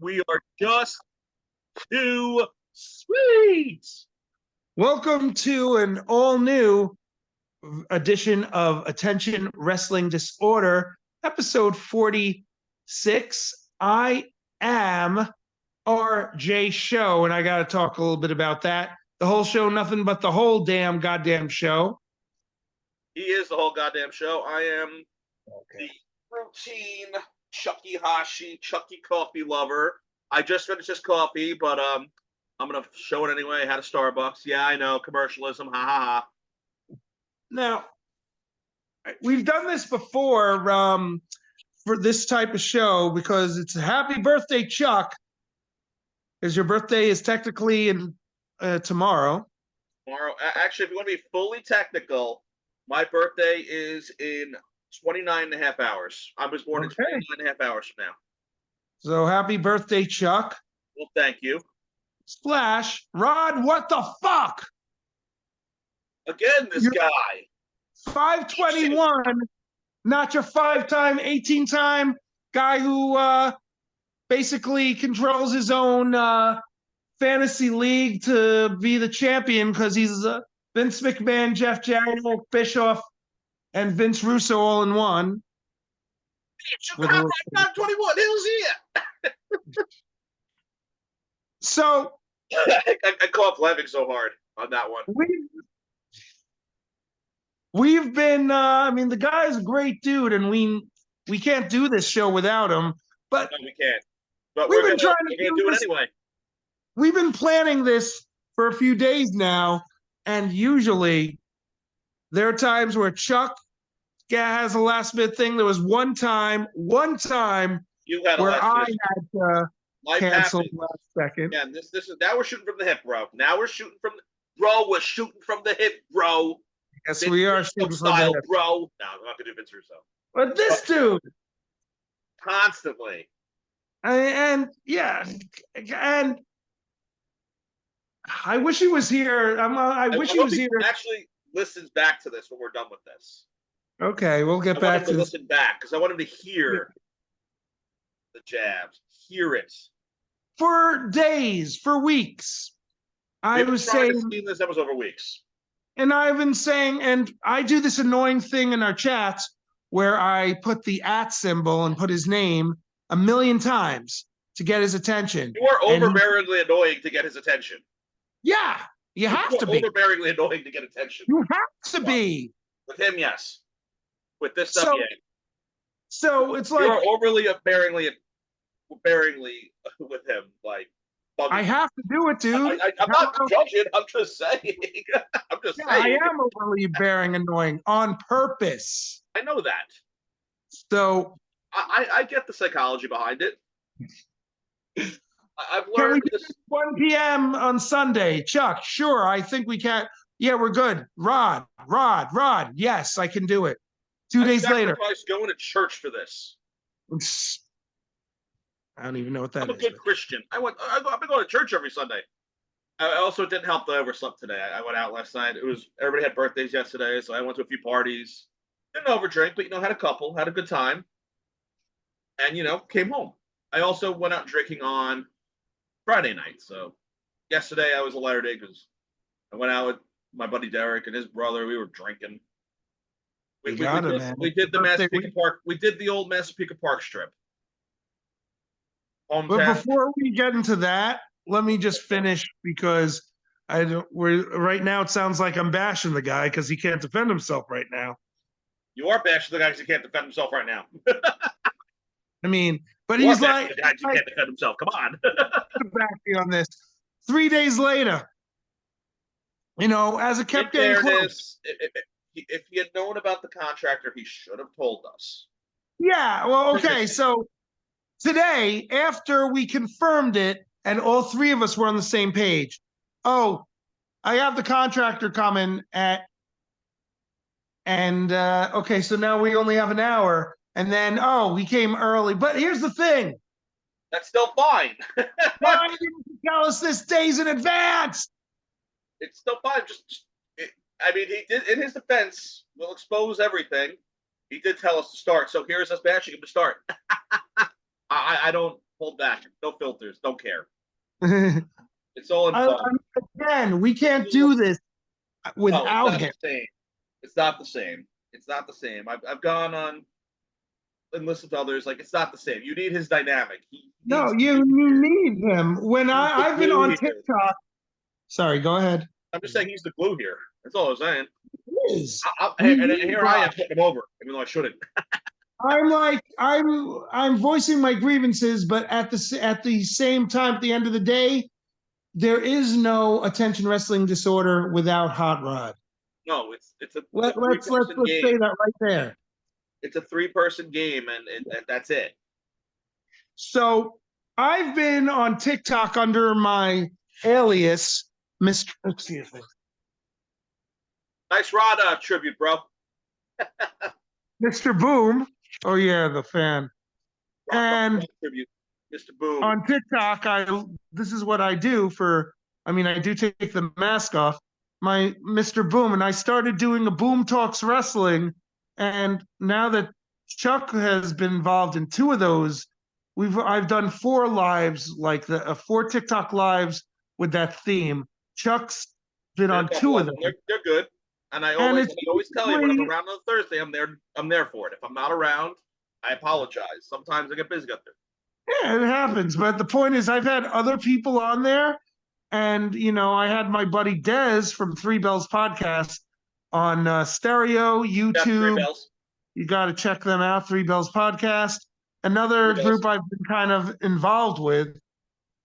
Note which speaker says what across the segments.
Speaker 1: We are just too sweet.
Speaker 2: Welcome to an all-new edition of Attention Wrestling Disorder, episode 46. I am RJ Show, and I got to talk a little bit about that. The whole show, nothing but the whole damn goddamn show.
Speaker 1: He is the whole goddamn show. I am the routine Chucky Hashi, Chucky coffee lover. I just finished this coffee, but I'm gonna show it anyway. I had a Starbucks. Yeah, I know, commercialism. Ha ha ha.
Speaker 2: Now, we've done this before for this type of show because it's a happy birthday, Chuck, because your birthday is technically in tomorrow.
Speaker 1: Tomorrow, actually, if you want to be fully technical, my birthday is in 29 and a half hours. I was born in 29 and a half hours from now.
Speaker 2: So happy birthday, Chuck.
Speaker 1: Well, thank you.
Speaker 2: Splash. Rod, what the fuck?
Speaker 1: Again, this guy.
Speaker 2: 521, not your 5-time, 18-time guy who basically controls his own fantasy league to be the champion because he's Vince McMahon, Jeff Jarrett, Bischoff, and Vince Russo all in one.
Speaker 1: I'm 21. Who's here?
Speaker 2: So
Speaker 1: I coughed laughing so hard on that one.
Speaker 2: We've been I mean, the guy's a great dude, and we can't do this show without him. But
Speaker 1: no, we can't. But
Speaker 2: we're
Speaker 1: gonna
Speaker 2: do
Speaker 1: it anyway.
Speaker 2: We've been planning this for a few days now, and usually there are times where Chuck has a last minute thing. There was one time
Speaker 1: you had
Speaker 2: where I had to cancel last second.
Speaker 1: Yeah, this is now we're shooting from the hip, bro. Now we're shooting from we're shooting from the hip, bro.
Speaker 2: Yes, we are shooting from
Speaker 1: the
Speaker 2: hip,
Speaker 1: bro. No, I'm not gonna do Vince Russo.
Speaker 2: But this dude
Speaker 1: constantly.
Speaker 2: And I wish he was here. I wish he was here.
Speaker 1: Actually, listens back to this when we're done with this.
Speaker 2: Okay, we'll get back to
Speaker 1: listen back because I want him to hear the jabs, hear it
Speaker 2: for days, for weeks. I was saying
Speaker 1: this. That was over weeks,
Speaker 2: and I've been saying, and I do this annoying thing in our chats where I put the @ symbol and put his name 1,000,000 times to get his attention.
Speaker 1: You are overbearingly annoying to get his attention.
Speaker 2: Yeah, you have to be.
Speaker 1: Overbearingly annoying to get attention.
Speaker 2: You have to be.
Speaker 1: With him, yes. With this stuff, yeah.
Speaker 2: So it's like
Speaker 1: you're overly bearingly with him, like.
Speaker 2: I have to do it, dude.
Speaker 1: I'm not judging. I'm just saying. I'm just saying.
Speaker 2: I am overly bearing annoying on purpose.
Speaker 1: I know that.
Speaker 2: So
Speaker 1: I get the psychology behind it. I've learned
Speaker 2: can we do this 1 p.m. on Sunday, Chuck? Sure, I think we can. Yeah, we're good. Rod. Yes, I can do it. 2 days later.
Speaker 1: I was going to church for this.
Speaker 2: I don't even know what that is.
Speaker 1: I'm a good Christian. I've been going to church every Sunday. I also didn't help that I overslept today. I went out last night. Everybody had birthdays yesterday, so I went to a few parties. Didn't overdrink, but had a couple, had a good time, and came home. I also went out drinking on Friday night. So yesterday I was a lighter day because I went out with my buddy Derek and his brother. We were drinking. We did the Massapequa Park. We did the old Massapequa Park strip.
Speaker 2: Hometown. But before we get into that, let me just finish because right now it sounds like I'm bashing the guy because he can't defend himself right now.
Speaker 1: You are bashing the guy because he can't defend himself right now.
Speaker 2: I mean, but he's like,
Speaker 1: the guy who can't defend himself. Come on.
Speaker 2: Back me on this. 3 days later, as it kept getting close.
Speaker 1: If he had known about the contractor, he should have told us.
Speaker 2: Yeah. Well, okay. So today, after we confirmed it, and all three of us were on the same page. Oh, I have the contractor coming okay, so now we only have an hour. And then, he came early. But here's the thing.
Speaker 1: That's still fine.
Speaker 2: Why didn't you tell us this days in advance?
Speaker 1: It's still fine. He did, in his defense, we'll expose everything. He did tell us to start. So here's us bashing him to start. I don't Hold back. No filters. Don't care. It's all in fun.
Speaker 2: Again, we can't do this without him.
Speaker 1: It's not the same. It's not the same. I've gone on and listened to others. Like, it's not the same. You need his dynamic.
Speaker 2: No, you need him. When I've been on TikTok. Sorry, go ahead.
Speaker 1: I'm just saying he's the glue here. That's all I'm saying.
Speaker 2: He is.
Speaker 1: And here I am putting him over, even though I shouldn't.
Speaker 2: I'm voicing my grievances, but at the same time, at the end of the day, there is no attention wrestling disorder without Hot Rod.
Speaker 1: No, let's say
Speaker 2: that right there.
Speaker 1: It's a 3-person game, and that's it.
Speaker 2: So I've been on TikTok under my alias, Mr. Excuse me.
Speaker 1: Nice Rod tribute, bro.
Speaker 2: Mr. Boom. Oh yeah, the fan. And
Speaker 1: tribute, Mr. Boom.
Speaker 2: On TikTok, this is what I do I do take the mask off. My Mr. Boom, and I started doing a Boom Talks Wrestling, and now that Chuck has been involved in 2 of those, I've done 4 lives, like 4 TikTok lives with that theme. Chuck's been on 2 of them.
Speaker 1: They're good, and I always tell you when I'm around on Thursday, I'm there for it. If I'm not around, I apologize. Sometimes I get busy up there.
Speaker 2: Yeah, it happens. But the point is, I've had other people on there. And, I had my buddy Dez from 3 Bells Podcast on stereo, YouTube. You got to check them out, 3 Bells Podcast. Another group I've been kind of involved with.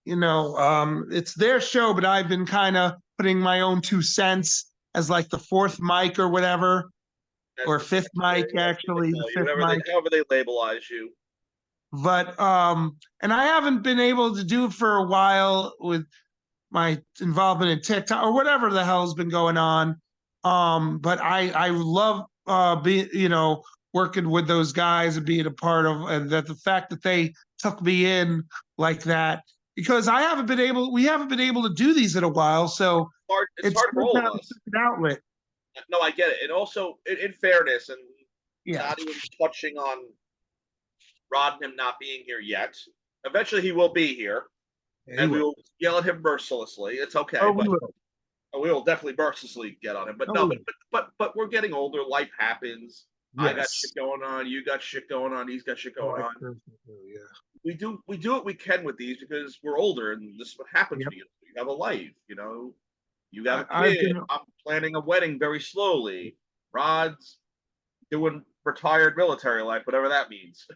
Speaker 2: It's their show, but I've been kind of putting my own 2 cents as like the 4th mic or whatever. Or 5th mic, actually. The 5th mic.
Speaker 1: However they labelize you.
Speaker 2: But, and I haven't been able to do it for a while with my involvement in TikTok or whatever the hell's been going on. But I love working with those guys and being a part of, and that the fact that they took me in like that, because we haven't been able to do these in a while. So
Speaker 1: it's hard for all of us.
Speaker 2: An outlet.
Speaker 1: No, I get it. And also, in fairness, and not even touching on Rod and him not being here yet. Eventually, he will be here. And we will yell at him mercilessly. It's okay.
Speaker 2: We
Speaker 1: will definitely mercilessly get on him. But but we're getting older. Life happens. Yes. I got shit going on. You got shit going on. He's got shit going on.
Speaker 2: Yeah.
Speaker 1: We do what we can with these because we're older, and this is what happens to you. You have a life. You got a kid. I'm planning a wedding very slowly. Rod's doing retired military life, whatever that means.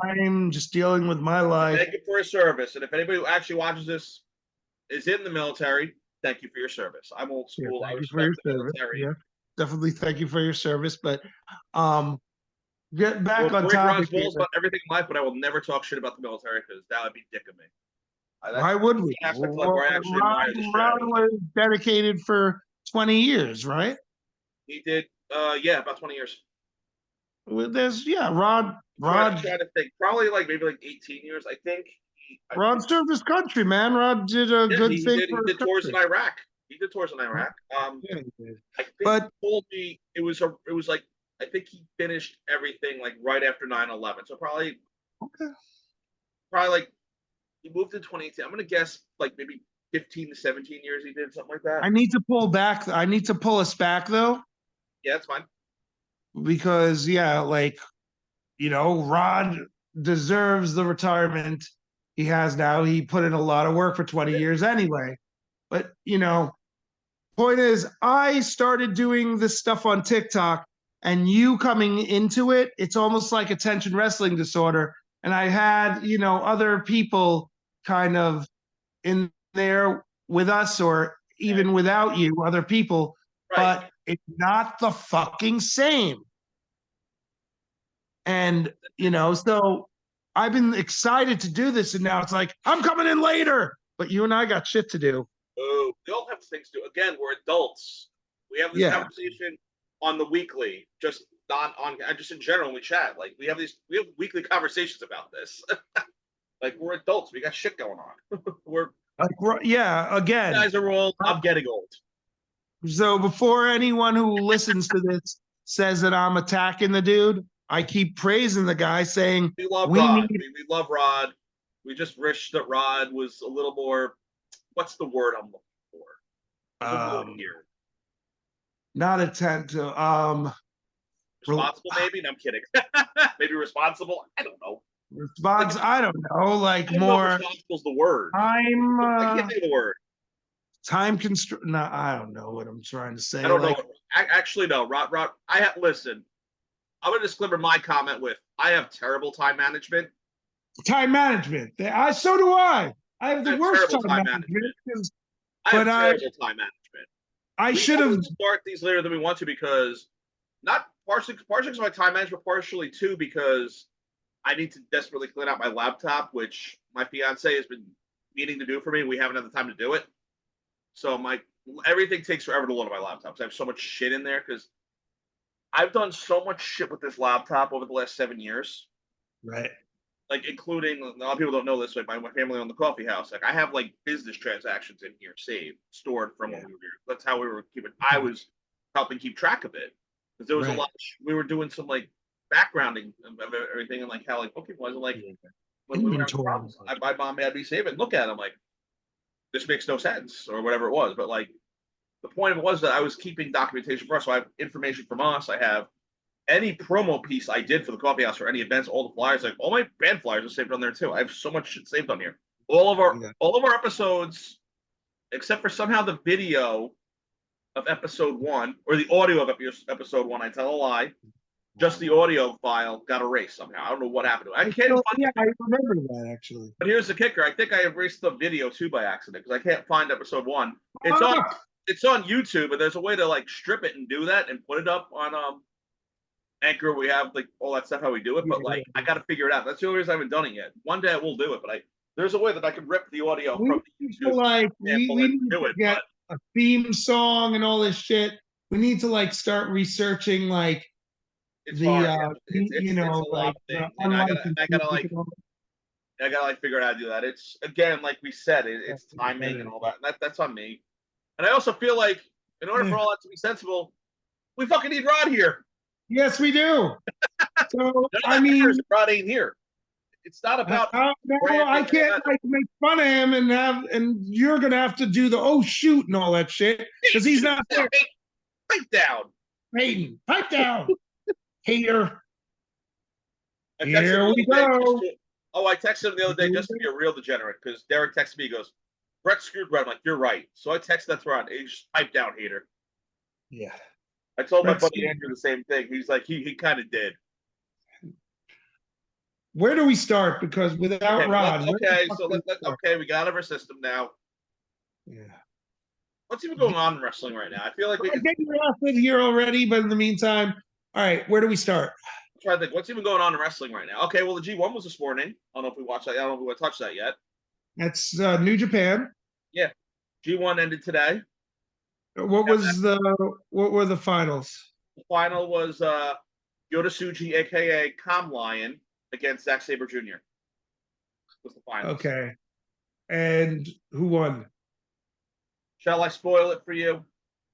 Speaker 2: I'm just dealing with my life.
Speaker 1: Thank you for your service. And if anybody who actually watches this is in the military, thank you for your service. I'm old school.
Speaker 2: Yeah, thank you for your service. Yeah, definitely thank you for your service. But get back on topic.
Speaker 1: About everything in life, but I will never talk shit about the military because that would be dick of me.
Speaker 2: Why would we? Ron was dedicated for 20 years, right?
Speaker 1: He did. About 20 years.
Speaker 2: Rod.
Speaker 1: I'm trying to think. Probably maybe 18 years. I think.
Speaker 2: Rod served his country, man. Rod did a good thing.
Speaker 1: He did tours in Iraq. He did. I think he told me it was like I think he finished everything right after 9/11. So probably he moved in 2018. I'm gonna guess maybe 15 to 17 years he did something like that.
Speaker 2: I need to pull back. I need to pull us back though.
Speaker 1: Yeah, that's fine.
Speaker 2: Because Rod deserves the retirement he has now. He put in a lot of work for 20 years anyway. But point is, I started doing this stuff on TikTok, and you coming into it, it's almost like attention wrestling disorder. And I had other people kind of in there with us, or even without you, other people. Right. But it's not the fucking same. And, so I've been excited to do this, and now it's like, I'm coming in later, but you and I got shit to do.
Speaker 1: Oh, we all have things to do. Again, we're adults. We have this conversation on the weekly, just not on, just in general, when we chat. We have weekly conversations about this. We're adults. We got shit going on.
Speaker 2: Again.
Speaker 1: You guys are old. I'm getting old.
Speaker 2: So before anyone who listens to this says that I'm attacking the dude, I keep praising the guy, saying
Speaker 1: we love Rod. We love Rod. We just wish that Rod was a little more. What's the word I'm looking for? There's a word here.
Speaker 2: Not attentive.
Speaker 1: Responsible, maybe? No, I'm kidding. Maybe responsible. I don't know.
Speaker 2: Response. I don't know. Like
Speaker 1: I don't
Speaker 2: more.
Speaker 1: know if responsible is the word. I can't think of the word.
Speaker 2: Time constraint. No, I don't know what I'm trying to say.
Speaker 1: I don't know. Actually, no. Rod. Listen. I'm gonna disclaimer my comment with I have terrible time management.
Speaker 2: Time management. So do I. I have the worst time management.
Speaker 1: I have terrible time management.
Speaker 2: I should have
Speaker 1: start these later than we want to because not partially because of my time management, partially too because I need to desperately clean out my laptop, which my fiance has been meaning to do for me. We haven't had the time to do it. So everything takes forever to load on my laptop. I have so much shit in there because I've done so much shit with this laptop over the last 7 years.
Speaker 2: Right.
Speaker 1: Like including a lot of people don't know this, like my family owned the coffee house. Like I have like business transactions in here saved, stored from when we were here. That's how we were keeping. I was helping keep track of it because there was a lot. We were doing some like backgrounding of everything and like how like okay was like when we were having problems. My mom had me save it. Look at it. I'm like, this makes no sense or whatever it was. But like the point of it was that I was keeping documentation for us. So I have information from us. I have any promo piece I did for the coffee house or any events, all the flyers, like all my band flyers are saved on there too. I have so much shit saved on here. All of our episodes, except for somehow the video of episode 1 or the audio of episode 1. I tell a lie. Just the audio file got erased somehow. I don't know what happened to it. I can't find it.
Speaker 2: I remember that actually.
Speaker 1: But here's the kicker. I think I erased the video too by accident because I can't find episode 1. It's on YouTube, and there's a way to like strip it and do that and put it up on Anchor. We have like all that stuff how we do it, but like I got to figure it out. That's the only reason I haven't done it yet. One day I will do it, but there's a way that I can rip the audio from YouTube.
Speaker 2: Like we need to get a theme song and all this shit. We need to like start researching like
Speaker 1: it's hard. It's a lot of things. I gotta figure out how to do that. It's again, like we said, it's timing and all that. And that's on me. And I also feel like in order for all that to be sensible, we fucking need Rod here.
Speaker 2: Yes, we do. So I mean,
Speaker 1: Rod ain't here. It's not about.
Speaker 2: I can't like make fun of him and you're gonna have to do the shoot and all that shit because he's not there.
Speaker 1: Pipe down,
Speaker 2: Hayden. Pipe down, hater. Here we go.
Speaker 1: I texted him the other day just to be a real degenerate because Derek texted me. He goes, "Brett screwed Brett." I'm like, "You're right." So I texted that Ron. He just pipe down, hater.
Speaker 2: Yeah.
Speaker 1: I told my buddy Andrew the same thing. He's like, he kind of did.
Speaker 2: Where do we start? Because without Rod.
Speaker 1: We got out of our system now.
Speaker 2: Yeah.
Speaker 1: What's even going on in wrestling right now? I feel like
Speaker 2: I think we're off it here already, but in the meantime, all right, where do we start?
Speaker 1: I'm trying to think. What's even going on in wrestling right now? Okay, well, the G1 was this morning. I don't know if we watched that. I don't know if we want to touch that yet.
Speaker 2: That's New Japan.
Speaker 1: Yeah. G1 ended today.
Speaker 2: What were the finals?
Speaker 1: The final was Yota Tsuji, aka Calm Lion, against Zack Sabre Jr. Was the final.
Speaker 2: Okay. And who won?
Speaker 1: Shall I spoil it for you?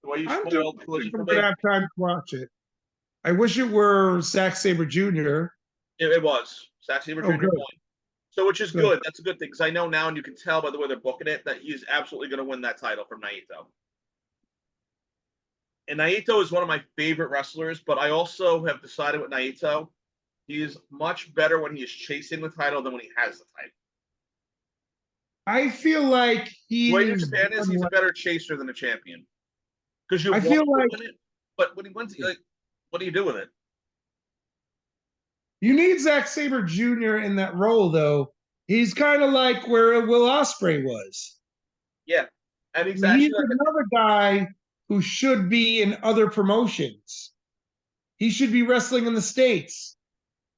Speaker 1: The way you spoiled Collision for me?
Speaker 2: I have time to watch it. I wish it were Zack Sabre Jr.
Speaker 1: It was. Zack Sabre Jr. won. So, which is good. That's a good thing because I know now, and you can tell by the way they're booking it, that he's absolutely going to win that title from Naito. And Naito is one of my favorite wrestlers, but I also have decided with Naito, he is much better when he is chasing the title than when he has the title.
Speaker 2: I feel like
Speaker 1: the way New Japan is, he's a better chaser than a champion. Because
Speaker 2: I feel like
Speaker 1: it, but when he wins, like, what do you do with it?
Speaker 2: You need Zack Sabre Jr. in that role, though. He's kind of like where Will Ospreay was.
Speaker 1: Yeah, and
Speaker 2: he's another guy who should be in other promotions. He should be wrestling in the States.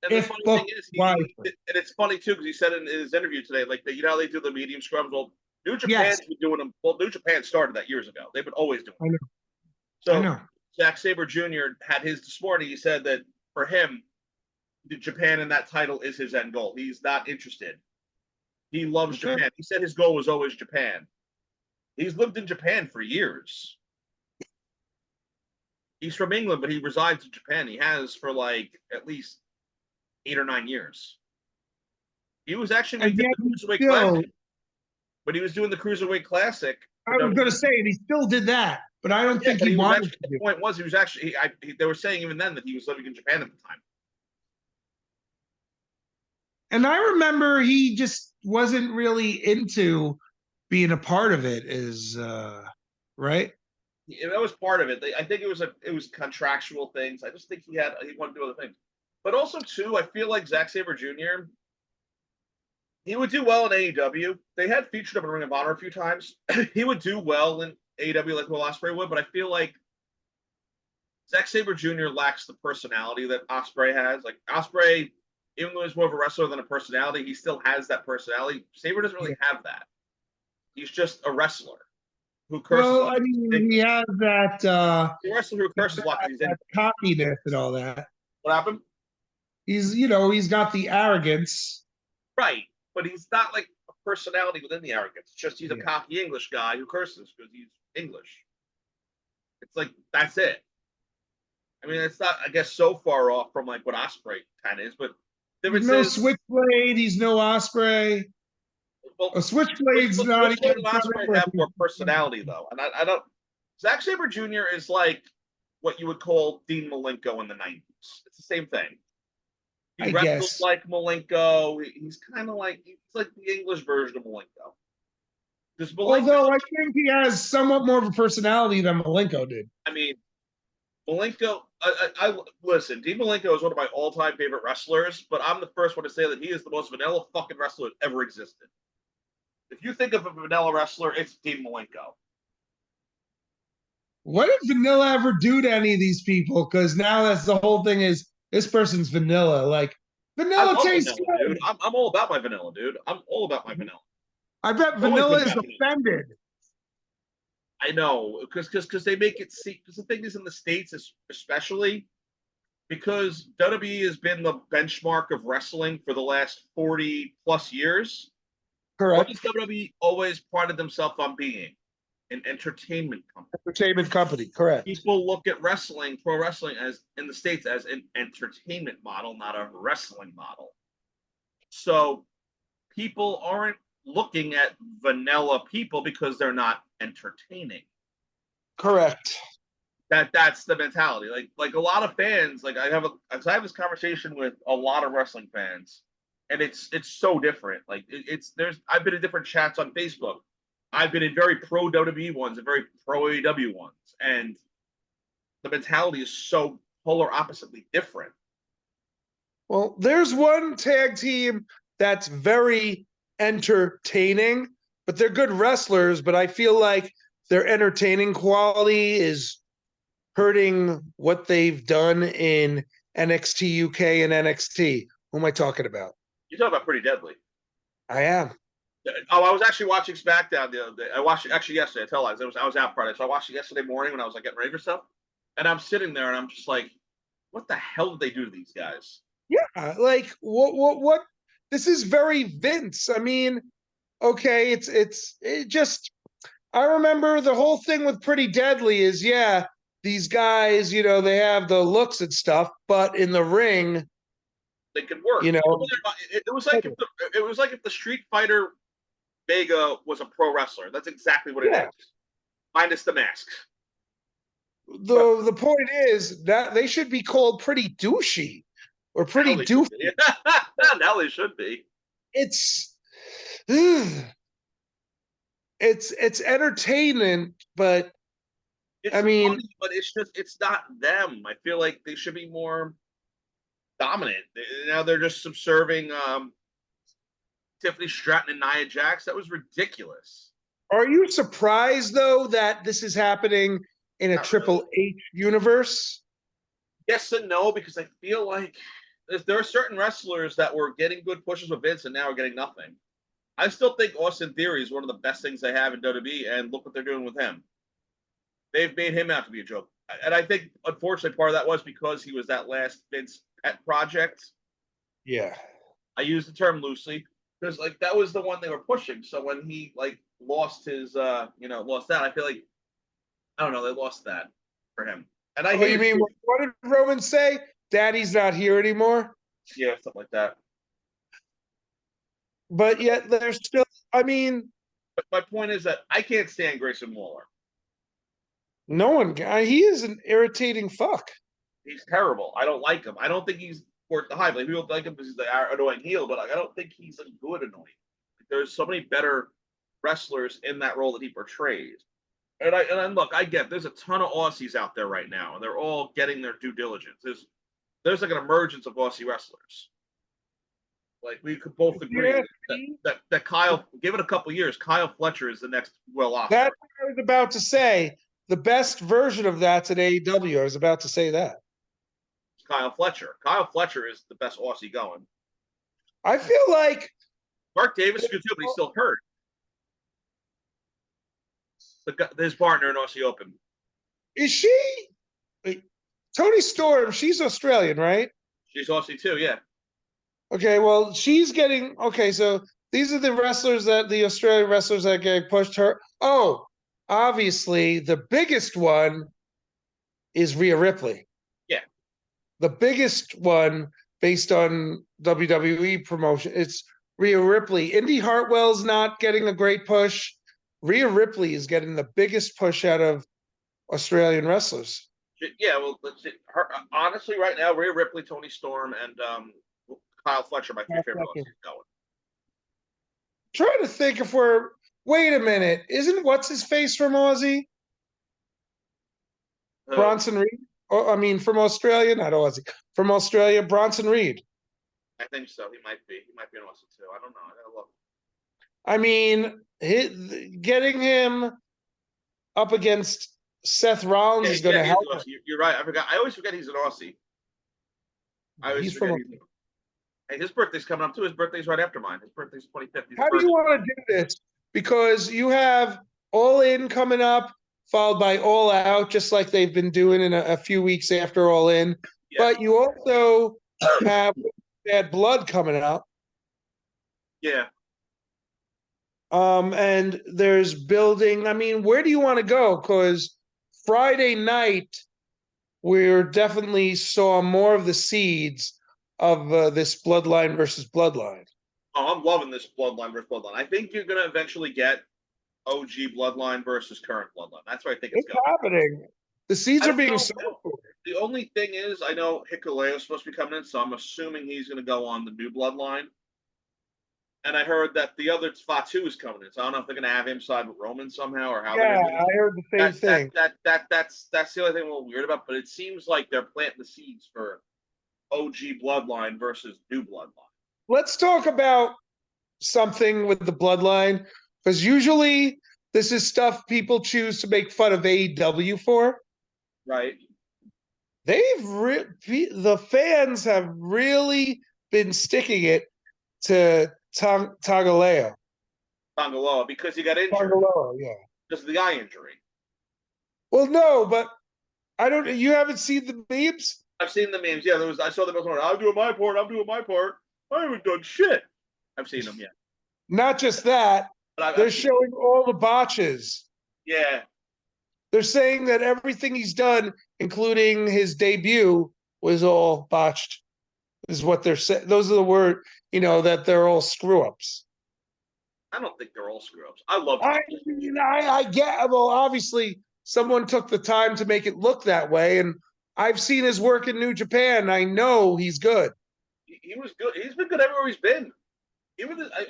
Speaker 1: And the funny thing is, and it's funny too because he said in his interview today, like you know how they do the medium scrums. Well, New Japan's been doing them. Well, New Japan started that years ago. They've been always doing.
Speaker 2: I know.
Speaker 1: So
Speaker 2: I know.
Speaker 1: Zack Sabre Jr. had his this morning. He said that for him, Japan and that title is his end goal. He's not interested. He loves Japan. He said his goal was always Japan. He's lived in Japan for years. He's from England, but he resides in Japan. He has for like at least 8 or 9 years. He was actually when
Speaker 2: And
Speaker 1: he did
Speaker 2: yet
Speaker 1: the
Speaker 2: he
Speaker 1: Cruiserweight
Speaker 2: still,
Speaker 1: Classic. When he was doing the Cruiserweight Classic
Speaker 2: I
Speaker 1: for
Speaker 2: was going to
Speaker 1: WWE.
Speaker 2: say, and he still did that, but I don't
Speaker 1: Yeah,
Speaker 2: think
Speaker 1: but
Speaker 2: he
Speaker 1: he was
Speaker 2: wanted
Speaker 1: actually,
Speaker 2: to
Speaker 1: the
Speaker 2: do it.
Speaker 1: point was, he was actually, they were saying even then that he was living in Japan at the time.
Speaker 2: And I remember he just wasn't really into being a part of it, is right?
Speaker 1: That was part of it. I think it was contractual things. I just think he wanted to do other things. But also, too, I feel like Zack Sabre Jr., he would do well in AEW. They had featured him in Ring of Honor a few times. He would do well in AEW like Will Ospreay would, but I feel like Zack Sabre Jr. lacks the personality that Ospreay has. Like Ospreay, even though he's more of a wrestler than a personality, he still has that personality. Sabre doesn't
Speaker 2: Yeah.
Speaker 1: really have that. He's just a wrestler who curses.
Speaker 2: Well, I mean, he has that
Speaker 1: A wrestler who curses a lot because he's in.
Speaker 2: that cockiness and all that.
Speaker 1: What happened?
Speaker 2: He's got the arrogance.
Speaker 1: Right, but he's not like a personality within the arrogance. It's just he's a
Speaker 2: Yeah.
Speaker 1: cocky English guy who curses because he's English. It's like that's it. I mean, it's not, I guess, so far off from like what Osprey kind of is, but
Speaker 2: He's
Speaker 1: difference
Speaker 2: no
Speaker 1: is,
Speaker 2: Switchblade. He's no Osprey.
Speaker 1: well,
Speaker 2: A Switchblade's not
Speaker 1: Switchblade
Speaker 2: even
Speaker 1: and Osprey
Speaker 2: something
Speaker 1: have more personality though, and I don't. Zack Sabre Jr. is like what you would call Dean Malenko in the '90s. It's the same thing. He
Speaker 2: I
Speaker 1: wrestles
Speaker 2: guess.
Speaker 1: like Malenko. He's kind of like he's like the English version of Malenko. Because Malenko,
Speaker 2: Although I think he has somewhat more of a personality than Malenko did.
Speaker 1: I mean, Malenko, I listen. Dean Malenko is one of my all-time favorite wrestlers, but I'm the first one to say that he is the most vanilla fucking wrestler that ever existed. If you think of a vanilla wrestler, it's Dean Malenko.
Speaker 2: What did Vanilla ever do to any of these people? Because now that's the whole thing is this person's vanilla. Like
Speaker 1: I
Speaker 2: vanilla
Speaker 1: love
Speaker 2: tastes
Speaker 1: vanilla, dude.
Speaker 2: good.
Speaker 1: I'm all about my vanilla, dude. I'm all about my vanilla.
Speaker 2: I bet
Speaker 1: I've always
Speaker 2: vanilla
Speaker 1: been
Speaker 2: is
Speaker 1: about vanilla.
Speaker 2: offended.
Speaker 1: I know, because they make it see. Because the thing is, in the states, especially because WWE has been the benchmark of wrestling for the last 40 plus years. What
Speaker 2: Correct.
Speaker 1: does WWE always prided themselves on being? An entertainment company.
Speaker 2: Entertainment company. Correct.
Speaker 1: People look at wrestling, pro wrestling, as in the States as an entertainment model, not a wrestling model. So people aren't looking at vanilla people because they're not entertaining.
Speaker 2: Correct.
Speaker 1: That's the mentality. Like a lot of fans, like I have this conversation with a lot of wrestling fans, and it's so different. Like it's there's I've been in different chats on Facebook. I've been in very pro WWE ones and very pro AEW ones, and the mentality is so polar oppositely different.
Speaker 2: Well, there's one tag team that's very entertaining, but they're good wrestlers. But I feel like their entertaining quality is hurting what they've done in NXT UK and NXT. Who am I talking about?
Speaker 1: You talk about Pretty Deadly.
Speaker 2: I am.
Speaker 1: Oh, I was actually watching SmackDown the other day. I watched it actually yesterday. I tell lies. I was out Friday, so I watched it yesterday morning when I was like getting ready for stuff. And I'm sitting there and I'm just like, what the hell did they do to these guys?
Speaker 2: Yeah, like what? This is very Vince. I mean, okay, it just. I remember the whole thing with Pretty Deadly is yeah, these guys, they have the looks and stuff, but in the ring,
Speaker 1: They could work.
Speaker 2: you know,
Speaker 1: It was like if the Street Fighter Vega was a pro wrestler. That's exactly what it
Speaker 2: yeah.
Speaker 1: is, minus the masks.
Speaker 2: The point is that they should be called Pretty Douchey or Pretty Doofy.
Speaker 1: Now they should be.
Speaker 2: It's it's entertainment, but
Speaker 1: It's
Speaker 2: I mean,
Speaker 1: funny, but it's not them. I feel like they should be more dominant. Now they're just subserving Tiffany Stratton and Nia Jax. That was ridiculous.
Speaker 2: are you surprised though that this is happening in a
Speaker 1: Not
Speaker 2: Triple
Speaker 1: really.
Speaker 2: H universe?
Speaker 1: Yes and no, because I feel like there are certain wrestlers that were getting good pushes with Vince and now are getting nothing. I still think Austin Theory is one of the best things they have in WWE, and look what they're doing with him. They've made him out to be a joke. And I think, unfortunately, part of that was because he was that last Vince pet project.
Speaker 2: Yeah.
Speaker 1: I use the term loosely because, like, that was the one they were pushing. So when he, like, lost his, lost that, I feel like, I don't know, they lost that for him. And I
Speaker 2: Oh,
Speaker 1: hate
Speaker 2: you mean what did Roman say? Daddy's not here anymore.
Speaker 1: yeah, something like that.
Speaker 2: but yet they're still. I mean,
Speaker 1: But my point is that I can't stand Grayson Waller.
Speaker 2: no one. He is an irritating fuck.
Speaker 1: He's terrible. I don't like him. I don't think he's worth the hype. Like people like him because he's the annoying heel, but like, I don't think he's a good annoying. Like, there's so many better wrestlers in that role that he portrays. And look, I get there's a ton of Aussies out there right now, and they're all getting their due diligence. There's like an emergence of Aussie wrestlers. Like we could both agree that Kyle, give it a couple years, Kyle Fletcher is the next Will Ospreay.
Speaker 2: That's what I was about to say. The best version of that's at AEW. I was about to say that.
Speaker 1: It's Kyle Fletcher. Kyle Fletcher is the best Aussie going.
Speaker 2: I feel like
Speaker 1: Mark Davis could too, but he's still hurt. His partner in Aussie Open.
Speaker 2: is she Tony Storm? She's Australian, right?
Speaker 1: She's Aussie too, yeah.
Speaker 2: Okay, well, she's getting okay. So these are the Australian wrestlers that get pushed. Her. Oh, obviously, the biggest one is Rhea Ripley.
Speaker 1: Yeah.
Speaker 2: The biggest one based on WWE promotion. It's Rhea Ripley. Indy Hartwell's not getting a great push. Rhea Ripley is getting the biggest push out of Australian wrestlers.
Speaker 1: Yeah, well, honestly, right now, Rhea Ripley, Tony Storm, and Kyle Fletcher, my three favorite Aussies going.
Speaker 2: Trying to think if we're. Wait a minute. Isn't what's his face from Aussie? Bronson Reed? I mean, from Australia, not Aussie. From Australia, Bronson Reed.
Speaker 1: I think so. He might be. He might be an Aussie too. I don't know. I gotta look.
Speaker 2: I mean, getting him up against Seth Rollins is going to help.
Speaker 1: You're right. I forgot. I always forget he's an Aussie.
Speaker 2: He's from.
Speaker 1: Hey, his birthday's coming up too. His birthday's right after mine. His birthday's 25th.
Speaker 2: How do you want to do this? Because you have All In coming up, followed by All Out, just like they've been doing in a few weeks after All In. Yeah. But you also have Bad Blood coming up.
Speaker 1: Yeah.
Speaker 2: And there's building. I mean, where do you want to go? Because Friday night, we definitely saw more of the seeds of this Bloodline versus Bloodline.
Speaker 1: Oh, I'm loving this Bloodline versus Bloodline. I think you're going to eventually get OG Bloodline versus current Bloodline. That's what I think it's going.
Speaker 2: Happening. The seeds are being sold.
Speaker 1: The only thing is, I know Hikuleo's supposed to be coming in, so I'm assuming he's going to go on the new Bloodline. And I heard that the other Fatu is coming in, so I don't know if they're going to have him side with Roman somehow or how.
Speaker 2: Yeah, I heard the same thing.
Speaker 1: That's the only thing I'm a little weird about, but it seems like they're planting the seeds for OG Bloodline versus new Bloodline.
Speaker 2: Let's talk about something with the Bloodline, because usually this is stuff people choose to make fun of AEW for.
Speaker 1: Right.
Speaker 2: The fans have really been sticking it to Tangaloa.
Speaker 1: Tangaloa, because he got injured.
Speaker 2: Tangaloa, yeah.
Speaker 1: Because of the eye injury.
Speaker 2: Well, no, but you haven't seen the memes?
Speaker 1: I've seen the memes. Yeah, I saw the most one. I'm doing my part. I haven't done shit. I've seen them, yeah.
Speaker 2: Not just that. They're showing all the botches.
Speaker 1: Yeah.
Speaker 2: They're saying that everything he's done, including his debut, was all botched. Is what they're saying. Those are the words, that they're all screw-ups.
Speaker 1: I don't think they're all screw-ups. I love
Speaker 2: them. I get, well, obviously, someone took the time to make it look that way, and I've seen his work in New Japan. I know he's good.
Speaker 1: He was good. He's been good everywhere he's been.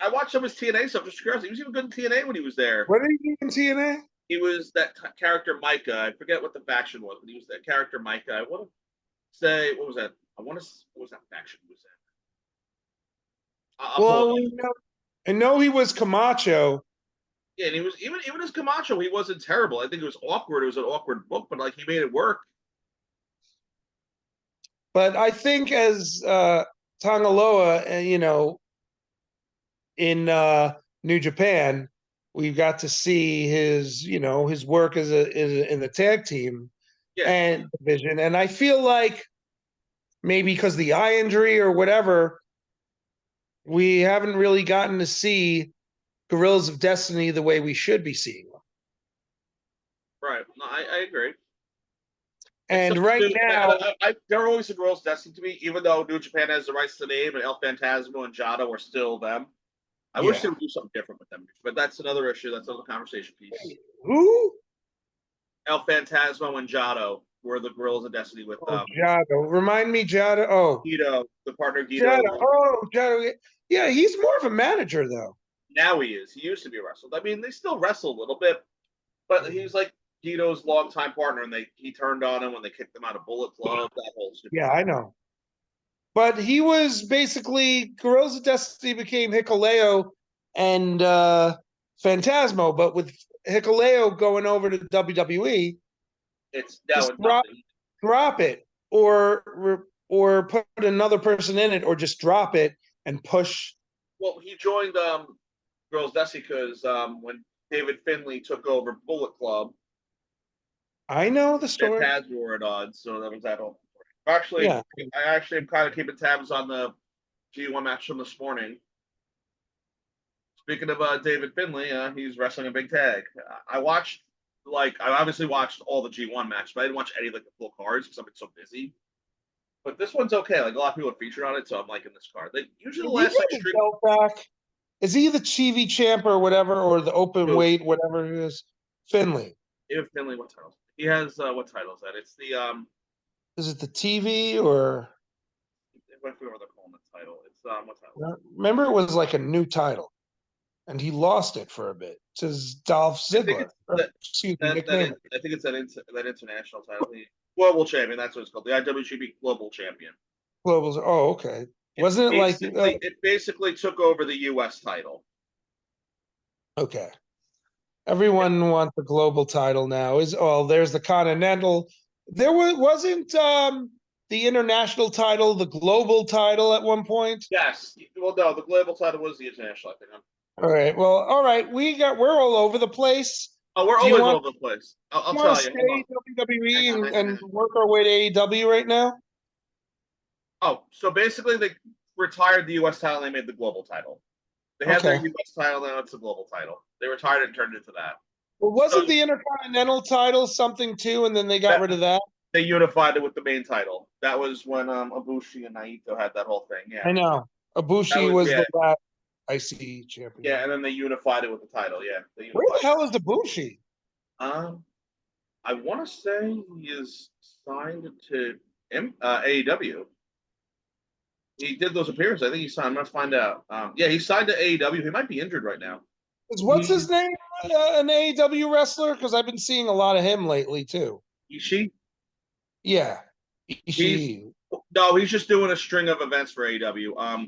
Speaker 1: I watched some of his TNA stuff just curiosity. He was even good in TNA when he was there.
Speaker 2: What did he do in TNA?
Speaker 1: He was that character Micah. I forget what the faction was, but he was that character Micah. I want to say, what was that? What was that faction he was in?
Speaker 2: I know he was Camacho.
Speaker 1: Yeah, and he was even as Camacho, he wasn't terrible. I think it was awkward. It was an awkward book, but like he made it work.
Speaker 2: But I think as Tangaloa, in New Japan, we got to see his work in the tag team and division, and I feel like maybe because the eye injury or whatever, we haven't really gotten to see Guerrillas of Destiny the way we should be seeing them.
Speaker 1: Right. No, I agree.
Speaker 2: And right now,
Speaker 1: they're always the Guerrillas of Destiny to me, even though New Japan has the rights to the name and El Phantasmo and Jado are still them. I wish they would do something different with them, but that's another issue. That's another conversation piece.
Speaker 2: Who?
Speaker 1: El Phantasmo and Jado were the Gorillas of Destiny with
Speaker 2: Jado. Remind me, Jado. Oh,
Speaker 1: Guido, the partner Guido.
Speaker 2: Jado. Oh, Jado. Yeah, he's more of a manager though.
Speaker 1: Now he is. He used to be wrestled. I mean, they still wrestle a little bit, but he was like Guido's longtime partner, and he turned on him when they kicked him out of Bullet Club. That whole stupid.
Speaker 2: Yeah, I know. But he was basically Gorillas of Destiny became Hikuleo and Phantasmo, but with Hikuleo going over to WWE,
Speaker 1: It's
Speaker 2: just
Speaker 1: now
Speaker 2: drop it or put another person in it or just drop it and push.
Speaker 1: Well, he joined Girls Destiny because when David Finlay took over Bullet Club,
Speaker 2: I know the story.
Speaker 1: Phantasmo were at odds, so that was that whole. Actually,
Speaker 2: Yeah.
Speaker 1: I actually am kind of keeping tabs on the G1 match from this morning. Speaking of David Finlay, he's wrestling a big tag. I obviously watched all the G1 matches, but I didn't watch any of the full cards because I've been so busy. But this one's okay. Like a lot of people are featured on it, so I'm liking this card. Usually the last
Speaker 2: back. Is he the TV champ or whatever, or the open weight, whatever it is? Finlay.
Speaker 1: David Finlay, what titles? He has what title is that? It's the
Speaker 2: Is it the TV or?
Speaker 1: I forget what they're calling the title. It's what title?
Speaker 2: Remember, it was like a new title, and he lost it for a bit. It says Dolph Ziggler.
Speaker 1: I think it's that international title. The Global Champion. That's what it's called. The IWGP Global Champion.
Speaker 2: Global. Oh, okay. Wasn't it like
Speaker 1: it basically took over the U.S. title?
Speaker 2: Okay. Everyone wants the global title now. There's the Continental. There wasn't the international title, the global title at one point?
Speaker 1: Yes. Well, no, the global title was the international, I think.
Speaker 2: All right. Well, all right. We're all over the place.
Speaker 1: Oh, we're always all over the place. I'll tell you.
Speaker 2: Stay WWE and work our way to AEW right now?
Speaker 1: Oh, so basically they retired the U.S. title and they made the global title. They had their U.S. title, now it's the global title. They retired it and turned it into that.
Speaker 2: Well, wasn't the Intercontinental title something too, and then they got rid of that?
Speaker 1: They unified it with the main title. That was when Ibushi and Naito had that whole thing. Yeah,
Speaker 2: I know. Ibushi was the last IC champion.
Speaker 1: Yeah, and then they unified it with the title. Yeah.
Speaker 2: Where the hell is Ibushi?
Speaker 1: I want to say he is signed to AEW. He did those appearances. I think he signed. I'm going to find out. Yeah, he signed to AEW. He might be injured right now.
Speaker 2: What's his name? An AEW wrestler? Because I've been seeing a lot of him lately too.
Speaker 1: Ishii?
Speaker 2: Yeah. Ishii.
Speaker 1: No, he's just doing a string of events for AEW.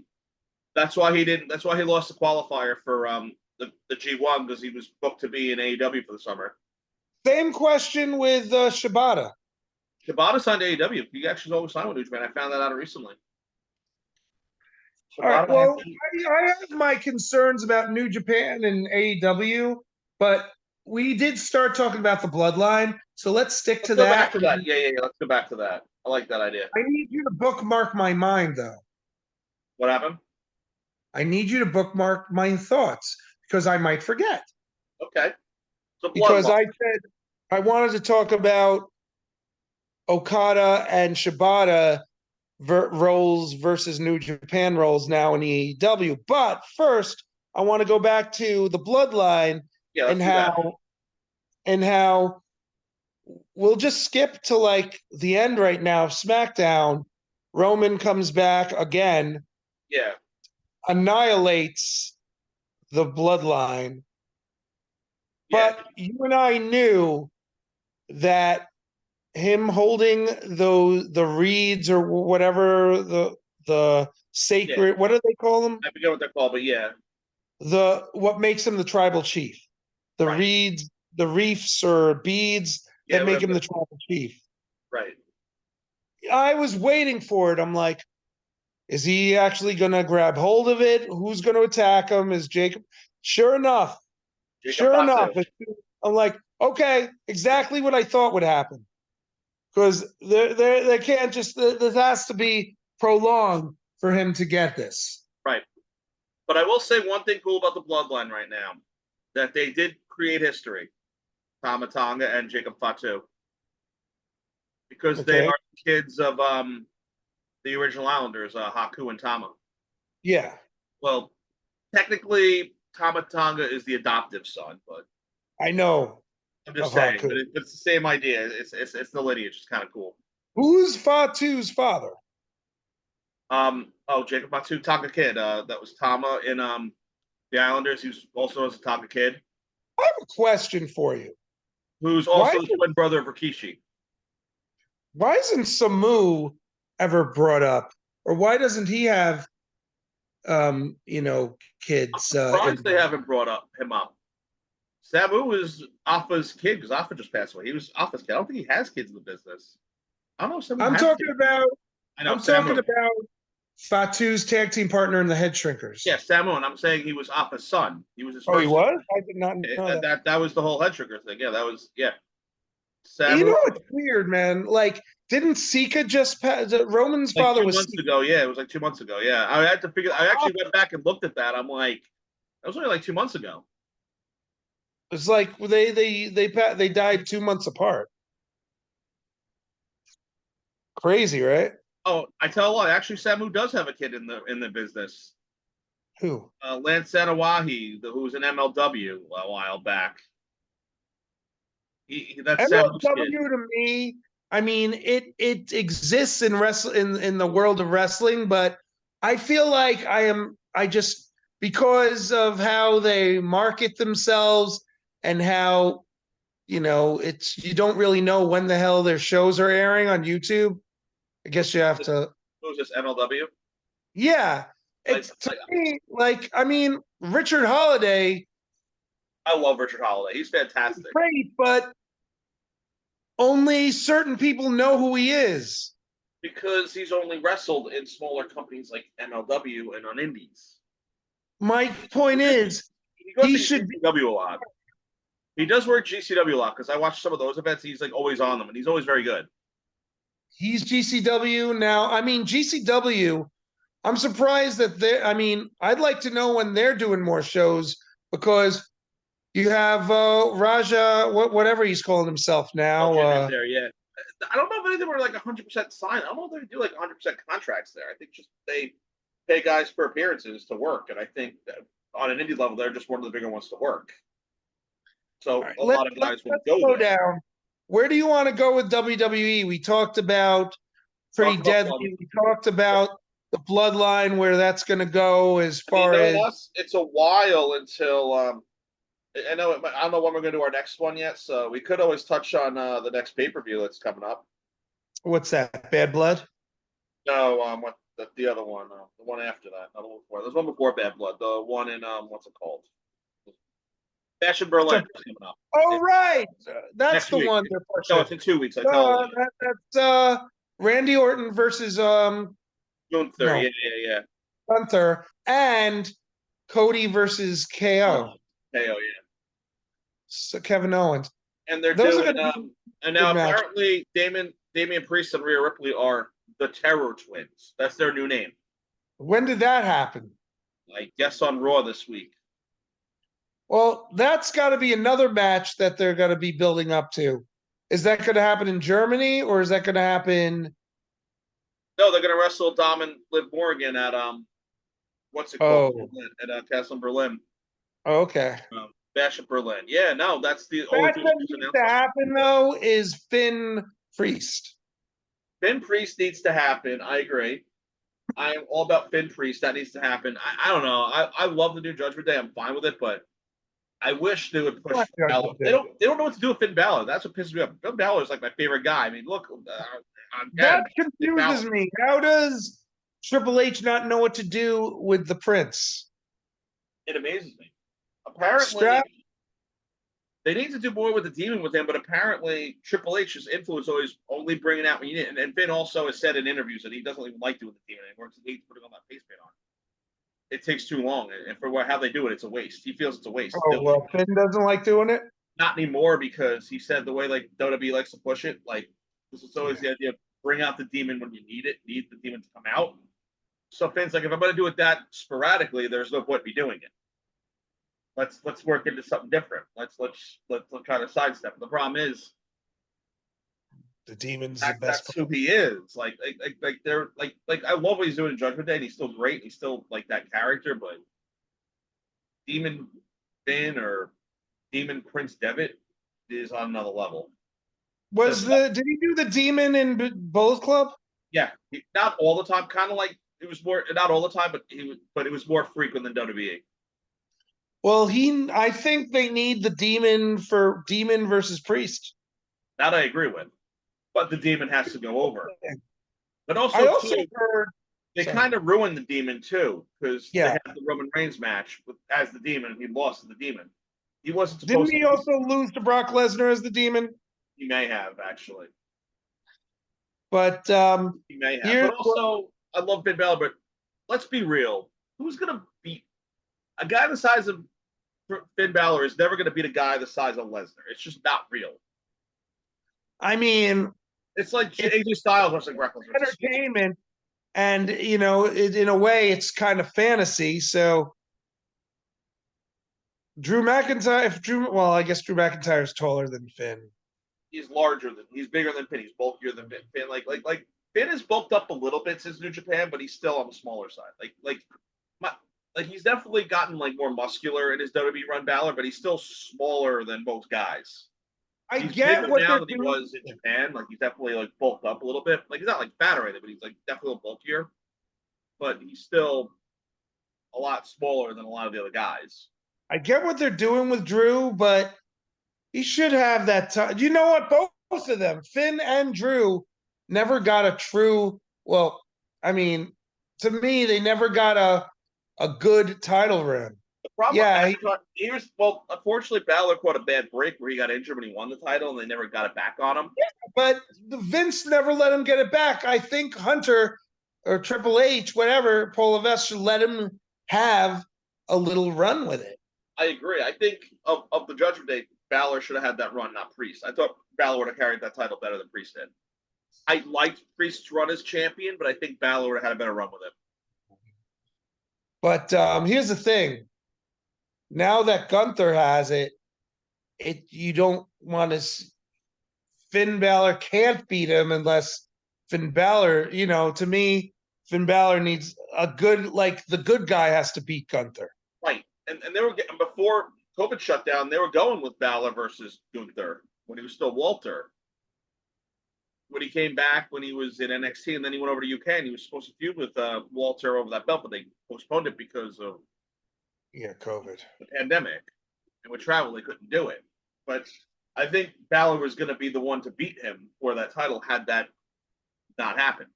Speaker 1: That's why he didn't. That's why he lost the qualifier for the G1 because he was booked to be in AEW for the summer.
Speaker 2: Same question with Shibata.
Speaker 1: Shibata signed to AEW. He actually always signed with New Japan. I found that out recently.
Speaker 2: All right, well, I have my concerns about New Japan and AEW, but we did start talking about the bloodline, so let's stick to that.
Speaker 1: Back to that. Yeah. Let's go back to that. I like that idea.
Speaker 2: I need you to bookmark my mind, though.
Speaker 1: What happened?
Speaker 2: I need you to bookmark my thoughts because I might forget.
Speaker 1: Okay. So
Speaker 2: because I said I wanted to talk about Okada and Shibata roles versus New Japan roles now in AEW. But first, I want to go back to the bloodline and how we'll just skip to like the end right now. SmackDown, Roman comes back again.
Speaker 1: Yeah.
Speaker 2: Annihilates the bloodline. But you and I knew that him holding the reeds or whatever the sacred what do they call them?
Speaker 1: I forget what they're called, but yeah.
Speaker 2: What makes him the tribal chief? The reeds, the reefs or beads that make him the tribal chief.
Speaker 1: Right.
Speaker 2: I was waiting for it. I'm like, is he actually gonna grab hold of it? Who's gonna attack him? Is Jacob? Sure enough. I'm like, okay, exactly what I thought would happen. Because there can't just there has to be prolonged for him to get this.
Speaker 1: Right. But I will say one thing cool about the bloodline right now, that they did create history. Tama Tonga and Jacob Fatu. Because they are kids of the original Islanders, Haku and Tama.
Speaker 2: Yeah.
Speaker 1: Well, technically Tama Tonga is the adoptive son, but
Speaker 2: I know
Speaker 1: I'm just
Speaker 2: of
Speaker 1: saying.
Speaker 2: Haku.
Speaker 1: But it's the same idea. It's the lineage. It's kind of cool.
Speaker 2: Who's Fatu's father?
Speaker 1: Jacob Matsu Tonga Kid. That was Tama in the Islanders. He's also as a Tonga Kid,
Speaker 2: I have a question for you.
Speaker 1: who's
Speaker 2: Why
Speaker 1: also the twin brother of Rikishi.
Speaker 2: why isn't Samu ever brought up? Or why doesn't he have
Speaker 1: I'm
Speaker 2: kids
Speaker 1: surprised they haven't brought him up. Sabu is Alpha's kid because Alpha just passed away. He was Alpha's kid. I don't think he has kids in the business. I don't know if Sabu
Speaker 2: I'm
Speaker 1: has
Speaker 2: talking
Speaker 1: kids.
Speaker 2: about
Speaker 1: I know
Speaker 2: I'm
Speaker 1: Samu.
Speaker 2: talking about Fatu's tag team partner in the Head Shrinkers.
Speaker 1: Yeah, Samu, and I'm saying he was Alpha's son. He was his
Speaker 2: Oh, he
Speaker 1: first.
Speaker 2: was? I did not know that.
Speaker 1: That was the whole Head Shrinker thing. Yeah, that was
Speaker 2: You
Speaker 1: Samu.
Speaker 2: know what's weird, man? Like, didn't Sika just pass? Roman's
Speaker 1: Like
Speaker 2: father
Speaker 1: 2
Speaker 2: was
Speaker 1: months
Speaker 2: Sika.
Speaker 1: ago. Yeah, it was like 2 months ago. Yeah, I had to figure. I actually went back and looked at that. I'm like, that was only like 2 months ago.
Speaker 2: It's like they died 2 months apart. Crazy, right?
Speaker 1: Oh, I tell you what. Actually, Samu does have a kid in the business.
Speaker 2: Who?
Speaker 1: Lance Sanawahi, who was in MLW a while back. That's Samu's kid.
Speaker 2: MLW to me, I mean, it exists in in the world of wrestling, but I feel like I just because of how they market themselves and how it's you don't really know when the hell their shows are airing on YouTube. I guess you have to.
Speaker 1: Who was this MLW?
Speaker 2: Yeah,
Speaker 1: Like,
Speaker 2: it's to me like I mean Richard Holiday,
Speaker 1: I love Richard Holiday. He's fantastic.
Speaker 2: great, but only certain people know who he is.
Speaker 1: Because he's only wrestled in smaller companies like MLW and on indies.
Speaker 2: My point is,
Speaker 1: He goes
Speaker 2: he
Speaker 1: to
Speaker 2: should be.
Speaker 1: GCW a lot. He does work GCW a lot because I watch some of those events. He's like always on them, and he's always very good.
Speaker 2: He's GCW now. I mean, GCW. I'm surprised that they. I mean, I'd like to know when they're doing more shows because you have Raja, whatever he's calling himself
Speaker 1: Oh,
Speaker 2: now.
Speaker 1: Jimmy's there, yeah. I don't know if any of them are like 100% signed. I don't know if they do like 100% contracts there. I think just they pay guys for appearances to work, and I think that on an indie level, they're just one of the bigger ones to work. So
Speaker 2: Right,
Speaker 1: a lot of guys will
Speaker 2: let's
Speaker 1: go
Speaker 2: slow
Speaker 1: there.
Speaker 2: down. Where do you want to go with WWE? We talked about Pretty
Speaker 1: Talk about
Speaker 2: Deadly. We talked about the Bloodline, where that's going to go as far as.
Speaker 1: It's a while until I know I don't know when we're going to do our next one yet, so we could always touch on the next pay-per-view that's coming up.
Speaker 2: What's that? Bad Blood?
Speaker 1: No, what the other one, the one after that, not the one before. There's one before Bad Blood. The one in what's it called? Bash in Berlin is coming up.
Speaker 2: Oh, right. That's
Speaker 1: Next
Speaker 2: the
Speaker 1: week.
Speaker 2: one they're
Speaker 1: No,
Speaker 2: pushing.
Speaker 1: it's in 2 weeks. I tell you.
Speaker 2: That's Randy Orton versus
Speaker 1: June 3rd.
Speaker 2: no,
Speaker 1: Yeah.
Speaker 2: Gunther and Cody versus KO.
Speaker 1: KO, yeah.
Speaker 2: So Kevin Owens.
Speaker 1: And they're
Speaker 2: Those
Speaker 1: doing
Speaker 2: are gonna be
Speaker 1: and now
Speaker 2: good match.
Speaker 1: apparently Damian Priest and Rhea Ripley are the Terror Twins. That's their new name.
Speaker 2: When did that happen?
Speaker 1: I guess on Raw this week.
Speaker 2: Well, that's got to be another match that they're going to be building up to. Is that going to happen in Germany or is that going to happen?
Speaker 1: No, they're going to wrestle Dom and Liv Morgan at what's it called? At Castle Berlin.
Speaker 2: Oh, okay.
Speaker 1: Bash in Berlin. Yeah, no, that's the only
Speaker 2: That
Speaker 1: thing
Speaker 2: needs to happen though is Finn Priest.
Speaker 1: Finn Priest needs to happen. I agree. I am all about Finn Priest. That needs to happen. I don't know. I love the new Judgment Day. I'm fine with it, but I wish they would push Finn Balor. They don't know what to do with Finn Balor. That's what pisses me off. Finn Balor is like my favorite guy. I mean, look,
Speaker 2: that confuses me. How does Triple H not know what to do with the Prince?
Speaker 1: It amazes me. Apparently, they need to do more with the Demon with him, but apparently Triple H's influence always only bringing out when you need it. And Finn also has said in interviews that he doesn't even like doing the Demon anymore because he hates putting on that face paint on. It takes too long, and for how they do it, it's a waste. He feels it's a waste.
Speaker 2: Oh, well, Finn doesn't like doing it?
Speaker 1: Not anymore, because he said the way like WWE likes to push it, like this is always the idea of bring out the Demon when you need the Demon to come out. So Finn's like, if I'm going to do it that sporadically, there's no point in me doing it. Let's work into something different. Let's kind of sidestep. The problem is
Speaker 2: the Demon's the best.
Speaker 1: That's who he is. Like they're like I love what he's doing in Judgment Day. And he's still great. He's still like that character, but Demon Finn or Demon Prince Devitt is on another level.
Speaker 2: Did he do the Demon in Bullet Club?
Speaker 1: Yeah, not all the time. Kind of like it was more not all the time, but it was more frequent than WWE.
Speaker 2: Well, I think they need the Demon for Demon versus Priest.
Speaker 1: That I agree with, but the Demon has to go over. But
Speaker 2: I
Speaker 1: also
Speaker 2: also
Speaker 1: too,
Speaker 2: heard
Speaker 1: they kind of ruined the Demon too because they
Speaker 2: Yeah.
Speaker 1: had the Roman Reigns match as the Demon. He lost to the Demon. He wasn't
Speaker 2: Didn't
Speaker 1: supposed
Speaker 2: he
Speaker 1: to.
Speaker 2: also lose to Brock Lesnar as the Demon?
Speaker 1: He may have actually.
Speaker 2: But
Speaker 1: He may have.
Speaker 2: here,
Speaker 1: But also, I love Finn Balor. But let's be real. Who's gonna beat a guy the size of Finn Balor? Is never gonna beat a guy the size of Lesnar. It's just not real.
Speaker 2: I mean,
Speaker 1: It's like AJ Styles versus Brock Lesnar.
Speaker 2: entertainment, and in a way, it's kind of fantasy. So Drew McIntyre, well, I guess Drew McIntyre is taller than Finn.
Speaker 1: He's bigger than Finn. He's bulkier than Finn. Like Finn is bulked up a little bit since New Japan, but he's still on the smaller side. Like he's definitely gotten like more muscular in his WWE run, Balor, but he's still smaller than most guys. He's bigger now than he was in Japan. Like he's definitely like bulked up a little bit. Like he's not like fat or anything, but he's like definitely a little bulkier. But he's still a lot smaller than a lot of the other guys.
Speaker 2: I get what they're doing with Drew, but he should have that time. You know what? Both of them, Finn and Drew, never got a true. Well, I mean, to me, they never got a good title run.
Speaker 1: The problem, he was unfortunately, Balor caught a bad break where he got injured when he won the title, and they never got it back on him.
Speaker 2: Yeah, but Vince never let him get it back. I think Hunter or Triple H, whatever, Paul Levesque should let him have a little run with it.
Speaker 1: I agree. I think of the Judgment Day, Balor should have had that run, not Priest. I thought Balor would have carried that title better than Priest did. I liked Priest's run as champion, but I think Balor would have had a better run with him.
Speaker 2: But here's the thing. Now that Gunther has it, you don't want to. Finn Balor can't beat him unless Finn Balor, to me, Finn Balor needs the good guy has to beat Gunther.
Speaker 1: Right. And they were getting, before COVID shut down, they were going with Balor versus Gunther when he was still Walter. When he came back, when he was in NXT, and then he went over to UK, and he was supposed to feud with Walter over that belt, but they postponed it because of
Speaker 2: COVID,
Speaker 1: the pandemic, and with travel they couldn't do it. But I think Balor was going to be the one to beat him for that title had that not happened.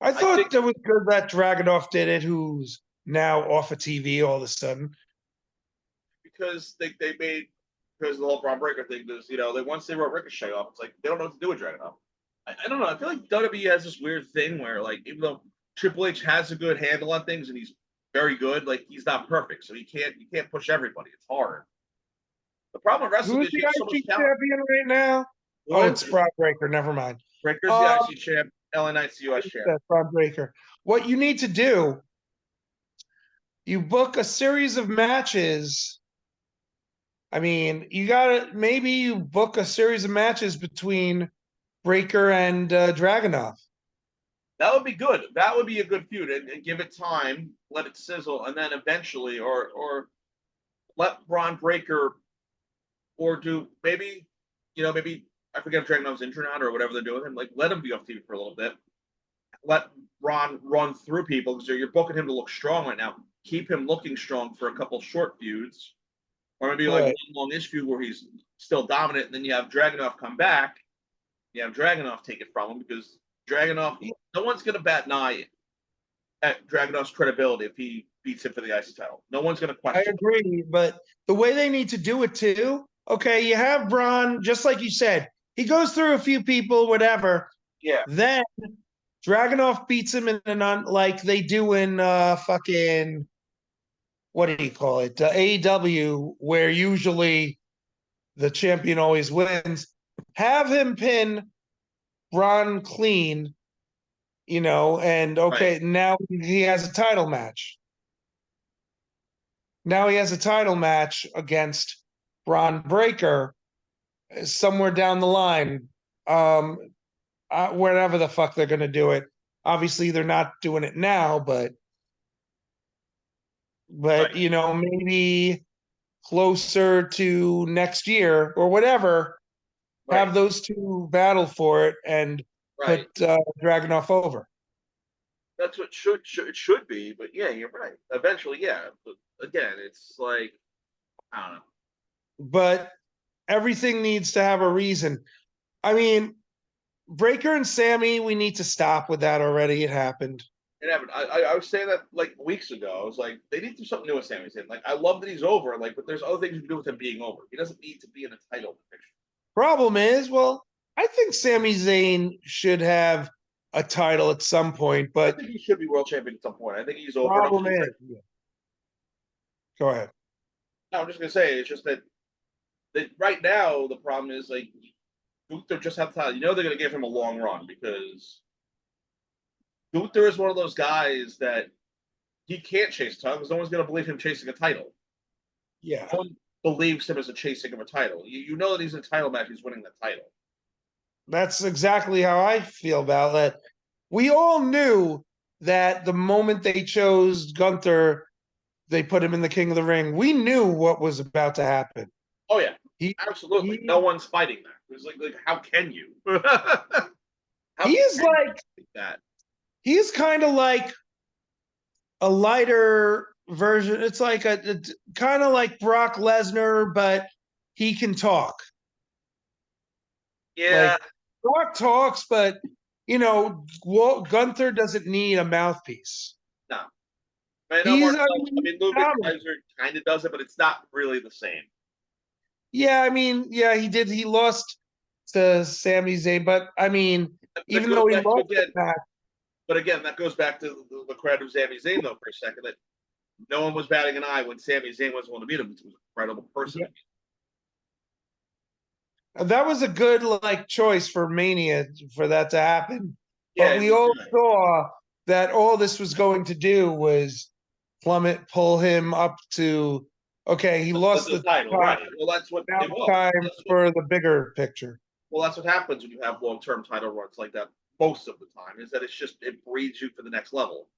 Speaker 2: I thought it was good that Dragunov did it, who's now off of TV all of a sudden.
Speaker 1: Because they made, because the whole Braun Breaker thing, because, once they wrote Ricochet off, it's like they don't know what to do with Dragunov. I don't know. I feel like WWE has this weird thing where, like, even though Triple H has a good handle on things and he's very good, like, he's not perfect, so you can't push everybody. It's hard. The problem with wrestling is you have so much talent.
Speaker 2: Champion right now? It's Braun Breaker. Never mind.
Speaker 1: Breaker's the IC champ. LA Knight's the US champ.
Speaker 2: That's Braun Breaker. What you need to do, you book a series of matches. I mean, maybe you book a series of matches between Breaker and Dragunov.
Speaker 1: That would be good. That would be a good feud, and give it time, let it sizzle, and then eventually, or let Braun Breaker, or do maybe I forget if Dragunov's injured now or whatever they're doing with him. Like, let him be off TV for a little bit. Let Braun run through people because you're booking him to look strong right now. Keep him looking strong for a couple short feuds, or maybe like one longish feud where he's still dominant, and then you have Dragunov come back. You have Dragunov take it from him because Dragunov, no one's going to bat an eye at Dragunov's credibility if he beats him for the IC title. No one's going to question.
Speaker 2: I agree, but the way they need to do it too. Okay, you have Braun, just like you said. He goes through a few people, whatever.
Speaker 1: Yeah.
Speaker 2: Then Dragunov beats him like they do in fucking, what do you call it? AEW, where usually the champion always wins. Have him pin Braun clean, and Now he has a title match. Now he has a title match against Braun Breaker somewhere down the line, wherever the fuck they're going to do it. Obviously, they're not doing it now, but but
Speaker 1: Right.
Speaker 2: maybe closer to next year or whatever,
Speaker 1: Right.
Speaker 2: have those two battle for it and
Speaker 1: Right.
Speaker 2: put Dragunov over.
Speaker 1: That's what it should be. But yeah, you're right. Eventually, yeah. But again, it's like I don't know.
Speaker 2: But everything needs to have a reason. I mean, Breaker and Sammy, we need to stop with that already. It happened.
Speaker 1: It happened. I was saying that like weeks ago. I was like, they need to do something new with Sami Zayn. Like, I love that he's over. Like, but there's other things you can do with him being over. He doesn't need to be in a title picture.
Speaker 2: Problem is, well, I think Sami Zayn should have a title at some point,
Speaker 1: I
Speaker 2: but
Speaker 1: think he should be world champion at some point. I think he's over enough.
Speaker 2: problem is, go ahead.
Speaker 1: No, I'm just gonna say it's just that right now the problem is like Gunther just have time. You know they're gonna give him a long run because Gunther is one of those guys that he can't chase a title because no one's gonna believe him chasing a title.
Speaker 2: Yeah,
Speaker 1: No one believes him as a chasing of a title. You know that he's in a title match, he's winning the title.
Speaker 2: that's exactly how I feel about it. We all knew that the moment they chose Gunther, they put him in the King of the Ring. We knew what was about to happen.
Speaker 1: Oh yeah,
Speaker 2: He
Speaker 1: absolutely.
Speaker 2: he
Speaker 1: No one's fighting that. It's like how can you? how
Speaker 2: he is
Speaker 1: can
Speaker 2: like
Speaker 1: you that?
Speaker 2: he's kind of like a lighter version. It's like a kind of like Brock Lesnar, but he can talk.
Speaker 1: Yeah,
Speaker 2: Like Brock talks, but Gunther doesn't need a mouthpiece.
Speaker 1: no. I know
Speaker 2: He's
Speaker 1: Mark.
Speaker 2: I
Speaker 1: I
Speaker 2: mean,
Speaker 1: mean, Luger Kaiser kind of does it, but it's not really the same.
Speaker 2: yeah, I mean, yeah, he did. He lost to Sami Zayn, but I mean,
Speaker 1: That
Speaker 2: even
Speaker 1: goes
Speaker 2: though he
Speaker 1: back to
Speaker 2: lost the
Speaker 1: again,
Speaker 2: match,
Speaker 1: but again, that goes back to the credit of Sami Zayn though for a second. That no one was batting an eye when Sami Zayn was the one to beat him. He was an incredible person
Speaker 2: yeah,
Speaker 1: to beat.
Speaker 2: that was a good like choice for Mania for that to happen.
Speaker 1: Yeah,
Speaker 2: But
Speaker 1: it
Speaker 2: we
Speaker 1: was
Speaker 2: all
Speaker 1: good.
Speaker 2: saw that all this was going to do was pull him up to okay, he lost
Speaker 1: The
Speaker 2: the
Speaker 1: title,
Speaker 2: title.
Speaker 1: right? Well, that's what
Speaker 2: Now
Speaker 1: it
Speaker 2: it's
Speaker 1: was.
Speaker 2: time for the bigger picture.
Speaker 1: Well, that's what happens when you have long-term title runs like that. Most of the time, is that it breeds you for the next level.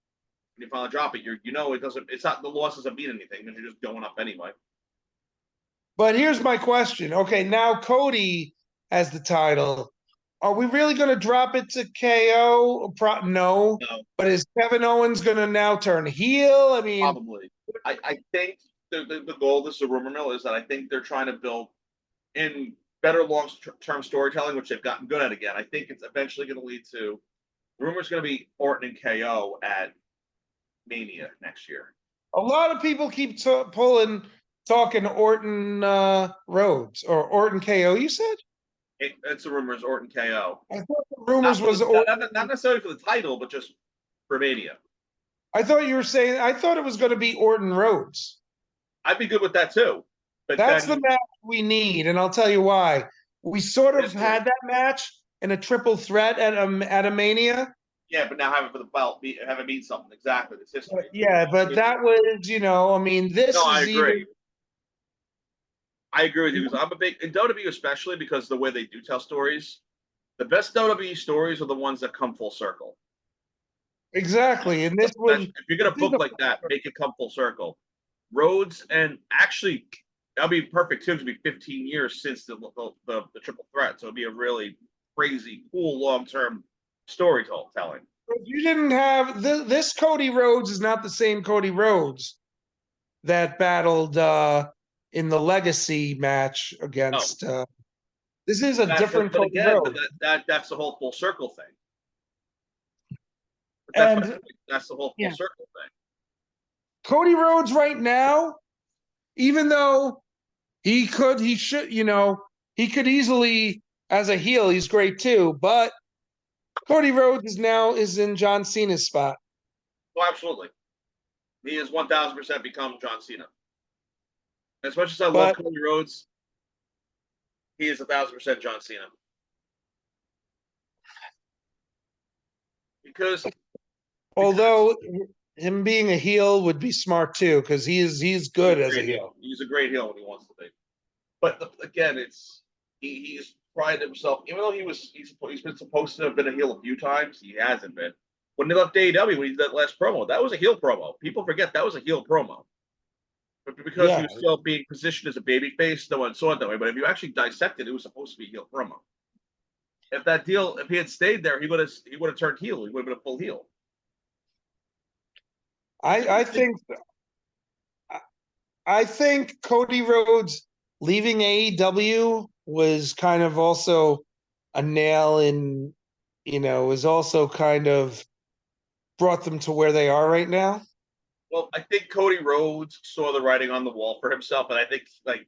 Speaker 1: When you finally drop it, it doesn't. It's not the loss doesn't mean anything because you're just going up anyway.
Speaker 2: But here's my question. Okay, now Cody has the title. Are we really going to drop it to KO? No.
Speaker 1: No,
Speaker 2: But is Kevin Owens going to now turn heel? I mean,
Speaker 1: probably. I think the goal of this rumor mill is that I think they're trying to build in better long-term storytelling, which they've gotten good at again. I think it's eventually going to lead to rumors going to be Orton and KO at Mania next year.
Speaker 2: a lot of people keep talking Orton Rhodes or Orton KO, you said?
Speaker 1: It's the rumors Orton KO.
Speaker 2: I thought the rumors was
Speaker 1: Not necessarily for the title, but just for Mania.
Speaker 2: I thought you were saying I thought it was going to be Orton Rhodes.
Speaker 1: I'd be good with that too. But
Speaker 2: That's the
Speaker 1: then
Speaker 2: match we need, and I'll tell you why. We sort of
Speaker 1: history.
Speaker 2: had that match in a triple threat at a Mania.
Speaker 1: Yeah, but now have it for the belt, have it mean something. Exactly. It's history.
Speaker 2: Yeah, but that was, I mean, this
Speaker 1: No, I
Speaker 2: is
Speaker 1: agree.
Speaker 2: even.
Speaker 1: I agree with you because I'm a big in WWE, especially because the way they do tell stories. The best WWE stories are the ones that come full circle.
Speaker 2: Exactly, and this was.
Speaker 1: If you're gonna book like that, make it come full circle. Rhodes and actually that'll be perfect too. It'll be 15 years since the triple threat, so it'll be a really crazy, cool, long term storytelling.
Speaker 2: You didn't have this Cody Rhodes is not the same Cody Rhodes that battled in the Legacy match against. This is a different
Speaker 1: but
Speaker 2: Cody
Speaker 1: again,
Speaker 2: Rhodes.
Speaker 1: That's the whole full circle thing.
Speaker 2: And
Speaker 1: That's the whole full circle thing.
Speaker 2: Cody Rhodes right now, even though he could easily as a heel, he's great too, but Cody Rhodes is in John Cena's spot.
Speaker 1: Oh, absolutely. He has 1000% become John Cena. As much as I love Cody Rhodes, he is 1000% John Cena. Because
Speaker 2: although him being a heel would be smart too, because he's good as a heel.
Speaker 1: He's a great heel when he wants to be. But again, he's prided himself. Even though he's been supposed to have been a heel a few times, he hasn't been. When they left AEW, when he did that last promo, that was a heel promo. People forget that was a heel promo. But because he
Speaker 2: Yeah,
Speaker 1: was still being positioned as a baby face, no one saw it that way. But if you actually dissect it, it was supposed to be a heel promo. If he had stayed there, he would have turned heel. He would have been a full heel.
Speaker 2: I think Cody Rhodes leaving AEW was kind of also a nail in, was also kind of brought them to where they are right now.
Speaker 1: Well, I think Cody Rhodes saw the writing on the wall for himself, and I think like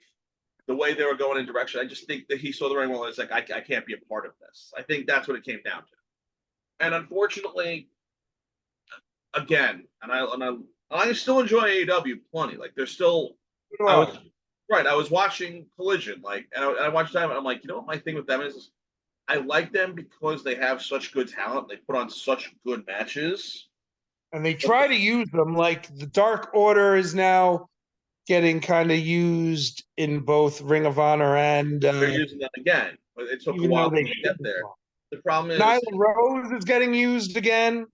Speaker 1: the way they were going in direction, I just think that he saw the writing on the wall. It's like I can't be a part of this. I think that's what it came down to. And unfortunately, again, I still enjoy AEW plenty. Like there's still I was right. I was watching Collision, like, and I watched them, and I'm like, you know what my thing with them is I like them because they have such good talent. They put on such good matches.
Speaker 2: And they try to use them. Like the Dark Order is now getting kind of used in both Ring of Honor and
Speaker 1: They're using them again, but it took a
Speaker 2: even though
Speaker 1: while for
Speaker 2: they
Speaker 1: them to get
Speaker 2: shouldn't.
Speaker 1: there. The problem is,
Speaker 2: Nyla Rose is getting used again.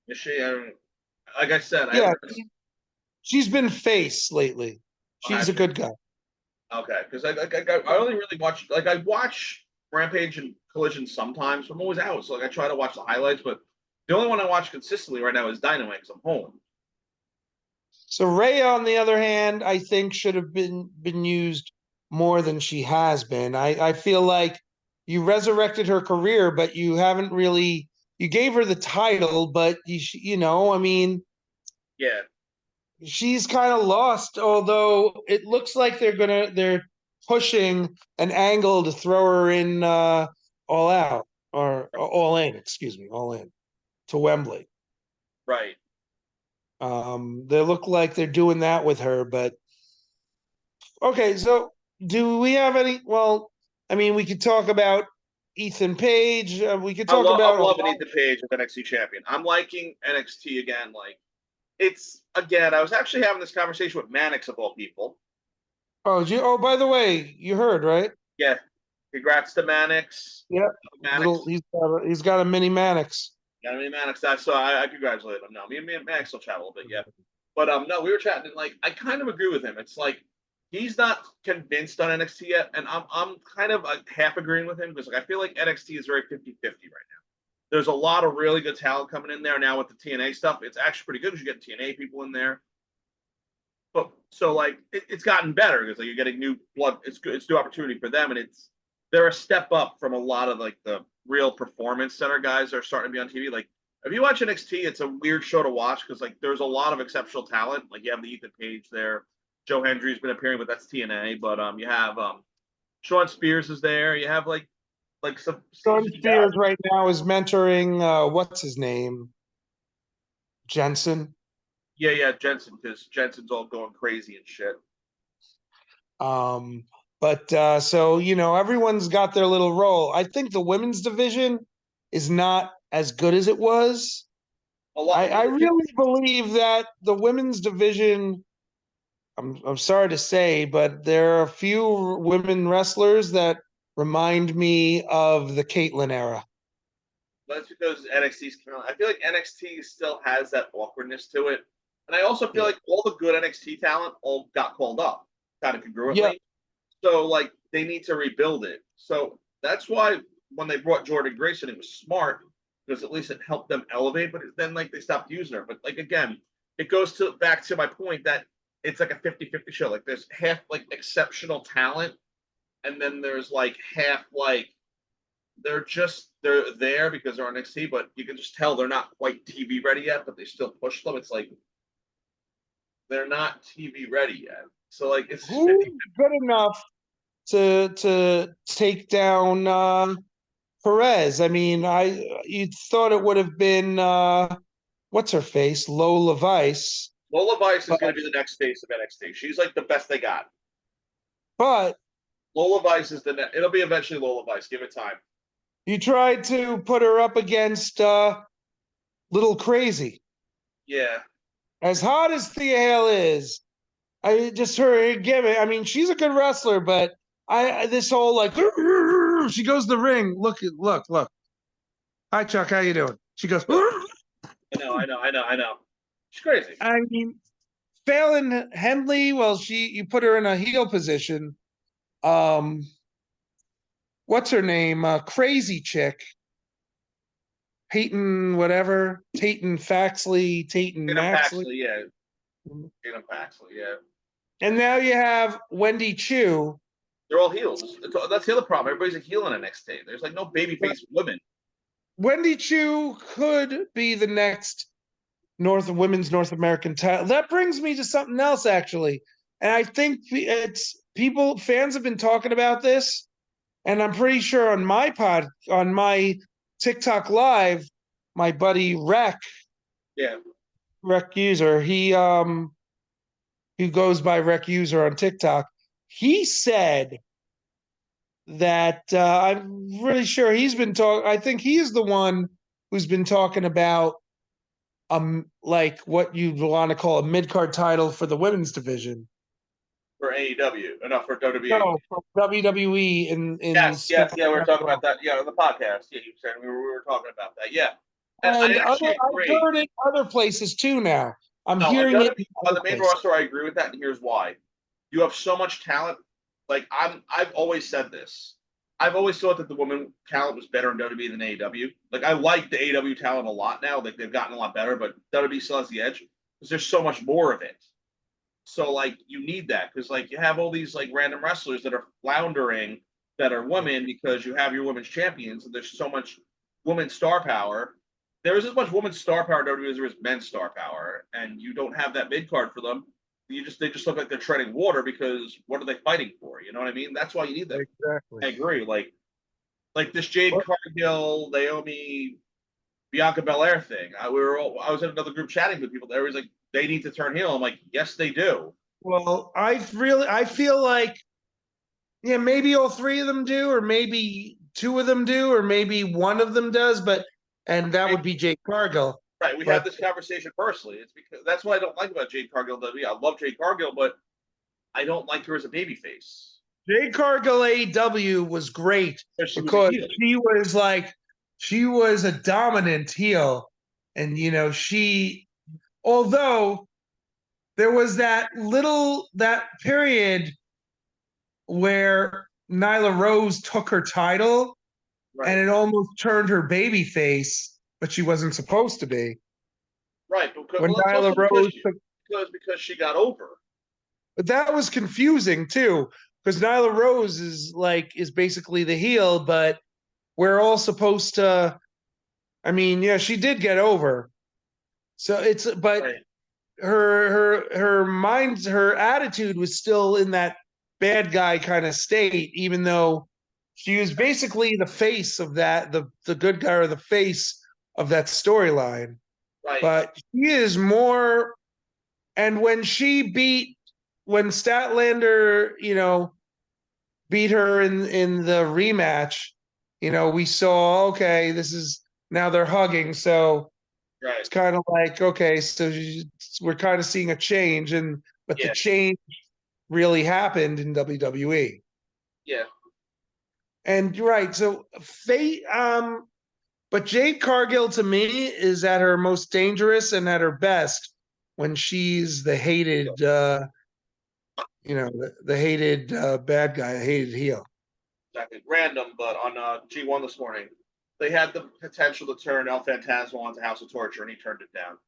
Speaker 1: like I said,
Speaker 2: Yeah, she's been face lately. She's a
Speaker 1: okay,
Speaker 2: good guy.
Speaker 1: because I only really watch I watch Rampage and Collision sometimes. But I'm always out, so like I try to watch the highlights. But the only one I watch consistently right now is Dynamite because I'm home.
Speaker 2: So Rhea, on the other hand, I think should have been used more than she has been. I feel like you resurrected her career, but you haven't really. You gave her the title, but I mean,
Speaker 1: Yeah,
Speaker 2: she's kind of lost. Although it looks like they're pushing an angle to throw her in All Out or All In. Excuse me, All In to Wembley.
Speaker 1: right.
Speaker 2: They look like they're doing that with her, but okay. So do we have any? Well, I mean, we could talk about Ethan Page. We could talk
Speaker 1: I'm
Speaker 2: about a
Speaker 1: loving
Speaker 2: lot.
Speaker 1: Ethan Page as NXT champion. I'm liking NXT again. Like it's again. I was actually having this conversation with Mannix of all people.
Speaker 2: Oh, by the way, you heard, right?
Speaker 1: Yeah, congrats to Mannix.
Speaker 2: Yeah.
Speaker 1: Mannix.
Speaker 2: He's got a mini Mannix.
Speaker 1: Yeah, I mean Mannix. So I congratulate him. No, me and Mannix will chat a little bit. Yeah, but no, we were chatting and like I kind of agree with him. It's like he's not convinced on NXT yet, and I'm kind of half agreeing with him because like I feel like NXT is very 50-50 right now. There's a lot of really good talent coming in there now with the TNA stuff. It's actually pretty good because you get TNA people in there. But so like it's gotten better because like you're getting new blood. It's good. It's new opportunity for them, and they're a step up from a lot of like the real performance center guys that are starting to be on TV. Like if you watch NXT, it's a weird show to watch because like there's a lot of exceptional talent. Like you have the Ethan Page there. Joe Hendry's been appearing, but that's TNA. But you have Sean Spears is there. You have like some
Speaker 2: Sean
Speaker 1: CG guys.
Speaker 2: Spears right now is mentoring what's his name? Jensen.
Speaker 1: Yeah, Jensen, because Jensen's all going crazy and shit.
Speaker 2: But so everyone's got their little role. I think the women's division is not as good as it was. I really believe that the women's division. I'm sorry to say, but there are a few women wrestlers that remind me of the Caitlyn era.
Speaker 1: That's because NXT's. I feel like NXT still has that awkwardness to it, and I also feel like all the good NXT talent all got called up, kind of congruently.
Speaker 2: Yeah.
Speaker 1: So like they need to rebuild it. So that's why when they brought Jordan Grayson, it was smart because at least it helped them elevate. But then like they stopped using her. But like again, it goes back to my point that it's like a 50-50 show. Like there's half like exceptional talent, and then there's like half like they're there because they're on NXT, but you can just tell they're not quite TV ready yet, but they still push them. It's like they're not TV ready yet. So like it's
Speaker 2: who's good enough to take down Perez? I mean, you thought it would have been what's her face, Lola Vice.
Speaker 1: Lola Vice is going to be the next face of NXT. She's like the best they got.
Speaker 2: But
Speaker 1: Lola Vice is it'll be eventually Lola Vice. Give it time.
Speaker 2: you tried to put her up against Little Crazy.
Speaker 1: Yeah.
Speaker 2: As hot as Thea Hale is, I just her gimmick. I mean, she's a good wrestler, but this whole like she goes to the ring. Look. Hi, Chuck. How you doing? She goes.
Speaker 1: I know. She's crazy.
Speaker 2: I mean, Fallon Henley, well, you put her in a heel position. What's her name? Crazy chick. Peyton, whatever. Tatum Faxley, Tatum
Speaker 1: Tatum
Speaker 2: Maxley.
Speaker 1: Paxley, yeah. Tatum Paxley, yeah.
Speaker 2: And now you have Wendy Chu.
Speaker 1: They're all heels. That's the other problem. Everybody's a heel in NXT. There's like no babyface women.
Speaker 2: Wendy Chu could be the next women's North American title. That brings me to something else, actually. And I think fans have been talking about this, and I'm pretty sure on my TikTok live, my buddy Rec User, who goes by Rec User on TikTok, he said that I'm really sure he's been talking. I think he is the one who's been talking about like what you want to call a mid-card title for the women's division.
Speaker 1: For AEW, enough for WWE.
Speaker 2: No, for WWE in
Speaker 1: yes, we were talking about that. Yeah, on the podcast. Yeah, you said we were talking about that. Yeah,
Speaker 2: and I've heard it other places too now. I'm hearing it
Speaker 1: on the main roster. I agree with that, and here's why: you have so much talent. Like I've always said this. I've always thought that the women talent was better in WWE than AEW. Like I like the AEW talent a lot now. Like they've gotten a lot better, but WWE still has the edge because there's so much more of it. So like you need that because like you have all these like random wrestlers that are floundering that are women because you have your women's champions and there's so much women's star power. There is as much women's star power in WWE as there is men's star power, and you don't have that mid card for them. They just look like they're treading water because what are they fighting for? You know what I mean? That's why you need that.
Speaker 2: Exactly.
Speaker 1: I agree. Like this Jade Cargill, Naomi, Bianca Belair thing. I was in another group chatting with people. There was like they need to turn heel. I'm like, yes, they do.
Speaker 2: Well, I feel like, yeah, maybe all three of them do, or maybe two of them do, or maybe one of them does, and that would be Jade Cargill.
Speaker 1: Right. We had this conversation personally. It's because that's what I don't like about Jade Cargill. I love Jade Cargill, but I don't like her as a babyface.
Speaker 2: Jade Cargill AEW was great because she was a dominant heel, and although there was that period where Nyla Rose took her title, and it almost turned her baby face, but she wasn't supposed to be.
Speaker 1: Right,
Speaker 2: Nyla Rose
Speaker 1: because she got over.
Speaker 2: But that was confusing too, because Nyla Rose is basically the heel, but we're all supposed to. I mean, yeah, she did get over. So her attitude was still in that bad guy kind of state, even though she was basically the face of that, the good guy or the face of that storyline.
Speaker 1: Right.
Speaker 2: But she is more, and when Statlander, beat her in the rematch, we saw, okay, this is, now they're hugging. So it's kind of like, okay, so we're kind of seeing a change, but the change really happened in WWE.
Speaker 1: Yeah.
Speaker 2: And right, so but Jade Cargill to me is at her most dangerous and at her best when she's the hated, the hated bad guy, hated heel.
Speaker 1: Exactly. Random, but on G1 this morning, they had the potential to turn El Phantasmo onto House of Torture, and he turned it down.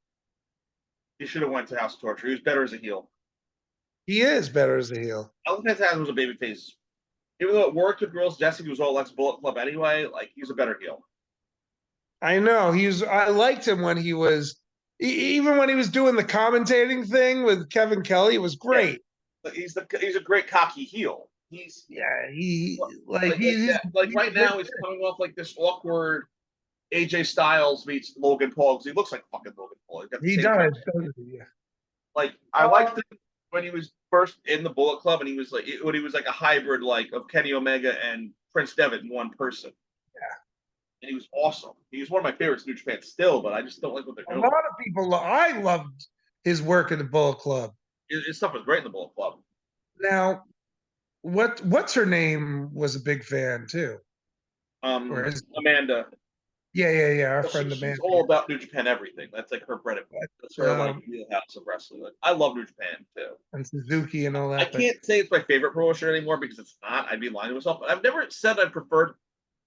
Speaker 1: He should have went to House of Torture. He was better as a heel.
Speaker 2: He is better as a heel.
Speaker 1: El Phantasmo was a babyface. Even though it worked with Girls Jessica, was all ex-Bullet Club anyway, like, he's a better heel.
Speaker 2: I know. I liked him when he was, even when he was doing the commentating thing with Kevin Kelly, it was great.
Speaker 1: Yeah. He's a great cocky heel. Right now he's coming off like this awkward AJ Styles meets Logan Paul because he looks like fucking Logan Paul.
Speaker 2: He does.
Speaker 1: Yeah. Like I liked it when he was first in the Bullet Club and he was like a hybrid like of Kenny Omega and Prince Devitt in one person. Yeah. And he was awesome. He was one of my favorites in New Japan still, but I just don't like what they're doing.
Speaker 2: A lot of people, I loved his work in the Bullet Club.
Speaker 1: His stuff was great in the Bullet Club.
Speaker 2: Now, what's her name was a big fan too.
Speaker 1: Amanda.
Speaker 2: Yeah. Our
Speaker 1: Well,
Speaker 2: friend the man.
Speaker 1: she's all about New Japan everything. That's like her bread and butter. That's her like wheelhouse of wrestling. Like, I love New Japan too.
Speaker 2: And Suzuki and all
Speaker 1: I
Speaker 2: that.
Speaker 1: can't say it's my favorite promotion anymore because it's not. I'd be lying to myself. But I've never said I preferred.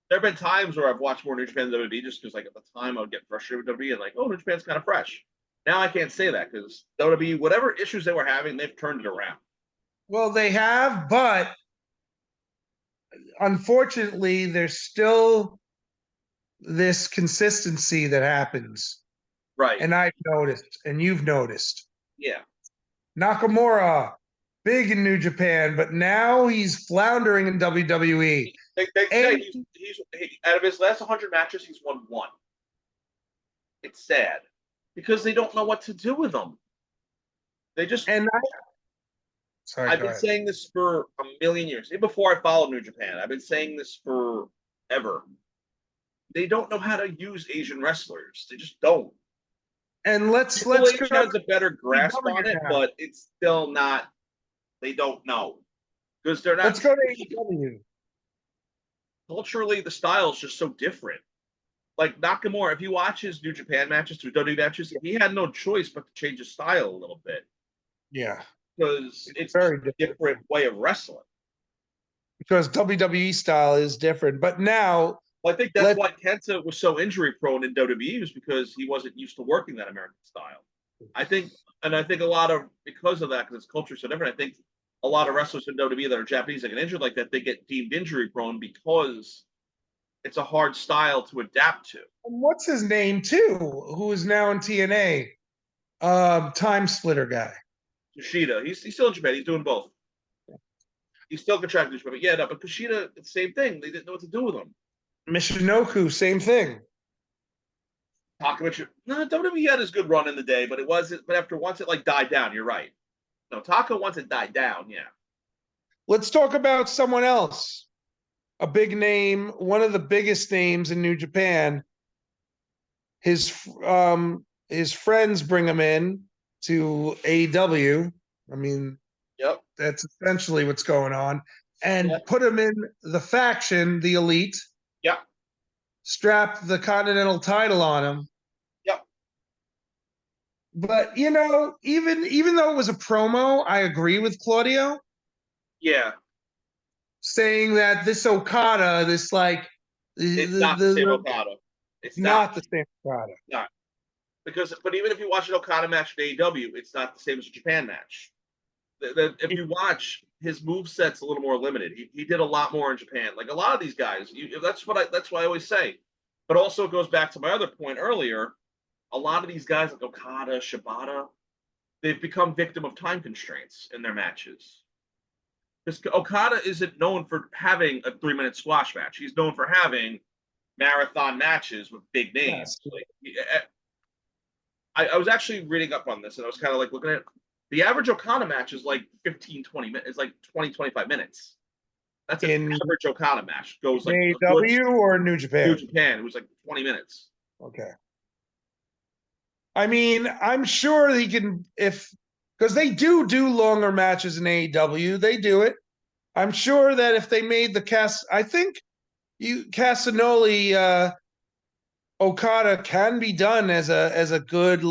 Speaker 1: There have been times where I've watched more New Japan than WWE just because, like, at the time I would get frustrated with WWE and like, oh, New Japan's kind of fresh. Now I can't say that because WWE, whatever issues they were having, they've turned it around.
Speaker 2: Well, they have, but unfortunately, there's still this consistency that happens.
Speaker 1: Right.
Speaker 2: And I've noticed, and you've noticed.
Speaker 1: Yeah.
Speaker 2: Nakamura, big in New Japan, but now he's floundering in WWE.
Speaker 1: They say he's out of his last 100 matches, he's won one. It's sad because they don't know what to do with him. They just I've been saying this for a million years. Even before I followed New Japan, I've been saying this forever. They don't know how to use Asian wrestlers. They just don't.
Speaker 2: And let's
Speaker 1: Triple H has a better grasp on it, but it's still not. They don't know because they're not.
Speaker 2: Let's go to AEW.
Speaker 1: Culturally, the style is just so different. Like Nakamura, if you watch his New Japan matches, through WWE matches, he had no choice but to change his style a little bit.
Speaker 2: Yeah,
Speaker 1: because it's very different way of wrestling.
Speaker 2: Because WWE style is different, but now
Speaker 1: I think that's why Kenta was so injury prone in WWE was because he wasn't used to working that American style. I think a lot of because of that, because its culture is so different. I think a lot of wrestlers in WWE that are Japanese that get injured like that, they get deemed injury prone because it's a hard style to adapt to.
Speaker 2: And what's his name too? Who is now in TNA? Time Splitter guy.
Speaker 1: Kushida. He's still in Japan. He's doing both. He's still contracted to Japan. But yeah, no, but Kushida, same thing. They didn't know what to do with him.
Speaker 2: Michinoku, same thing.
Speaker 1: Taka, no, WWE had his good run in the day, but it wasn't. But after once it like died down, you're right. No, Taka once it died down, yeah.
Speaker 2: Let's talk about someone else. A big name, one of the biggest names in New Japan. His friends bring him in to AEW. I mean,
Speaker 1: yep,
Speaker 2: that's essentially what's going on. And put him in the faction, the Elite.
Speaker 1: Yep.
Speaker 2: Strap the Continental title on him.
Speaker 1: Yep.
Speaker 2: But you know, even though it was a promo, I agree with Claudio.
Speaker 1: Yeah.
Speaker 2: Saying that this Okada, this like
Speaker 1: it's not the same Okada.
Speaker 2: It's not the same Okada.
Speaker 1: Not. But even if you watch an Okada match at AEW, it's not the same as a Japan match. If you watch, his moveset's a little more limited. He did a lot more in Japan. Like a lot of these guys, that's what I always say. But also it goes back to my other point earlier. A lot of these guys like Okada, Shibata, they've become victim of time constraints in their matches. Because Okada isn't known for having a 3-minute squash match. He's known for having marathon matches with big names. Yes. I was actually reading up on this, and I was kind of like looking at it. The average Okada match is like 15, 20 minutes. It's like 20, 25 minutes. That's an average Okada match. Goes like
Speaker 2: AEW or New Japan?
Speaker 1: New Japan. It was like 20 minutes.
Speaker 2: Okay. I mean, I'm sure he can because they do longer matches in AEW. They do it. I'm sure that if they made I think Casanoli Okada can be done as a good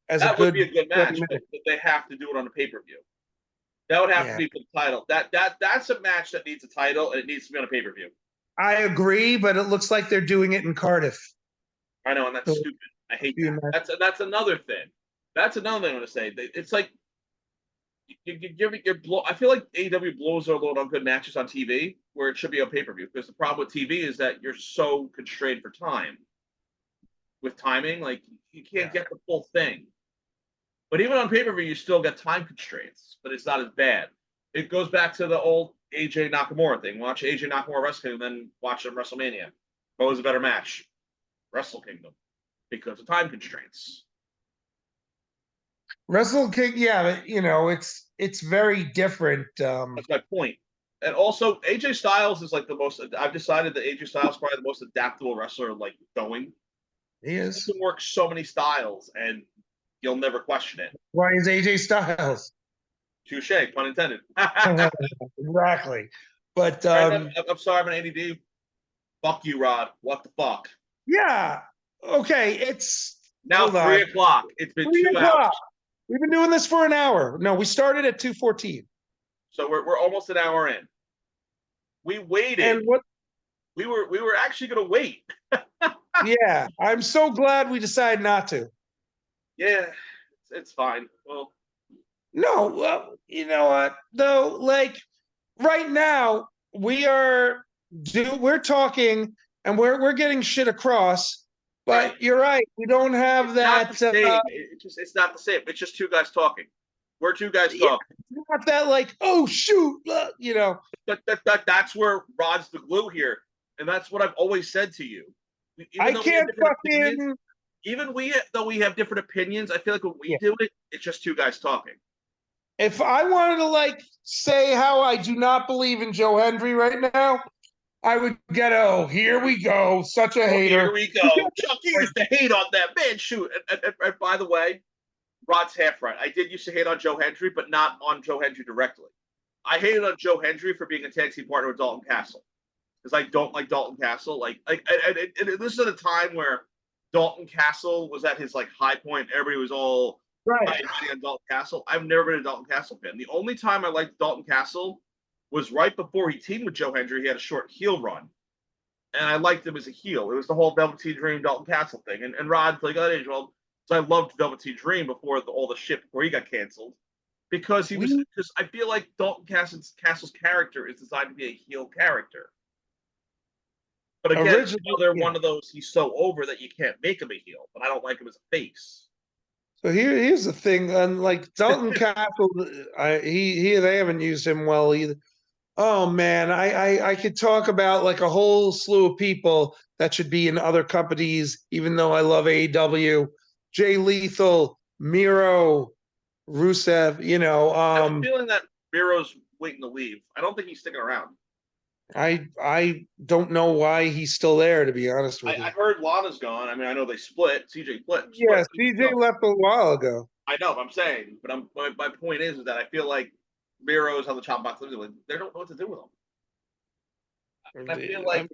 Speaker 1: that would be a good match, but they have to do it on a pay-per-view. That would have to be for the title. That's a match that needs a title, and it needs to be on a pay-per-view.
Speaker 2: I agree, but it looks like they're doing it in Cardiff.
Speaker 1: I know, and that's stupid. I hate that. That's another thing. That's another thing I want to say. It's like I feel like AEW blows their load on good matches on TV, where it should be on pay-per-view. Because the problem with TV is that you're so constrained for time. With timing, like you can't get the full thing. But even on pay-per-view, you still get time constraints, but it's not as bad. It goes back to the old AJ Nakamura thing. Watch AJ Nakamura Wrestle Kingdom, then watch him WrestleMania. What was a better match? Wrestle Kingdom, because of time constraints.
Speaker 2: Wrestle Kingdom, yeah, you know, it's very different.
Speaker 1: That's my point. And also, AJ Styles is like the most. I've decided that AJ Styles is probably the most adaptable wrestler, like going.
Speaker 2: He is.
Speaker 1: He can work so many styles, and you'll never question it.
Speaker 2: Why is AJ Styles?
Speaker 1: Touche, pun intended.
Speaker 2: Exactly. But
Speaker 1: I'm sorry, I'm an ADD. Fuck you, Rod. What the fuck?
Speaker 2: Yeah. Okay. It's
Speaker 1: Now
Speaker 2: hold on.
Speaker 1: 3 o'clock. It's been
Speaker 2: 3 o'clock.
Speaker 1: 2 hours.
Speaker 2: We've been doing this for an hour. No, we started at 2:14.
Speaker 1: So we're almost an hour in. We
Speaker 2: And
Speaker 1: waited.
Speaker 2: what?
Speaker 1: We were actually going to wait.
Speaker 2: Yeah, I'm so glad we decided not to.
Speaker 1: Yeah, it's fine. Well,
Speaker 2: No, well, you know what? Though, like right now, we're talking and we're getting shit across.
Speaker 1: right.
Speaker 2: But you're right. We don't have
Speaker 1: It's not the
Speaker 2: that.
Speaker 1: same. It's not the same. It's just two guys talking. We're two guys
Speaker 2: Yeah,
Speaker 1: talking.
Speaker 2: not that like, oh shoot, you know.
Speaker 1: That's where Rod's the glue here, and that's what I've always said to you.
Speaker 2: I
Speaker 1: Even though we have
Speaker 2: can't
Speaker 1: different opinions,
Speaker 2: fucking.
Speaker 1: even though we have different opinions, I feel like when we
Speaker 2: Yeah.
Speaker 1: do it, it's just two guys talking.
Speaker 2: If I wanted to like say how I do not believe in Joe Hendry right now, I would get, oh, here we go, such a
Speaker 1: Oh, here
Speaker 2: hater.
Speaker 1: we go. Chucky used to hate on that man. Shoot, and by the way, Rod's half right. I did used to hate on Joe Hendry, but not on Joe Hendry directly. I hated on Joe Hendry for being a tag team partner with Dalton Castle because I don't like Dalton Castle. And this is at a time where Dalton Castle was at his like high point. Everybody was all
Speaker 2: Right.
Speaker 1: high on Dalton Castle. I've never been a Dalton Castle fan. The only time I liked Dalton Castle was right before he teamed with Joe Hendry. He had a short heel run, and I liked him as a heel. It was the whole Velveteen Dream Dalton Castle thing, and Rod's like, oh, well, so I loved Velveteen Dream before all the shit before he got canceled because because I feel like Dalton Castle's character is designed to be a heel character. But again,
Speaker 2: Originally,
Speaker 1: they're
Speaker 2: yeah.
Speaker 1: one of those he's so over that you can't make him a heel. But I don't like him as a face.
Speaker 2: So here's the thing, and like Dalton Castle, they haven't used him well either. Oh man, I could talk about like a whole slew of people that should be in other companies, even though I love AEW. Jay Lethal, Miro, Rusev,
Speaker 1: I have a feeling that Miro's waiting to leave. I don't think he's sticking around.
Speaker 2: I don't know why he's still there, to be honest with you.
Speaker 1: I heard Lana's gone. I mean, I know they split. CJ split.
Speaker 2: Yeah, CJ left a while ago.
Speaker 1: I know. I'm saying, but my point is that I feel like Miro's on the chop box. They don't know what to do with him. I feel like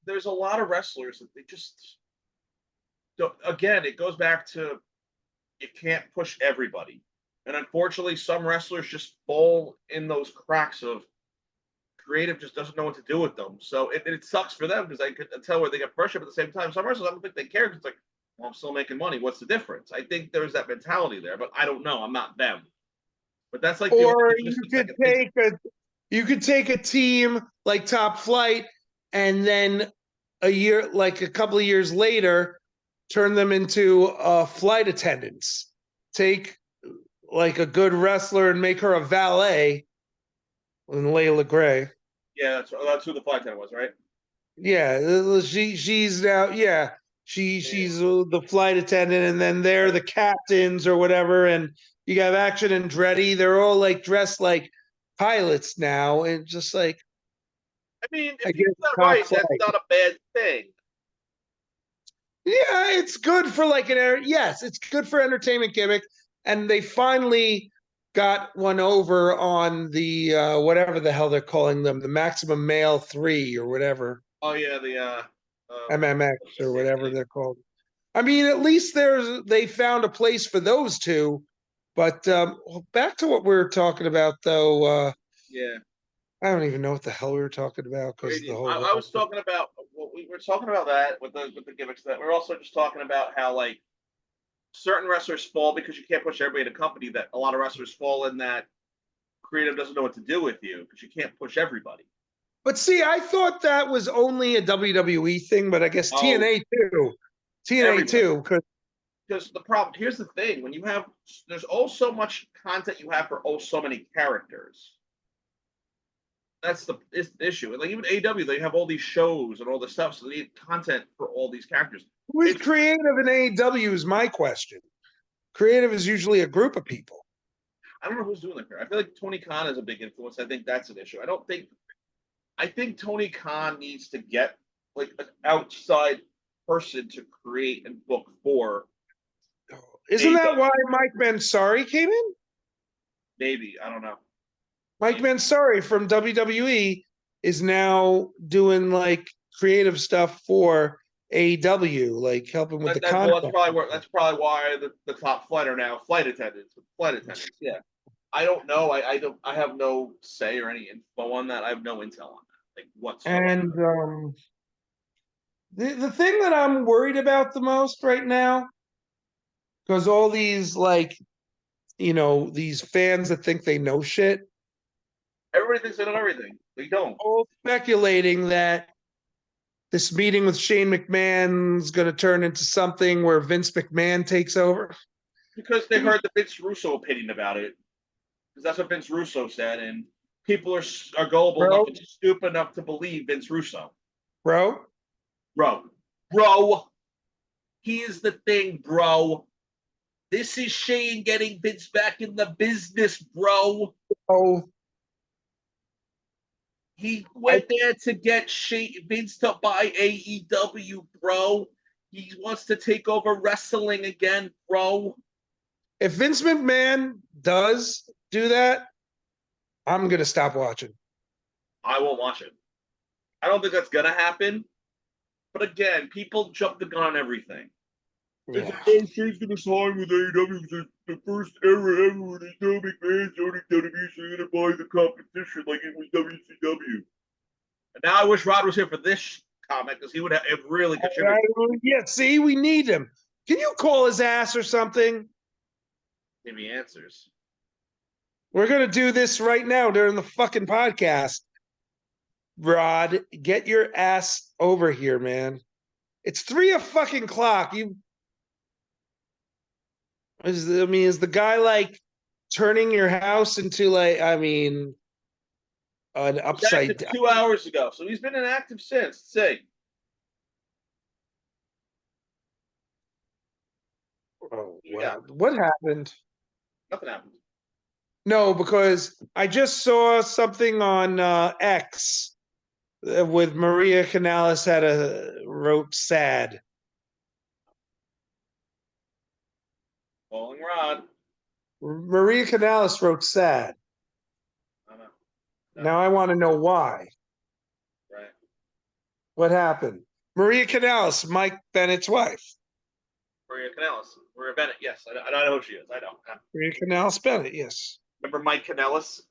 Speaker 1: there's a lot of wrestlers that they just don't. Again, it goes back to you can't push everybody, and unfortunately, some wrestlers just fall in those cracks of creative just doesn't know what to do with them. So it sucks for them because I could tell where they get pressure, but at the same time, some wrestlers I don't think they care because it's like, well, I'm still making money. What's the difference? I think there's that mentality there, but I don't know. I'm not them. But that's like
Speaker 2: or you could take a team like Top Flight and then a couple of years later, turn them into flight attendants. Take like a good wrestler and make her a valet. And Layla Gray.
Speaker 1: Yeah, that's who the flight attendant was, right?
Speaker 2: Yeah, she's now she's the flight attendant, and then they're the captains or whatever, and you have Action and Andretti. They're all like dressed like pilots now, and just like.
Speaker 1: I mean, if you do that right, that's not a bad thing.
Speaker 2: Yeah, it's good for like it's good for entertainment gimmick, and they finally got one over on the whatever the hell they're calling them, the Maximum Male 3 or whatever.
Speaker 1: Oh yeah, the
Speaker 2: MMX or whatever they're called. I mean, at least they found a place for those two. But back to what we were talking about, though.
Speaker 1: Yeah.
Speaker 2: I don't even know what the hell we were talking about because the whole.
Speaker 1: I was talking about we were talking about that with the gimmicks. That we're also just talking about how like certain wrestlers fall because you can't push everybody in a company. That a lot of wrestlers fall in that creative doesn't know what to do with you because you can't push everybody.
Speaker 2: But see, I thought that was only a WWE thing, but I guess TNA too. TNA too,
Speaker 1: because the problem here's the thing: when you have there's so much content you have for so many characters. That's the issue. And like even AEW, they have all these shows and all this stuff, so they need content for all these characters.
Speaker 2: Who is creative in AEW is my question. Creative is usually a group of people.
Speaker 1: I don't know who's doing that. I feel like Tony Khan is a big influence. I think that's an issue. I think Tony Khan needs to get like an outside person to create and book for.
Speaker 2: Isn't that why Mike Mansari came in?
Speaker 1: Maybe. I don't know.
Speaker 2: Mike Mansari from WWE is now doing like creative stuff for AEW, like helping with the
Speaker 1: Well,
Speaker 2: contract.
Speaker 1: that's probably why the top flight are now flight attendants. Flight attendants, yeah. I don't know. I have no say or any info on that. I have no intel on that, like whatsoever.
Speaker 2: And the thing that I'm worried about the most right now, because all these these fans that think they know shit,
Speaker 1: Everybody thinks they know everything. They don't.
Speaker 2: all speculating that this meeting with Shane McMahon's going to turn into something where Vince McMahon takes over.
Speaker 1: Because they heard the Vince Russo opinion about it. Because that's what Vince Russo said, and people are gullible enough and stupid enough to believe Vince Russo.
Speaker 2: Bro.
Speaker 1: He is the thing, bro. This is Shane getting Vince back in the business, bro.
Speaker 2: Oh.
Speaker 1: He went there to get Vince to buy AEW, bro. He wants to take over wrestling again, bro.
Speaker 2: If Vince McMahon does do that, I'm going to stop watching.
Speaker 1: I won't watch it. I don't think that's going to happen. But again, people jump the gun on everything. Yeah. Shane's going to sign with AEW because it's the first era ever where there's no McMahon's owning WWE, so you're going to buy the competition like it was WCW. And now I wish Rod was here for this comment because he would have really contributed.
Speaker 2: Yeah, see, we need him. Can you call his ass or something?
Speaker 1: Give me answers.
Speaker 2: We're going to do this right now during the fucking podcast. Rod, get your ass over here, man. It's 3:00. Is the guy like turning your house into an upside down?
Speaker 1: 2 hours ago, so he's been inactive since. Say.
Speaker 2: Oh, wow. What happened?
Speaker 1: Nothing happened.
Speaker 2: No, because I just saw something on X with Maria Canales wrote sad.
Speaker 1: Falling Rod.
Speaker 2: Maria Canales wrote sad. No. Now I want to know why.
Speaker 1: Right.
Speaker 2: What happened? Maria Canales, Mike Bennett's wife.
Speaker 1: Maria Bennett, yes. I know who she is. I know.
Speaker 2: Maria Canales Bennett, yes.
Speaker 1: Remember Mike Kanellis?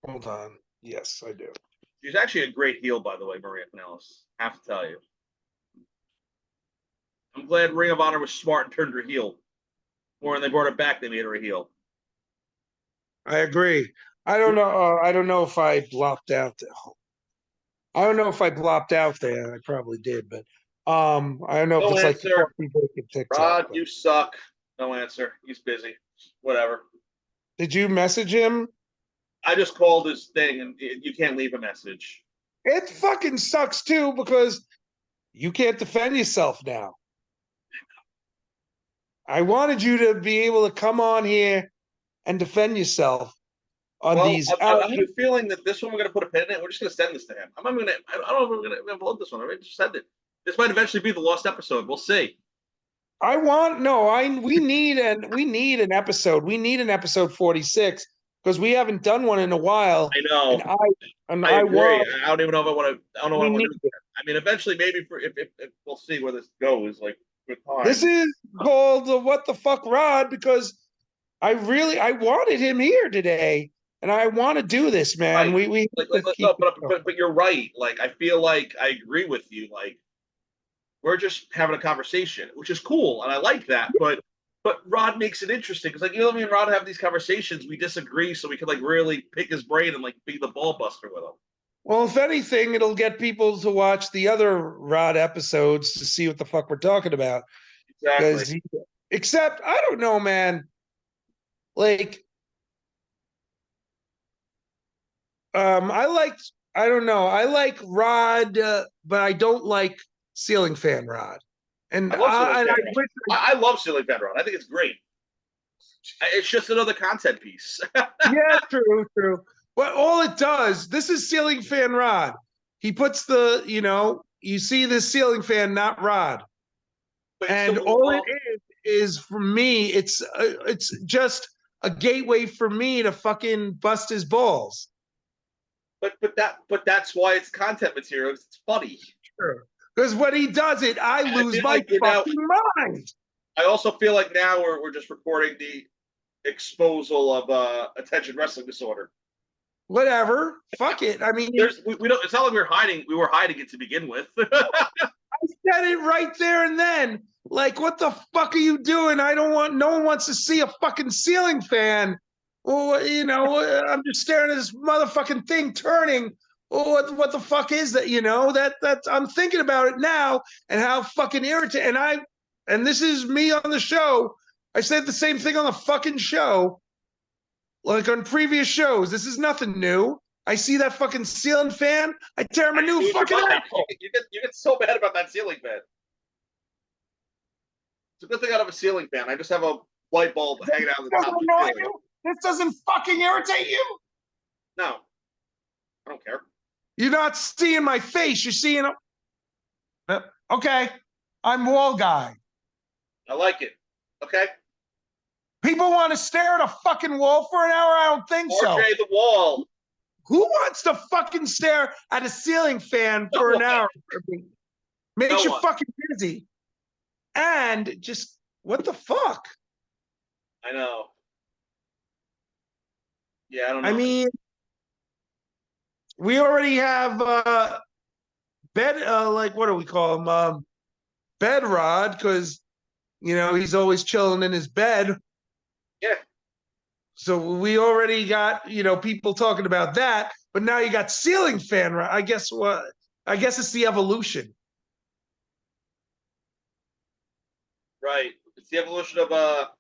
Speaker 2: Hold on. Yes, I do.
Speaker 1: She's actually a great heel, by the way, Maria Kanellis. I have to tell you. I'm glad Ring of Honor was smart and turned her heel. Or when they brought her back, they made her a heel.
Speaker 2: I agree. I don't know. I don't know if I blopped out there. I don't know if I blopped out there. I probably did, but I don't know if it's like the TikTok.
Speaker 1: Rod, you suck. No answer. He's busy. Whatever.
Speaker 2: Did you message him?
Speaker 1: I just called his thing, and you can't leave a message.
Speaker 2: It fucking sucks too because you can't defend yourself now. I wanted you to be able to come on here and defend yourself on these.
Speaker 1: I have a feeling that this one we're going to put a pin in it. We're just going to send this to him. I don't know if we're going to upload this one. We're just send it. This might eventually be the lost episode. We'll see.
Speaker 2: We need an episode. We need an episode 46 because we haven't done one in a while.
Speaker 1: I know.
Speaker 2: And I agree.
Speaker 1: I don't even know if I want to. I don't know what I want to do. I mean, eventually, maybe if we'll see where this goes. Like with time.
Speaker 2: This is called the What the Fuck Rod because I wanted him here today, and I want to do this, man.
Speaker 1: Right. But you're right. Like I feel like I agree with you. Like we're just having a conversation, which is cool, and I like that. But Rod makes it interesting because, like, me and Rod have these conversations. We disagree, so we can like really pick his brain and like be the ball buster with him.
Speaker 2: Well, if anything, it'll get people to watch the other Rod episodes to see what the fuck we're talking about.
Speaker 1: Exactly.
Speaker 2: Except, I don't know, man. Like, I like Rod, but I don't like Ceiling Fan Rod. And
Speaker 1: I love Ceiling Fan Rod. I think it's great. It's just another content piece.
Speaker 2: Yeah, true. But all it does, this is Ceiling Fan Rod. He puts you see this ceiling fan, not Rod. And all it is for me, it's just a gateway for me to fucking bust his balls.
Speaker 1: But that's why it's content material. It's funny.
Speaker 2: Sure. Because when he does it, I lose
Speaker 1: feel
Speaker 2: my
Speaker 1: like you're now-
Speaker 2: fucking mind.
Speaker 1: I also feel like now we're just recording the exposal of attention wrestling disorder.
Speaker 2: Whatever. Fuck it. I mean,
Speaker 1: we don't. It's not like we were hiding it to begin with.
Speaker 2: I said it right there and then. Like, what the fuck are you doing? No one wants to see a fucking ceiling fan. Well, you know, I'm just staring at this motherfucking thing turning. Oh, what the fuck is that? You know, that's I'm thinking about it now and how fucking irritating. And this is me on the show. I said the same thing on the fucking show. Like on previous shows. This is nothing new. I see that fucking ceiling fan. I tear him a new fucking apple.
Speaker 1: You get so mad about that ceiling fan. It's a good thing I don't have a ceiling fan. I just have a light bulb hanging out on the top of the ceiling.
Speaker 2: This doesn't fucking irritate you?
Speaker 1: No. I don't care.
Speaker 2: You're not seeing my face. You're seeing okay. I'm wall guy.
Speaker 1: I like it. Okay?
Speaker 2: People want to stare at a fucking wall for an hour? I don't think so.
Speaker 1: RJ the wall.
Speaker 2: Who wants to fucking stare at a ceiling fan for an hour? Makes you fucking busy. And just, what the fuck?
Speaker 1: I know. Yeah, I don't know.
Speaker 2: I mean, we already have like, what do we call him? Bed Rod, because, you know, he's always chilling in his bed.
Speaker 1: Yeah.
Speaker 2: So we already got, you know, people talking about that, but now you got ceiling fan. I guess it's the evolution.
Speaker 1: Right. It's the evolution of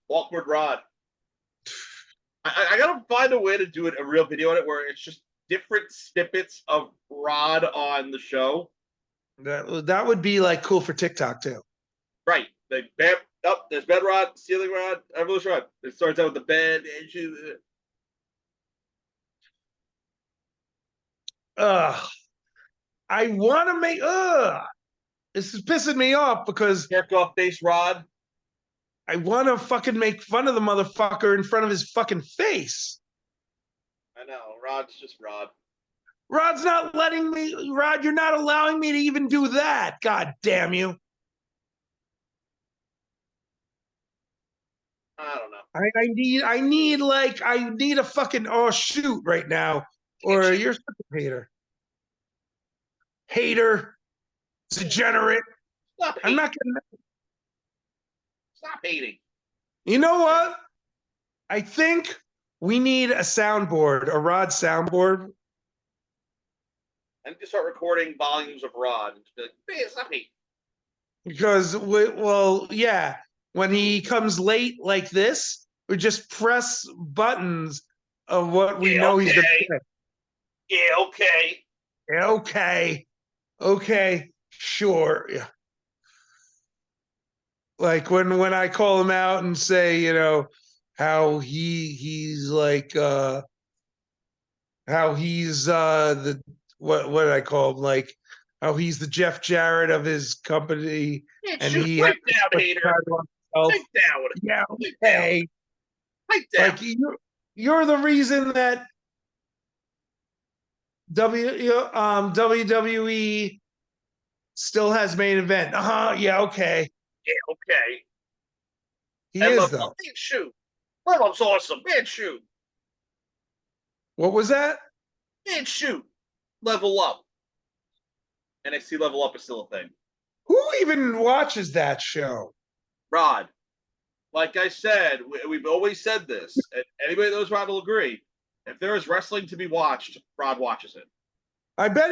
Speaker 1: awkward Rod. I gotta find a way to do a real video on it where it's just different snippets of Rod on the show.
Speaker 2: That would be like cool for TikTok too.
Speaker 1: Right. Like bam, there's bed rod, ceiling rod, evolution rod. It starts out with the bed and
Speaker 2: I want to make this is pissing me off because
Speaker 1: jerk off face Rod.
Speaker 2: I want to fucking make fun of the motherfucker in front of his fucking face.
Speaker 1: I know. Rod's just Rod.
Speaker 2: Rod's not letting me. Rod, you're not allowing me to even do that. God damn you.
Speaker 1: I don't know.
Speaker 2: I need a fucking shoot right now. Or you're such a hater. Hater. Degenerate. I'm not gonna.
Speaker 1: Stop hating.
Speaker 2: You know what? I think we need a soundboard, a Rod soundboard.
Speaker 1: I need to start recording volumes of Rod and just be like, hey, stop hating.
Speaker 2: Because when he comes late like this, we just press buttons of what we know he's gonna say.
Speaker 1: Yeah, okay.
Speaker 2: Yeah, okay, sure. Yeah. Like when I call him out and say, you know, how he's like how he's the what did I call him? Like how he's the Jeff Jarrett of his company.
Speaker 1: Yeah,
Speaker 2: and
Speaker 1: shoot,
Speaker 2: he
Speaker 1: pipe down, hater. Pipe down.
Speaker 2: Yeah, okay.
Speaker 1: Pipe down.
Speaker 2: Like you're the reason that WWE still has main event. Yeah, okay.
Speaker 1: Yeah, okay.
Speaker 2: He is though.
Speaker 1: Man, shoot. Ledlum's awesome. Man, shoot.
Speaker 2: What was that?
Speaker 1: Man, shoot. Level up. NXT Level Up is still a thing.
Speaker 2: Who even watches that show?
Speaker 1: Rod. Like I said, we've always said this, and anybody that knows Rod will agree. If there is wrestling to be watched, Rod watches it.
Speaker 2: I bet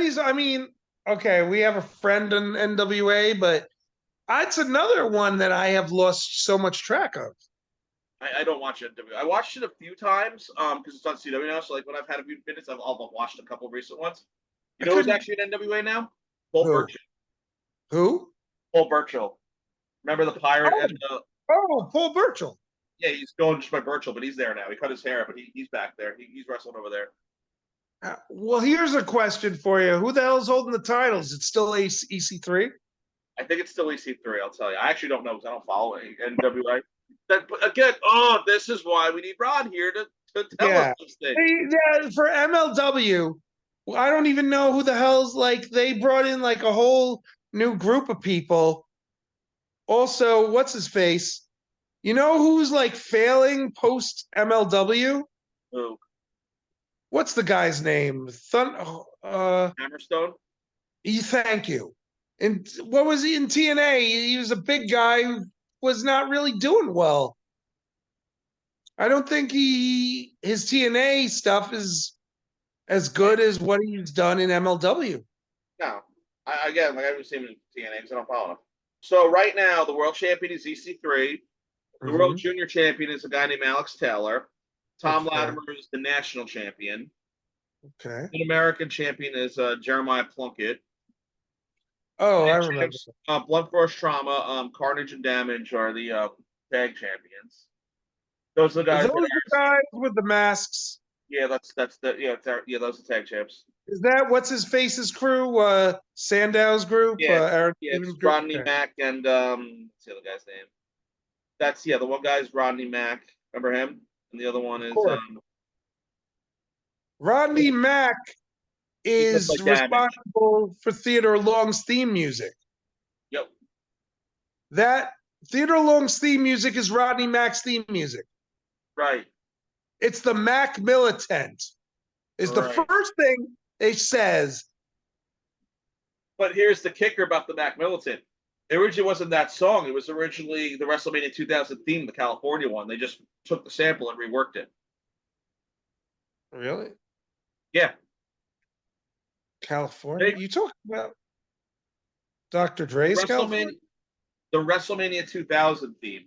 Speaker 2: okay, we have a friend in NWA, but that's another one that I have lost so much track of.
Speaker 1: I don't watch NWA. I watched it a few times because it's on CW now. So like when I've had a few minutes, I've watched a couple of recent ones. You know who's actually in NWA now? Paul Burchill.
Speaker 2: Who?
Speaker 1: Paul Burchill. Remember the pirate?
Speaker 2: Paul Burchill.
Speaker 1: Yeah, he's going just by Burchill, but he's there now. He cut his hair, but he's back there. He's wrestling over there.
Speaker 2: Well, here's a question for you. Who the hell's holding the titles? It's still EC3?
Speaker 1: I think it's still EC3, I'll tell you. I actually don't know because I don't follow NWA. But again, this is why we need Rod here to tell us this thing.
Speaker 2: For MLW, I don't even know who the hell's like. They brought in like a whole new group of people. Also, what's his face? You know who's like failing post MLW?
Speaker 1: Ooh,
Speaker 2: What's the guy's name?
Speaker 1: Hammerstone.
Speaker 2: Thank you. And what was he in TNA? He was a big guy who was not really doing well. I don't think his TNA stuff is as good as what he's done in MLW.
Speaker 1: No, again, like I haven't seen him in TNA because I don't follow him. So right now, the world champion is EC3. The world junior champion is a guy named Alex Taylor. Tom Latimer is the national champion.
Speaker 2: Okay.
Speaker 1: The American champion is Jeremiah Plunkett.
Speaker 2: Oh, I remember.
Speaker 1: Blunt Force Trauma, Carnage and Damage are the tag champions. Those are the guys.
Speaker 2: Those are the guys with the masks.
Speaker 1: Yeah, that's the those are tag champs.
Speaker 2: Is that what's his face's crew? Sandow's group.
Speaker 1: Yeah,
Speaker 2: Aaron
Speaker 1: it's
Speaker 2: group?
Speaker 1: Rodney Mack and what's the other guy's name? That's the one guy's Rodney Mack. Remember him? And the other one is
Speaker 2: Rodney Mack is
Speaker 1: like
Speaker 2: responsible for Theodore Long's theme music.
Speaker 1: Yep.
Speaker 2: That Theodore Long's theme music is Rodney Mack's theme music.
Speaker 1: Right.
Speaker 2: It's the Mac Militant. Is the first thing they says.
Speaker 1: But here's the kicker about the Mac Militant. It originally wasn't that song. It was originally the WrestleMania 2000 theme, the California one. They just took the sample and reworked it.
Speaker 2: Really?
Speaker 1: Yeah.
Speaker 2: California? You talking about Dr. Dre's California?
Speaker 1: The WrestleMania 2000 theme.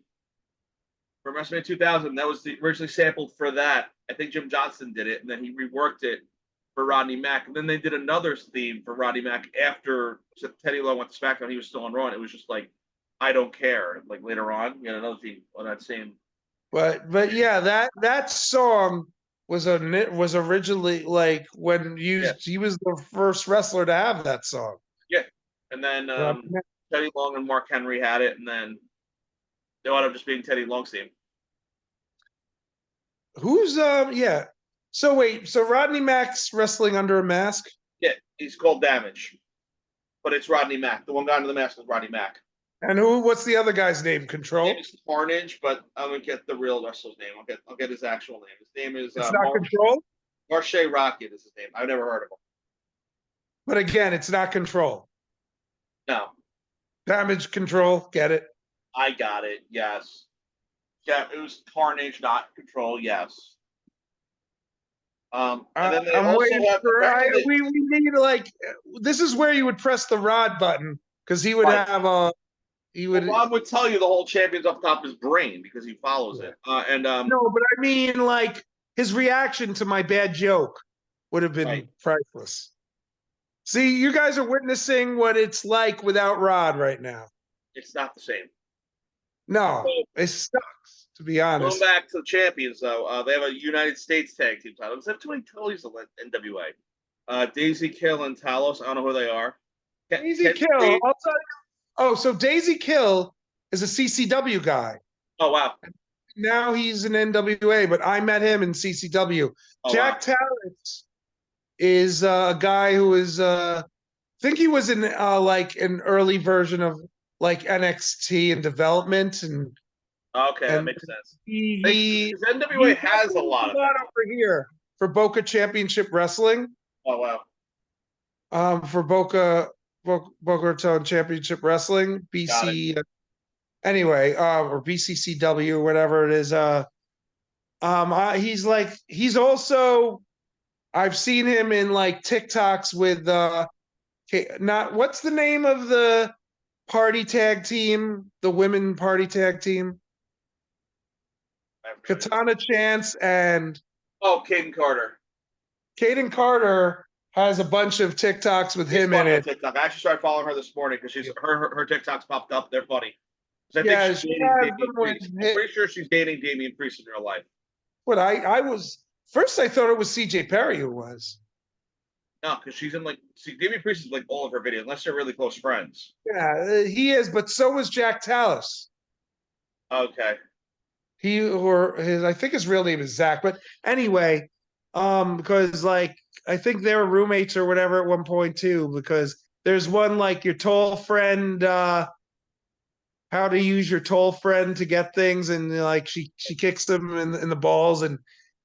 Speaker 1: For WrestleMania 2000, that was originally sampled for that. I think Jim Johnston did it, and then he reworked it for Rodney Mack. And then they did another theme for Rodney Mack after Teddy Long went to SmackDown. He was still on Raw, and it was just like, I don't care. Like later on, you had another theme on that same.
Speaker 2: But yeah, that song was originally like when used. He was the first wrestler to have that song.
Speaker 1: Yeah, and then Teddy Long and Mark Henry had it, and then they wound up just being Teddy Long's theme.
Speaker 2: Who's yeah. So wait, so Rodney Mack's wrestling under a mask?
Speaker 1: Yeah, he's called Damage. But it's Rodney Mack. The one guy under the mask is Rodney Mack.
Speaker 2: And what's the other guy's name? Control?
Speaker 1: His name is Carnage, but I'm gonna get the real wrestler's name. I'll get his actual name. His name is
Speaker 2: it's not Control?
Speaker 1: Marche Rocket is his name. I've never heard of him.
Speaker 2: But again, it's not Control.
Speaker 1: No.
Speaker 2: Damage Control, get it?
Speaker 1: I got it, yes. Yeah, it was Carnage, not Control, yes. And then they
Speaker 2: I'm waiting
Speaker 1: have
Speaker 2: we need like this is where you would press the Rod button because he would have a
Speaker 1: Rob would tell you the whole champion's off the top of his brain because he follows it.
Speaker 2: No, but I mean like his reaction to my bad joke would have been priceless. See, you guys are witnessing what it's like without Rod right now.
Speaker 1: It's not the same.
Speaker 2: No, it sucks, to be honest.
Speaker 1: Going back to the champions, though, they have a United States tag team title. They have too many titles in NWA. Daisy Kill and Talos. I don't know who they are.
Speaker 2: Daisy Kill. I'll tell you. Oh, so Daisy Kill is a CCW guy.
Speaker 1: Oh, wow.
Speaker 2: Now he's in NWA, but I met him in CCW.
Speaker 1: Oh,
Speaker 2: Jack Talent is a guy who is, I think he was in like an early version of like NXT and development. And
Speaker 1: that makes sense. NWA has a lot of
Speaker 2: over here for Boca Championship Wrestling.
Speaker 1: Oh, wow.
Speaker 2: For Boca Raton Championship Wrestling, BC. Anyway, or BCCW or whatever it is. He's also, I've seen him in like TikToks with what's the name of the party tag team, the women party tag team? Katana Chance and
Speaker 1: Caden Carter.
Speaker 2: Caden Carter has a bunch of TikToks with him in it.
Speaker 1: TikTok. I actually started following her this morning because her TikToks popped up. They're funny. I'm pretty sure she's dating Damian Priest in real life.
Speaker 2: What I thought it was CJ Perry who was.
Speaker 1: No, because she's in Damian Priest is like all of her videos, unless they're really close friends.
Speaker 2: Yeah, he is, but so was Jack Tallis.
Speaker 1: Okay.
Speaker 2: I think his real name is Zach, but anyway, because like I think they were roommates or whatever at one point too, because There's one like your tall friend, how to use your tall friend to get things, and like she kicks him in the balls, and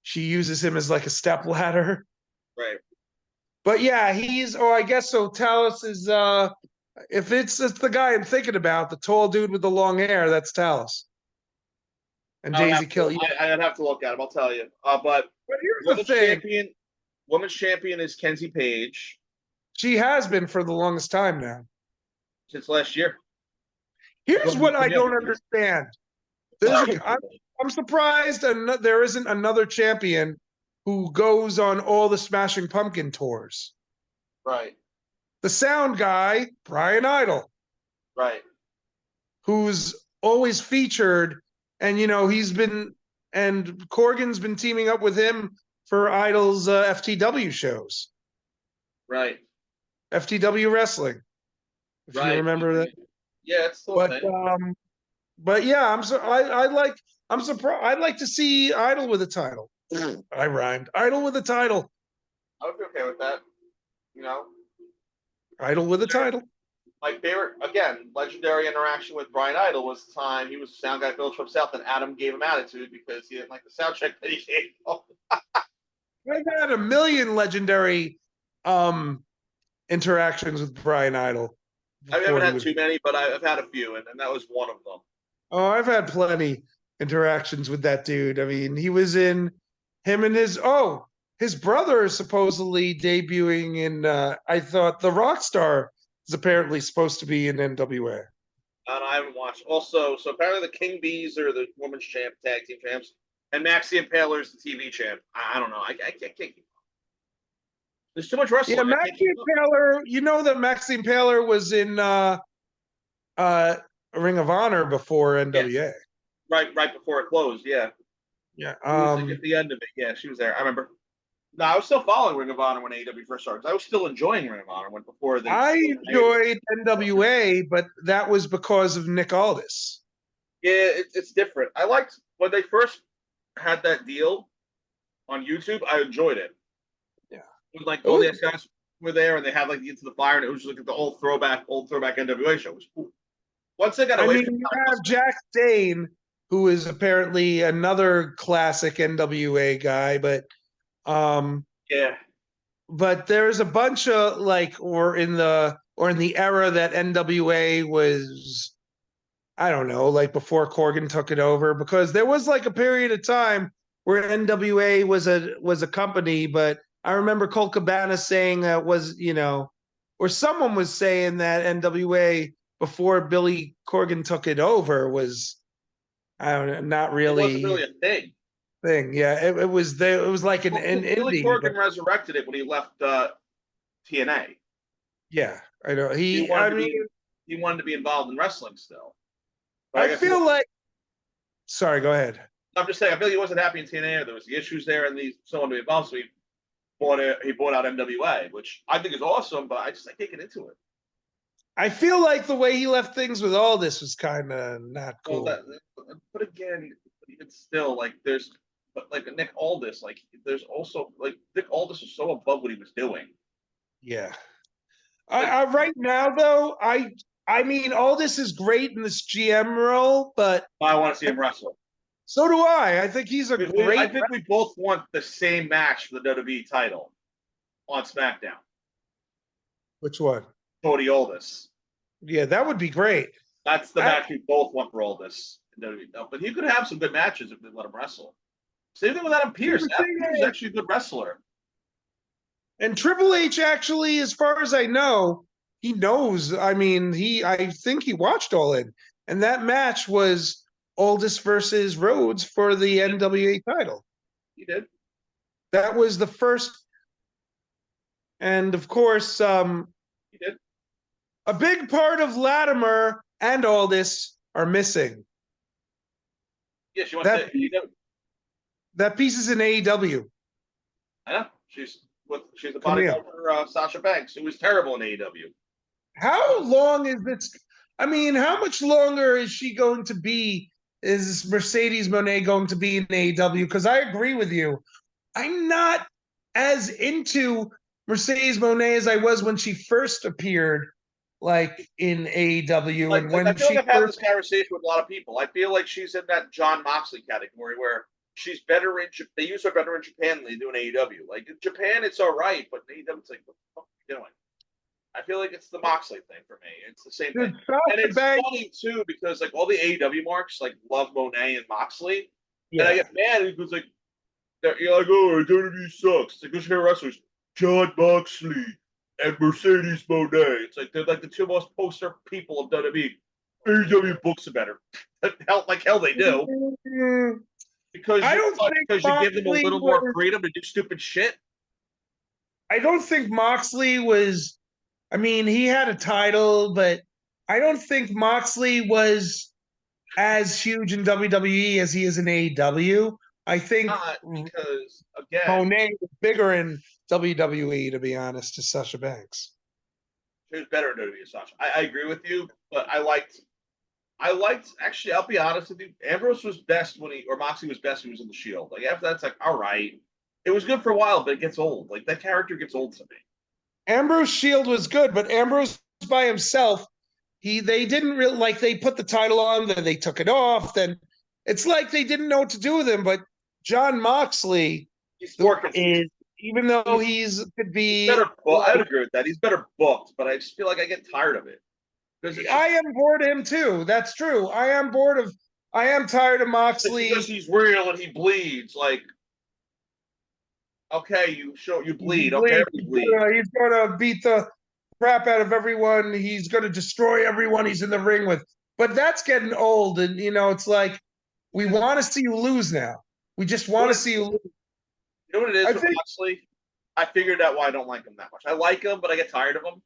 Speaker 2: she uses him as like a step ladder.
Speaker 1: Right.
Speaker 2: But yeah, I guess so. Talos is if it's the guy I'm thinking about, the tall dude with the long hair, that's Talos. And Daisy Kill. Yeah.
Speaker 1: I'd have to look at him. I'll tell you. But
Speaker 2: Here's the thing.
Speaker 1: Women's champion is Kenzie Page.
Speaker 2: She has been for the longest time now.
Speaker 1: Since last year.
Speaker 2: Here's what I don't understand. I'm surprised there isn't another champion who goes on all the Smashing Pumpkin tours.
Speaker 1: Right.
Speaker 2: The sound guy, Brian Idol.
Speaker 1: Right.
Speaker 2: Who's always featured, and and Corgan's been teaming up with him for Idol's FTW shows.
Speaker 1: Right.
Speaker 2: FTW Wrestling. If you remember that.
Speaker 1: Yeah, it's still a thing.
Speaker 2: But yeah, I'm surprised. I'd like to see Idol with a title. I rhymed. Idol with a title.
Speaker 1: I would be okay with that.
Speaker 2: Idol with a title.
Speaker 1: My favorite, again, legendary interaction with Brian Idol was the time he was the sound guy Village from South, and Adam gave him attitude because he didn't like the sound check that he gave him.
Speaker 2: I've had a million legendary interactions with Brian Idol.
Speaker 1: I haven't had too many, but I've had a few, and that was one of them.
Speaker 2: Oh, I've had plenty interactions with that dude. I mean, he was in him and his brother is supposedly debuting in I thought the Rockstar is apparently supposed to be in NWA.
Speaker 1: And I haven't watched. Also, so apparently the King Bees are the women's tag team champs, and Maxie Impaler is the TV champ. I don't know. I can't keep up. There's too much wrestling.
Speaker 2: Yeah, Maxie Impaler. You know that Maxie Impaler was in Ring of Honor before NWA.
Speaker 1: Yeah. Right before it closed. Yeah.
Speaker 2: Yeah.
Speaker 1: At the end of it, yeah, she was there. I remember. No, I was still following Ring of Honor when AEW first started. I was still enjoying Ring of Honor before they.
Speaker 2: I enjoyed NWA, but that was because of Nick Aldis.
Speaker 1: Yeah, it's different. I liked when they first had that deal on YouTube. I enjoyed it.
Speaker 2: Yeah,
Speaker 1: it was like all the guys were there, and they had like the Into the Fire, and it was just like the old throwback NWA show. It was cool. Once they got away,
Speaker 2: you have Jack Dane, who is apparently another classic NWA guy, but.
Speaker 1: Yeah.
Speaker 2: But there's a bunch of or in the era that NWA was, I don't know, like before Corgan took it over, because there was like a period of time where NWA was a company, but I remember Colt Cabana saying that or someone was saying that NWA before Billy Corgan took it over was, I don't know, not really.
Speaker 1: It wasn't really a thing.
Speaker 2: Yeah, it was like an
Speaker 1: Billy
Speaker 2: indie.
Speaker 1: Corgan resurrected it when he left TNA.
Speaker 2: Yeah, I know. He
Speaker 1: wanted to be involved in wrestling still.
Speaker 2: I feel like. Sorry, go ahead.
Speaker 1: I'm just saying. I feel he wasn't happy in TNA. There was the issues there, and someone to be involved. So he bought out NWA, which I think is awesome. But I can't get into it.
Speaker 2: I feel like the way he left things with all this was kind of not cool.
Speaker 1: But again, it's still like there's. But like Nick Aldis, like there's also like Nick Aldis is so above what he was doing.
Speaker 2: Yeah. I right now though, I mean Aldis is great in this GM role, but
Speaker 1: I want to see him wrestle.
Speaker 2: So do I. I think he's a great.
Speaker 1: I think we both want the same match for the WWE title on SmackDown.
Speaker 2: Which one?
Speaker 1: Cody Aldis.
Speaker 2: Yeah, that would be great.
Speaker 1: That's the match we both want for Aldis. But he could have some good matches if they let him wrestle. Same thing with Adam Pearce. Adam Pearce is actually a good wrestler.
Speaker 2: And Triple H actually, as far as I know, he knows. I mean, I think he watched All In. And that match was Aldis versus Rhodes for the NWA title.
Speaker 1: He did.
Speaker 2: That was the first. And of course,
Speaker 1: he did.
Speaker 2: A big part of Latimer and Aldis are missing.
Speaker 1: Yeah, she wants to.
Speaker 2: That piece is in AEW.
Speaker 1: I know. She's the bodyguard for Sasha Banks, who was terrible in AEW.
Speaker 2: How long is this? I mean, how much longer is she going to be? Is Mercedes Moné going to be in AEW? Because I agree with you. I'm not as into Mercedes Moné as I was when she first appeared, like in AEW,
Speaker 1: Like,
Speaker 2: and
Speaker 1: I
Speaker 2: when
Speaker 1: feel like
Speaker 2: she
Speaker 1: I've had
Speaker 2: first.
Speaker 1: this conversation with a lot of people. I feel like she's in that John Moxley category where she's better in. They use her better in Japan than they do in AEW. Like in Japan, it's all right, but in AEW, it's like, what the fuck are you doing? I feel like it's the Moxley thing for me. It's the same thing,
Speaker 2: Dude,
Speaker 1: and
Speaker 2: Sasha
Speaker 1: it's
Speaker 2: Banks,
Speaker 1: funny too because like all the AEW marks like love Monet and Moxley, and I
Speaker 2: yeah.
Speaker 1: get mad because like you're like, oh, WWE sucks. It's like who's your wrestlers? John Moxley and Mercedes Monet. It's like they're like the two most poster people of WWE. AEW books are better. Hell they do
Speaker 2: Mm,
Speaker 1: because
Speaker 2: I don't think
Speaker 1: because you give them a
Speaker 2: Moxley
Speaker 1: little more
Speaker 2: was.
Speaker 1: freedom to do stupid shit.
Speaker 2: I don't think Moxley was. I mean, he had a title, but I don't think Moxley was as huge in WWE as he is in AEW. I think
Speaker 1: Not because again,
Speaker 2: Monet was bigger in WWE, to be honest, to Sasha Banks.
Speaker 1: she was better at WWE as such. I agree with you, but I liked actually. I'll be honest with you. Ambrose was best when or Moxley was best when he was in the Shield. Like after that's like all right. It was good for a while, but it gets old. Like that character gets old to me.
Speaker 2: Ambrose Shield was good, but Ambrose by himself, they didn't really like they put the title on, then they took it off, then it's like they didn't know what to do with him. But John Moxley
Speaker 1: He's more
Speaker 2: is,
Speaker 1: consistent.
Speaker 2: even though
Speaker 1: He's,
Speaker 2: could
Speaker 1: he's
Speaker 2: be
Speaker 1: better. Well, I
Speaker 2: like,
Speaker 1: would agree with that. He's better booked, but I just feel like I get tired of it because it's just
Speaker 2: I am bored of him too. That's true. I am tired of
Speaker 1: it's because
Speaker 2: Moxley.
Speaker 1: he's real and he bleeds. Like okay, you
Speaker 2: He
Speaker 1: bleed. Okay,
Speaker 2: bleeds.
Speaker 1: everybody bleeds.
Speaker 2: He's gonna beat the crap out of everyone. He's gonna destroy everyone he's in the ring with. But that's getting old, and it's like we want to see you lose now. We just want to see you lose.
Speaker 1: You know what it is
Speaker 2: I
Speaker 1: with
Speaker 2: think
Speaker 1: Moxley? I figured out why I don't like him that much. I like him, but I get tired of him.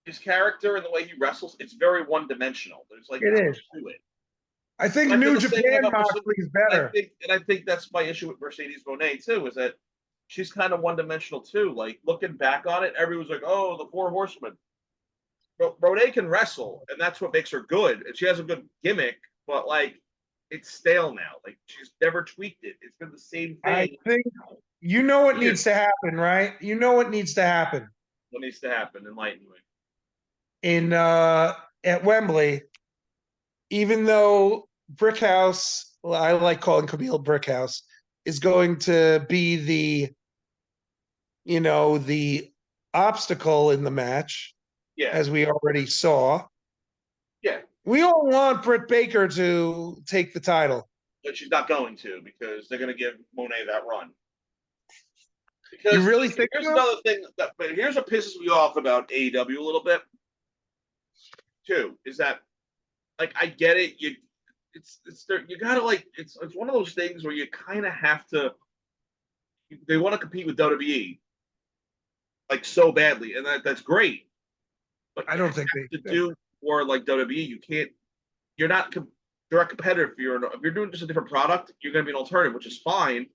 Speaker 1: His character and the way he wrestles, it's very one dimensional. There's like
Speaker 2: it
Speaker 1: not
Speaker 2: is.
Speaker 1: much to it.
Speaker 2: I think
Speaker 1: And I feel
Speaker 2: New
Speaker 1: the same way
Speaker 2: Japan
Speaker 1: about Mercedes.
Speaker 2: Moxley is better.
Speaker 1: I think that's my issue with Mercedes Monet too, is that she's kind of one dimensional too. Like looking back on it, everyone's like, "Oh, the Four Horsemen." But Monet can wrestle, and that's what makes her good. And she has a good gimmick, but like it's stale now. Like she's never tweaked it. It's been the same
Speaker 2: I
Speaker 1: thing.
Speaker 2: think what needs to happen, right? You know what needs to happen
Speaker 1: What needs to happen? Enlighten me.
Speaker 2: in at Wembley. Even though Brickhouse, well, I like calling Camille Brickhouse, is going to be the obstacle in the match,
Speaker 1: Yeah,
Speaker 2: as we already saw.
Speaker 1: yeah.
Speaker 2: We all want Britt Baker to take the title.
Speaker 1: But she's not going to because they're going to give Monet that run.
Speaker 2: You
Speaker 1: Because
Speaker 2: really think
Speaker 1: here's
Speaker 2: so?
Speaker 1: another thing but here's what pisses me off about AEW a little bit too is that like I get it you gotta like it's one of those things where you kind of have to they want to compete with WWE like so badly and that's great but
Speaker 2: I
Speaker 1: you
Speaker 2: don't
Speaker 1: have
Speaker 2: think
Speaker 1: to
Speaker 2: they.
Speaker 1: do more like WWE you can't you're not direct competitor if you're doing just a different product you're going to be an alternative which is fine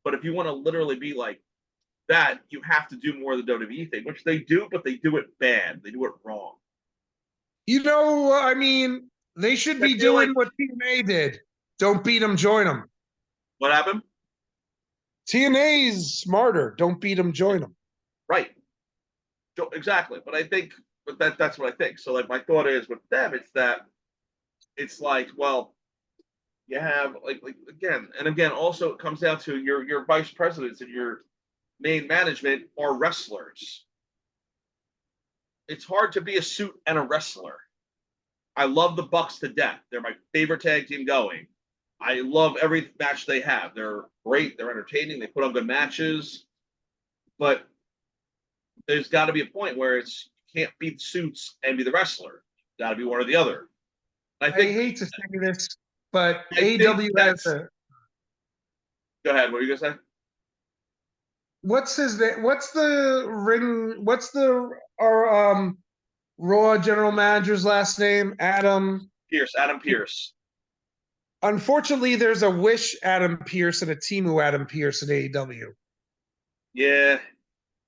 Speaker 1: but if you want to literally be like that you have to do more of the WWE thing, which they do, but they do it bad. They do it wrong.
Speaker 2: I mean, they should
Speaker 1: I
Speaker 2: be
Speaker 1: feel like
Speaker 2: doing what TNA did. Don't beat them, join them.
Speaker 1: what happened?
Speaker 2: TNA's smarter. Don't beat them, join them.
Speaker 1: Right. Exactly. But I think, that's what I think. So like my thought is with them, it's that it's like, well, you have like again and again. Also, it comes down to your vice presidents and your main management are wrestlers. It's hard to be a suit and a wrestler. I love the Bucks to death. They're my favorite tag team going. I love every match they have. They're great. They're entertaining. They put on good matches. But there's got to be a point where you can't be the suits and be the wrestler. Got to be one or the other. I
Speaker 2: I hate to say this, but
Speaker 1: think
Speaker 2: AEW has
Speaker 1: that's. Go ahead. What are you gonna say?
Speaker 2: what's his name? What's the ring? What's the our Raw general manager's last name?
Speaker 1: Adam Pierce.
Speaker 2: Unfortunately, there's a Wish Adam Pierce and a Timu Adam Pierce in AEW.
Speaker 1: Yeah.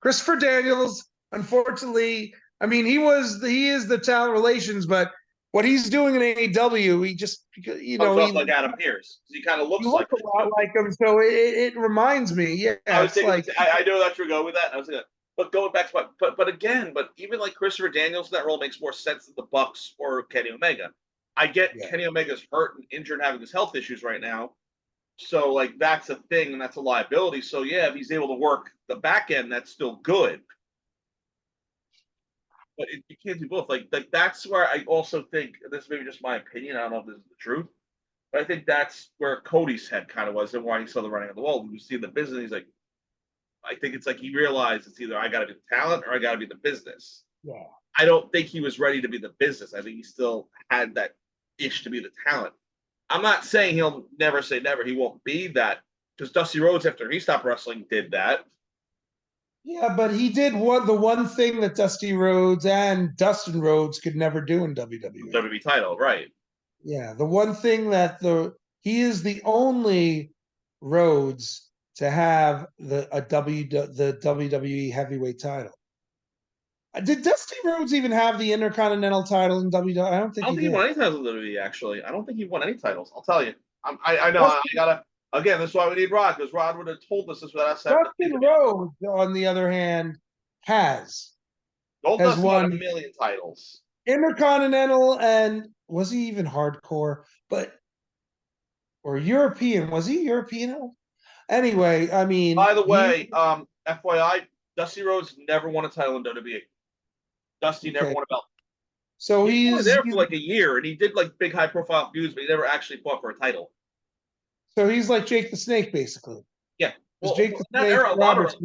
Speaker 2: Christopher Daniels, unfortunately, I mean he is the talent relations, but what he's doing in AEW, he just
Speaker 1: Comes off like Adam Pierce. He kind of
Speaker 2: he
Speaker 1: looks like
Speaker 2: a lot like him, so it reminds me. Yeah,
Speaker 1: I was
Speaker 2: it's
Speaker 1: thinking.
Speaker 2: like
Speaker 1: I know that you're going with that. I was thinking, But going back to but even like Christopher Daniels in that role makes more sense than the Bucks or Kenny Omega. I get Kenny Omega's hurt and injured, having his health issues right now. So like that's a thing and that's a liability. So yeah, if he's able to work the back end, that's still good. But you can't do both. Like that's where I also think, and this is maybe just my opinion. I don't know if this is the truth, but I think that's where Cody's head kind of was and why he saw the writing on the wall. He was seeing the business. He's like, I think it's like he realized it's either I got to be the talent or I got to be the business.
Speaker 2: Yeah.
Speaker 1: I don't think he was ready to be the business. I think he still had that itch to be the talent. I'm not saying he'll never say never. He won't be that, because Dusty Rhodes, after he stopped wrestling, did that.
Speaker 2: Yeah, but he did the one thing that Dusty Rhodes and Dustin Rhodes could never do in WWE.
Speaker 1: WWE title, right?
Speaker 2: Yeah, the one thing that he is the only Rhodes to have the WWE heavyweight title. Did Dusty Rhodes even have the Intercontinental title in WWE? I don't think he
Speaker 1: won any titles in WWE, actually. I don't think he won any titles. I'll tell you. I know. I gotta. Again, that's why we need Rod, because Rod would have told us this without us.
Speaker 2: Dustin Rhodes, on the other hand, has
Speaker 1: won a million titles.
Speaker 2: Intercontinental, and was he even hardcore? Or European? Was he European? Anyway, I mean.
Speaker 1: By the way, FYI, Dusty Rhodes never won a title in WWE. Dusty never won a belt.
Speaker 2: So
Speaker 1: he was there for like a year, and he did like big high profile feuds, but he never actually fought for a title.
Speaker 2: So he's like Jake the Snake, basically.
Speaker 1: Yeah.
Speaker 2: Well, Jake the
Speaker 1: Snake, era, Roberts,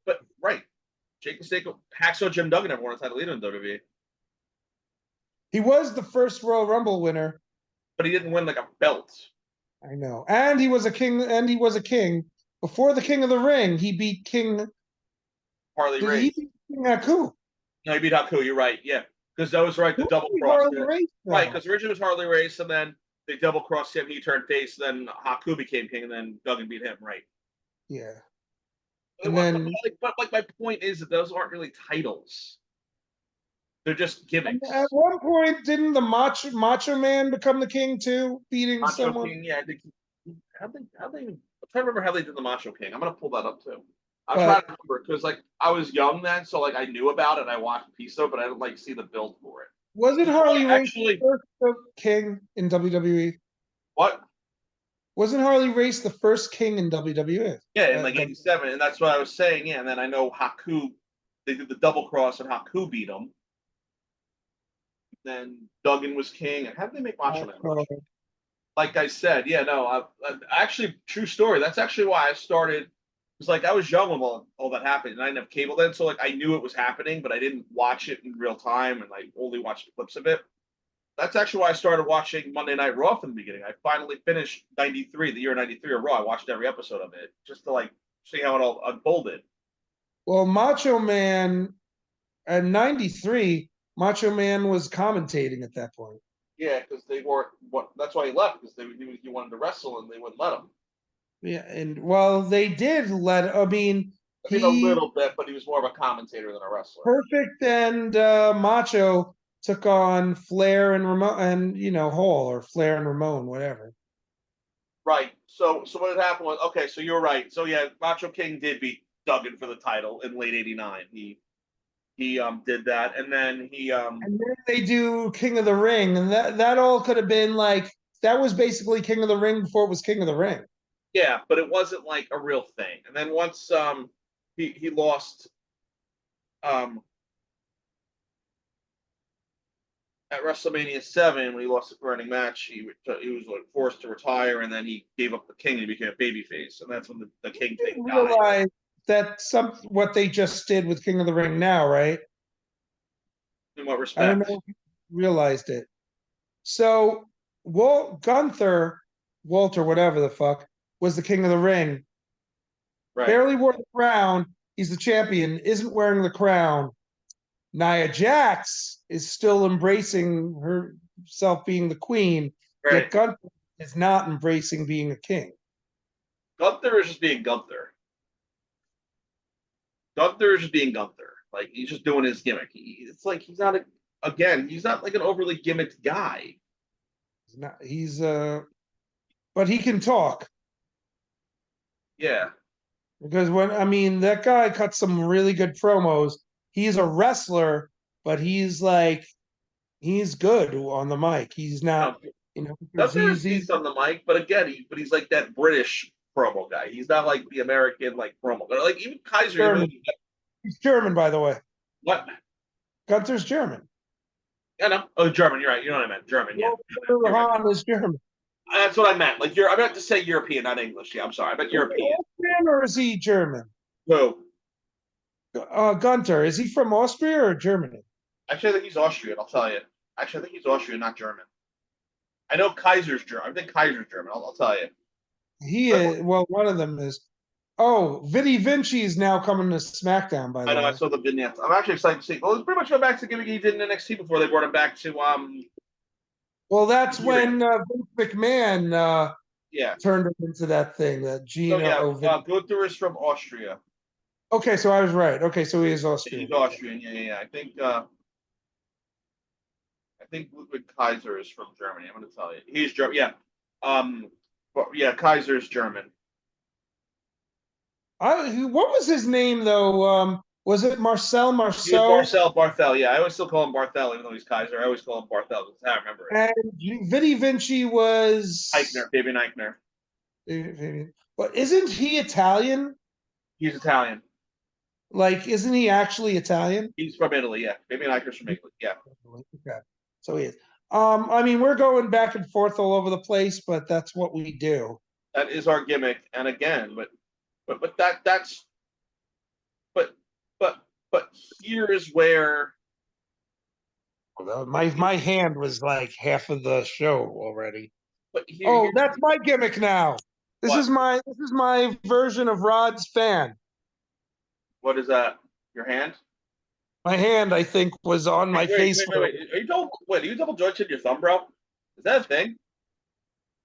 Speaker 1: but right. Jake the Snake, Hacksaw Jim Duggan never won a title either in WWE.
Speaker 2: He was the first Royal Rumble winner,
Speaker 1: but he didn't win like a belt.
Speaker 2: I know. And he was a king. Before the King of the Ring, he beat King
Speaker 1: Harley Race.
Speaker 2: He beat King Haku.
Speaker 1: No, he beat Haku. You're right. Yeah, because that was right. The double cross. Right, because originally it was Harley Race, and then they double crossed him. He turned face. Then Haku became king, and then Duggan beat him. Right.
Speaker 2: Yeah.
Speaker 1: But my point is that those aren't really titles. They're just gimmicks.
Speaker 2: At one point, didn't the Macho Man become the king too, beating someone?
Speaker 1: King, yeah. I think I'm trying to remember how they did the Macho King. I'm gonna pull that up too. I'm trying to remember, because like I was young then, so like I knew about it. And I watched a piece of it, but I didn't like see the build for it.
Speaker 2: Wasn't Harley Race the first king in WWE?
Speaker 1: What?
Speaker 2: Wasn't Harley Race the first king in WWE?
Speaker 1: Yeah, in like '87, and that's what I was saying. Yeah, and then I know Haku. They did the double cross, and Haku beat him. Then Duggan was king, and how did they make Macho Man? Like I said, yeah, no, actually, true story. That's actually why I started. It's like I was young when all that happened, and I didn't have cable then, so like I knew it was happening, but I didn't watch it in real time, and I only watched clips of it. That's actually why I started watching Monday Night Raw from the beginning. I finally finished '93, the year '93 of Raw. I watched every episode of it just to like see how it all unfolded.
Speaker 2: Well, Macho Man, in '93, Macho Man was commentating at that point.
Speaker 1: Yeah, because they weren't. That's why he left, because he wanted to wrestle and they wouldn't let him.
Speaker 2: Yeah, and well, they did let. I mean,
Speaker 1: a little bit, but he was more of a commentator than a wrestler.
Speaker 2: Perfect and Macho took on Flair and Ramon, and Hall, or Flair and Ramon, whatever.
Speaker 1: Right. So what had happened was, okay, so you're right. So yeah, Macho King did beat Duggan for the title in late '89. He did that, and then and
Speaker 2: then they do King of the Ring, and that all could have been like, that was basically King of the Ring before it was King of the Ring.
Speaker 1: Yeah, but it wasn't like a real thing. And then once he lost at WrestleMania 7, when he lost the burning match, he was like forced to retire, and then he gave up the King and he became a babyface, and that's when the King thing died.
Speaker 2: Realize that what they just did with King of the Ring now, right?
Speaker 1: In what respect?
Speaker 2: I don't know if you realized it. So Walter, whatever the fuck, was the King of the Ring.
Speaker 1: Right.
Speaker 2: Barely wore the crown. He's the champion. Isn't wearing the crown. Nia Jax is still embracing herself being the queen.
Speaker 1: Right.
Speaker 2: Yet Gunther is not embracing being a king.
Speaker 1: Gunther is just being Gunther. Gunther is just being Gunther. Like, he's just doing his gimmick. It's like he's not like an overly gimmicked guy.
Speaker 2: But he can talk.
Speaker 1: Yeah.
Speaker 2: Because that guy cut some really good promos. He's a wrestler, but he's good on the mic. He's not,
Speaker 1: No,
Speaker 2: because
Speaker 1: Gunther is
Speaker 2: he's
Speaker 1: decent on the mic, but again, he's like that British promo guy. He's not like the American like promo guy. Like even Kaiser,
Speaker 2: German. He's German, by the way.
Speaker 1: what?
Speaker 2: Gunther's German.
Speaker 1: I know. Oh, German. You're right. You know what I meant. German. Yeah. You're right.
Speaker 2: Han is German.
Speaker 1: That's what I meant. Like I meant to say European, not English. Yeah, I'm sorry. I meant European.
Speaker 2: Austrian or is he German?
Speaker 1: Who?
Speaker 2: Gunther, is he from Austria or Germany?
Speaker 1: Actually, I think he's Austrian. I'll tell you. Actually, I think he's Austrian, not German. I know Kaiser's German. I think Kaiser's German. I'll tell you.
Speaker 2: He is. Well, one of them is. Oh, Vinny Vinci is now coming to SmackDown. By
Speaker 1: I
Speaker 2: the
Speaker 1: know. I
Speaker 2: way,
Speaker 1: saw the vignettes. I'm actually excited to see. Well, it's pretty much going back to gimmick he did in NXT before they brought him back to
Speaker 2: well, that's when Vince McMahon
Speaker 1: yeah.
Speaker 2: turned him into that thing. That
Speaker 1: So
Speaker 2: Gina.
Speaker 1: yeah, Gunther is from Austria.
Speaker 2: Okay, so I was right. Okay, so he is Austrian.
Speaker 1: He's Austrian. Yeah. I think Ludwig Kaiser is from Germany. I'm going to tell you. He's German. Yeah. Kaiser is German.
Speaker 2: What was his name though? Was it Marcel
Speaker 1: He was Marcel Barthel. Yeah, I always still call him Barthel, even though he's Kaiser. I always call him Barthel. That's how I remember it.
Speaker 2: And Vinny Vinci was
Speaker 1: Eichner, Fabian Eichner.
Speaker 2: But isn't he Italian?
Speaker 1: He's Italian.
Speaker 2: Like, isn't he actually Italian?
Speaker 1: He's from Italy. Yeah, Fabian Eichner's from Italy. Yeah.
Speaker 2: Okay, so he is. We're going back and forth all over the place, but that's what we do.
Speaker 1: That is our gimmick. And again, but here's where
Speaker 2: my hand was like half of the show already.
Speaker 1: But
Speaker 2: that's my gimmick now. This is my version of Rod's fan.
Speaker 1: What is that? Your hand?
Speaker 2: My hand, I think, was on my face.
Speaker 1: Wait. Are you double jointed your thumb, bro? Is that a thing?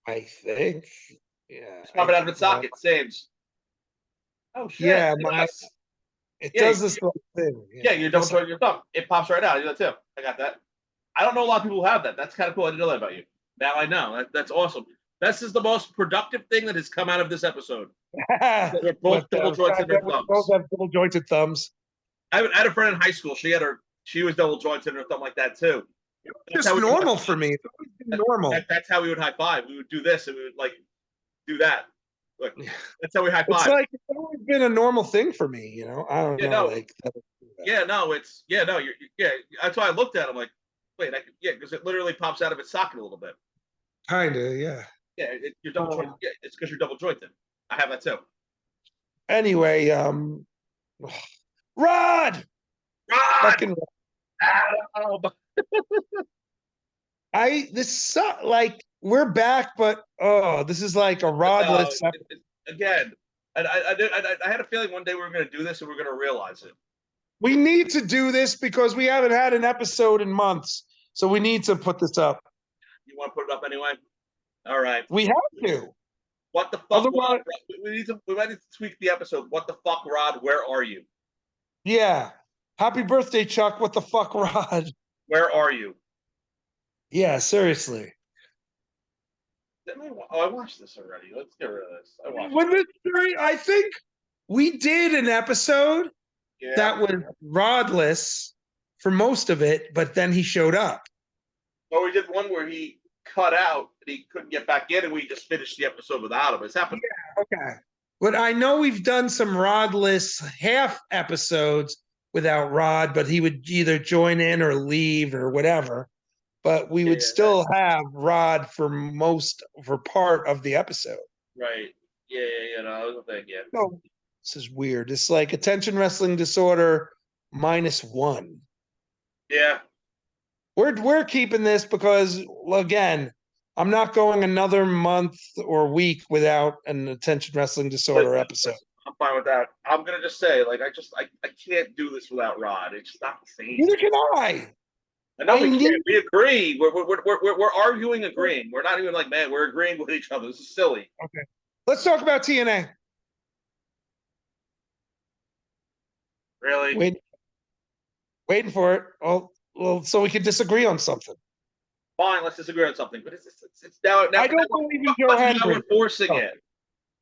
Speaker 2: I think. Yeah.
Speaker 1: It's popping out of its socket. Saves. Oh shit.
Speaker 2: Yeah, it does this thing.
Speaker 1: Yeah, you're double jointing your thumb. It pops right out. I do that too. I got that. I don't know a lot of people who have that. That's kind of cool. I didn't know that about you. Now I know. That's awesome. This is the most productive thing that has come out of this episode. We're both double jointed their thumbs.
Speaker 2: Both have double jointed thumbs.
Speaker 1: I had a friend in high school. She was double jointed or something like that too.
Speaker 2: That's just normal for me. Normal.
Speaker 1: That's how we would high five. We would do this and we would like do that. Look, that's how we high five.
Speaker 2: It's always been a normal thing for me. I don't know.
Speaker 1: That's why I looked at him like, wait, because it literally pops out of its socket a little bit.
Speaker 2: Kinda, yeah.
Speaker 1: Yeah, you're double jointed. Yeah, it's because you're double jointed. I have that too.
Speaker 2: Anyway, Rod! Fucking Rod. We're back, but this is like a Rodless.
Speaker 1: Again, I had a feeling one day we were going to do this and we are going to realize it.
Speaker 2: We need to do this because we haven't had an episode in months, so we need to put this up.
Speaker 1: You want to put it up anyway? All right.
Speaker 2: We have to.
Speaker 1: What the fuck, Rod? We might need to tweak the episode. What the fuck, Rod? Where are you?
Speaker 2: Yeah. Happy birthday, Chuck. What the fuck, Rod?
Speaker 1: Where are you?
Speaker 2: Yeah, seriously.
Speaker 1: I watched this already. Let's get rid of this.
Speaker 2: I think we did an episode that was Rodless for most of it, but then he showed up.
Speaker 1: Oh, we did one where he cut out and he couldn't get back in, and we just finished the episode without him. It's happened.
Speaker 2: Yeah, okay. But I know we've done some Rodless half episodes without Rod, but he would either join in or leave or whatever. But we would still have Rod for part of the episode.
Speaker 1: Right. Yeah. No, that was a thing. Yeah.
Speaker 2: No, this is weird. It's like Attention Wrestling Disorder -1.
Speaker 1: Yeah.
Speaker 2: We're keeping this because, again, I'm not going another month or week without an Attention Wrestling Disorder episode.
Speaker 1: I'm fine with that. I'm gonna just say, like, I can't do this without Rod. It's just not the same.
Speaker 2: Neither can I.
Speaker 1: I know we can't. We agree. We're arguing, agreeing. We're not even like, man, we're agreeing with each other. This is silly.
Speaker 2: Okay. Let's talk about TNA.
Speaker 1: Really?
Speaker 2: Waiting for it. Well, so we can disagree on something.
Speaker 1: Fine, let's disagree on something. But it's now.
Speaker 2: I don't believe in Joe Hendry.
Speaker 1: Now we're forcing it.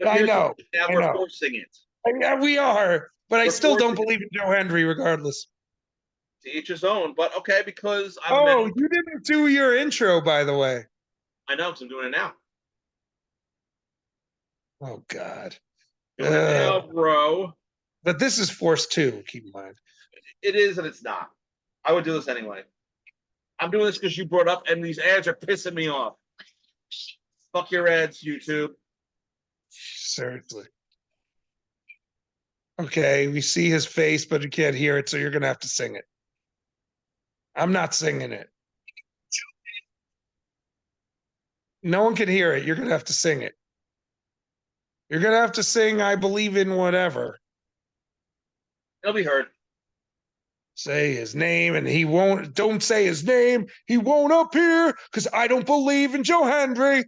Speaker 2: I know.
Speaker 1: Now we're forcing it.
Speaker 2: Yeah, we are. But I
Speaker 1: We're
Speaker 2: still don't
Speaker 1: forcing
Speaker 2: believe in Joe Hendry, regardless.
Speaker 1: to each his own. But okay, because I'm a
Speaker 2: Oh,
Speaker 1: man.
Speaker 2: you didn't do your intro, by the way.
Speaker 1: I know because I'm doing it now.
Speaker 2: Oh God.
Speaker 1: Doing it now, bro.
Speaker 2: But this is Force 2, keep in mind.
Speaker 1: It is and it's not. I would do this anyway. I'm doing this because you brought up, and these ads are pissing me off. Fuck your ads, YouTube.
Speaker 2: Seriously. Okay, we see his face, but we can't hear it, so you're gonna have to sing it. I'm not singing it. No one can hear it. You're gonna have to sing it. You're gonna have to sing I believe in whatever.
Speaker 1: It'll be heard.
Speaker 2: Say his name, and he won't. Don't say his name. He won't appear because I don't believe in Joe Hendry.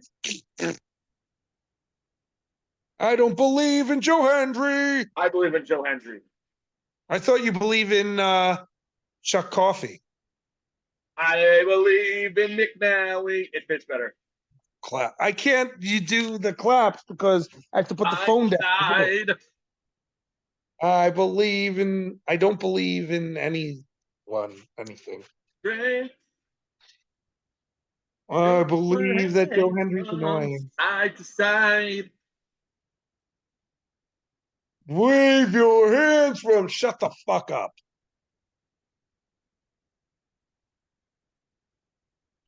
Speaker 2: I don't believe in Joe Hendry.
Speaker 1: I believe in Joe Hendry.
Speaker 2: I thought you believe in Chuck Coffey.
Speaker 1: I believe in McNally. It fits better.
Speaker 2: Clap. I can't. You do the claps because I have to put the phone down.
Speaker 1: Side.
Speaker 2: I believe in. I don't believe in anything.
Speaker 1: Great.
Speaker 2: I believe that Joe Hendry's
Speaker 1: From
Speaker 2: annoying.
Speaker 1: side to side.
Speaker 2: Wave your hands from. Shut the fuck up.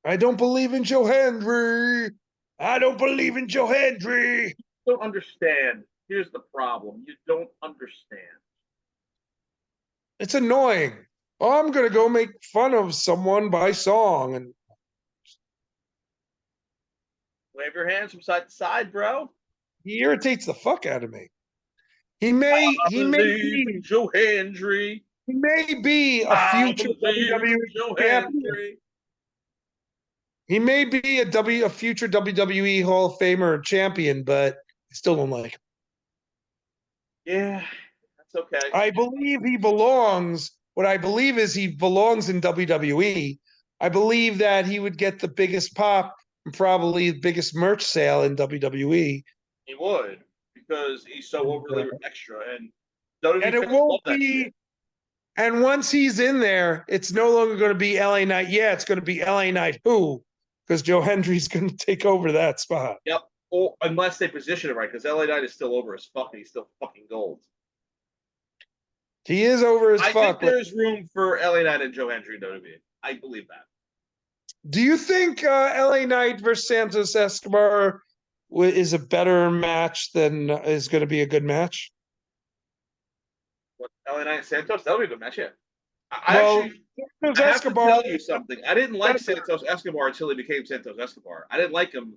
Speaker 2: I don't believe in Joe Hendry. I don't believe in Joe Hendry.
Speaker 1: Don't understand. Here's the problem. You don't understand.
Speaker 2: It's annoying. I'm gonna go make fun of someone by song, and
Speaker 1: Wave your hands from side to side, bro.
Speaker 2: he irritates the fuck out of me. He
Speaker 1: I
Speaker 2: may
Speaker 1: believe in
Speaker 2: be
Speaker 1: Joe Hendry.
Speaker 2: a
Speaker 1: I
Speaker 2: future
Speaker 1: believe in
Speaker 2: WWE
Speaker 1: Joe
Speaker 2: champion.
Speaker 1: Hendry.
Speaker 2: He may be a future WWE Hall of Famer or champion, but I still don't like him.
Speaker 1: Yeah, that's okay.
Speaker 2: I believe he belongs. What I believe is he belongs in WWE. I believe that he would get the biggest pop and probably the biggest merch sale in WWE.
Speaker 1: He would because he's so overly extra, and
Speaker 2: And
Speaker 1: WWE
Speaker 2: it
Speaker 1: fans love
Speaker 2: won't
Speaker 1: that
Speaker 2: be.
Speaker 1: shit.
Speaker 2: And once he's in there, it's no longer going to be LA Knight. Yeah, it's going to be LA Knight who? Because Joe Hendry's going to take over that spot.
Speaker 1: Yep. Or unless they position it right, because LA Knight is still over as fuck, and he's still fucking gold.
Speaker 2: He is over as
Speaker 1: I
Speaker 2: fuck.
Speaker 1: think there's room for LA Knight and Joe Hendry in WWE. I believe that.
Speaker 2: Do you think LA Knight versus Santos Escobar is a better match than is going to be a good match?
Speaker 1: What, LA Knight and Santos? That'll be a good match, yeah. I
Speaker 2: Well,
Speaker 1: actually,
Speaker 2: Santos
Speaker 1: I have to
Speaker 2: Escobar.
Speaker 1: tell you something. I didn't like Santos Escobar until he became Santos Escobar. I didn't like him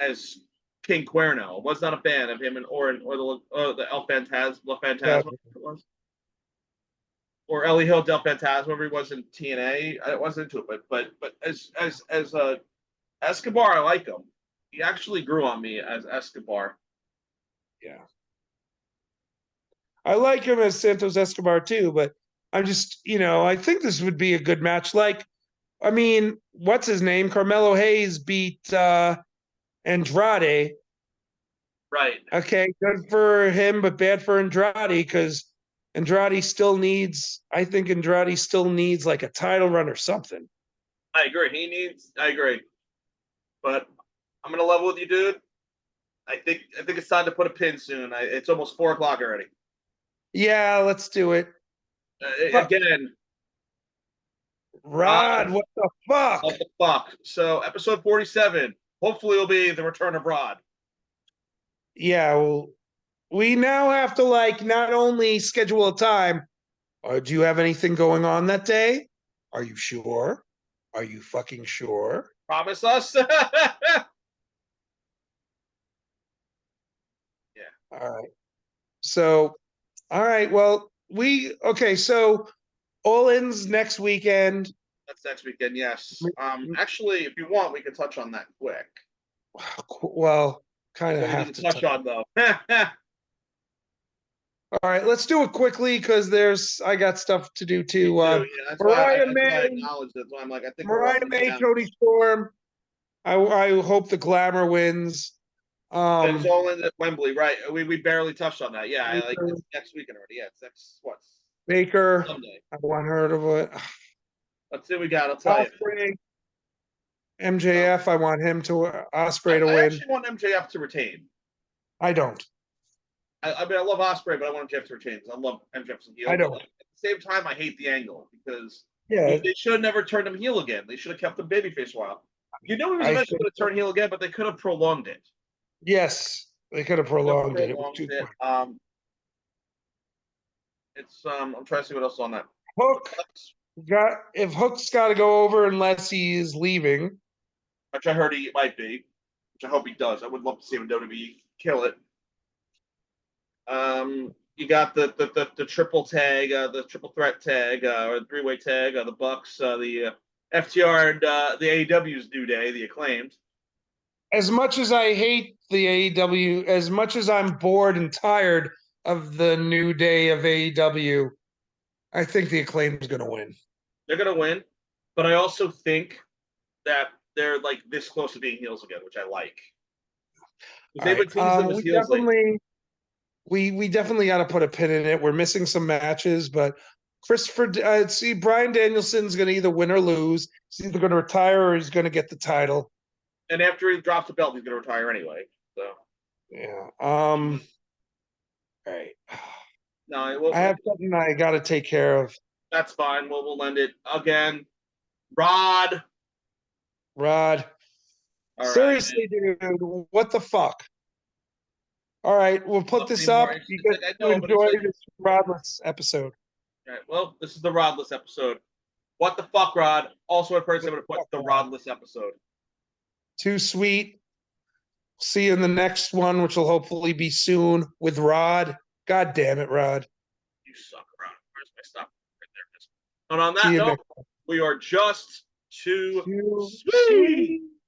Speaker 1: as King Cuerno. I was not a fan of him and or the El Fantasma, it was, or El Hijo del Fantasma, whatever he was in TNA. I wasn't into it, but as Escobar, I like him. He actually grew on me as Escobar.
Speaker 2: Yeah. I like him as Santos Escobar too, but I'm just, I think this would be a good match. Like, I mean, what's his name? Carmelo Hayes beat Andrade.
Speaker 1: Right.
Speaker 2: Okay, good for him, but bad for Andrade because I think Andrade still needs like a title run or something.
Speaker 1: I agree. I agree. But I'm gonna level with you, dude. I think it's time to put a pin soon. It's almost 4 o'clock already.
Speaker 2: Yeah, let's do it.
Speaker 1: Again,
Speaker 2: Rod, what the fuck?
Speaker 1: What the fuck? So episode 47. Hopefully, will be the return of Rod.
Speaker 2: Yeah, well, we now have to not only schedule a time. Do you have anything going on that day? Are you sure? Are you fucking sure?
Speaker 1: Promise us. Yeah.
Speaker 2: All right. So, all right. Well, so All In's next weekend.
Speaker 1: That's next weekend. Yes. Actually, if you want, we can touch on that quick.
Speaker 2: Well, kind of
Speaker 1: We
Speaker 2: have
Speaker 1: need
Speaker 2: to
Speaker 1: touch on though.
Speaker 2: All right, let's do it quickly because I got stuff to do too.
Speaker 1: Yeah, that's why I acknowledge that. So I'm like, I think
Speaker 2: Mariah May, Cody Storm. I hope the Glamour wins.
Speaker 1: And it's all in at Wembley, right? We barely touched on that. Yeah,
Speaker 2: Baker,
Speaker 1: it's next weekend already. Yeah, it's next
Speaker 2: Baker,
Speaker 1: Sunday.
Speaker 2: I want her to it.
Speaker 1: Let's see what we got. I'll tell you.
Speaker 2: Osprey, MJF, I want him to Osprey to
Speaker 1: I
Speaker 2: win.
Speaker 1: actually want MJF to retain.
Speaker 2: I don't.
Speaker 1: I mean, I love Osprey, but I want MJF to retain because I love MJF's heel.
Speaker 2: I don't.
Speaker 1: But at the same time, I hate the angle because
Speaker 2: Yeah,
Speaker 1: they should have never turned him heel again. They should have kept him babyface a while. You know, he was eventually going to turn heel again, but they could have prolonged it.
Speaker 2: yes, they could have prolonged it. It was too quick.
Speaker 1: I'm trying to see what else is on that.
Speaker 2: Hook if Hook's got to go over unless he's leaving,
Speaker 1: which I heard he might be, which I hope he does. I would love to see him in WWE kill it. You got the triple tag, the triple threat tag, or the three-way tag, the Bucks, the FTR, and the AEW's New Day, the Acclaimed.
Speaker 2: As much as I hate the AEW, as much as I'm bored and tired of the New Day of AEW, I think the Acclaim is going to win.
Speaker 1: They're going to win, but I also think that they're like this close to being heels again, which I like. They've been teasing them as heels lately.
Speaker 2: We definitely got to put a pin in it. We're missing some matches, but see, Bryan Danielson's going to either win or lose. He's either going to retire or he's going to get the title.
Speaker 1: And after he drops the belt, he's going to retire anyway. So
Speaker 2: yeah. All right.
Speaker 1: No,
Speaker 2: I have something I got to take care of.
Speaker 1: That's fine. We'll end it again. Rod.
Speaker 2: All seriously, right, dude, what the fuck? All right, we'll put this up. You get to enjoy this Rodless episode.
Speaker 1: All right, well, this is the Rodless episode. What the fuck, Rod? Also, a person I'm going to put the Rodless episode.
Speaker 2: Too sweet. See you in the next one, which will hopefully be soon with Rod. God damn it, Rod.
Speaker 1: You suck, Rod. Where's my stuff? Right there. And on that note, we are just too sweet.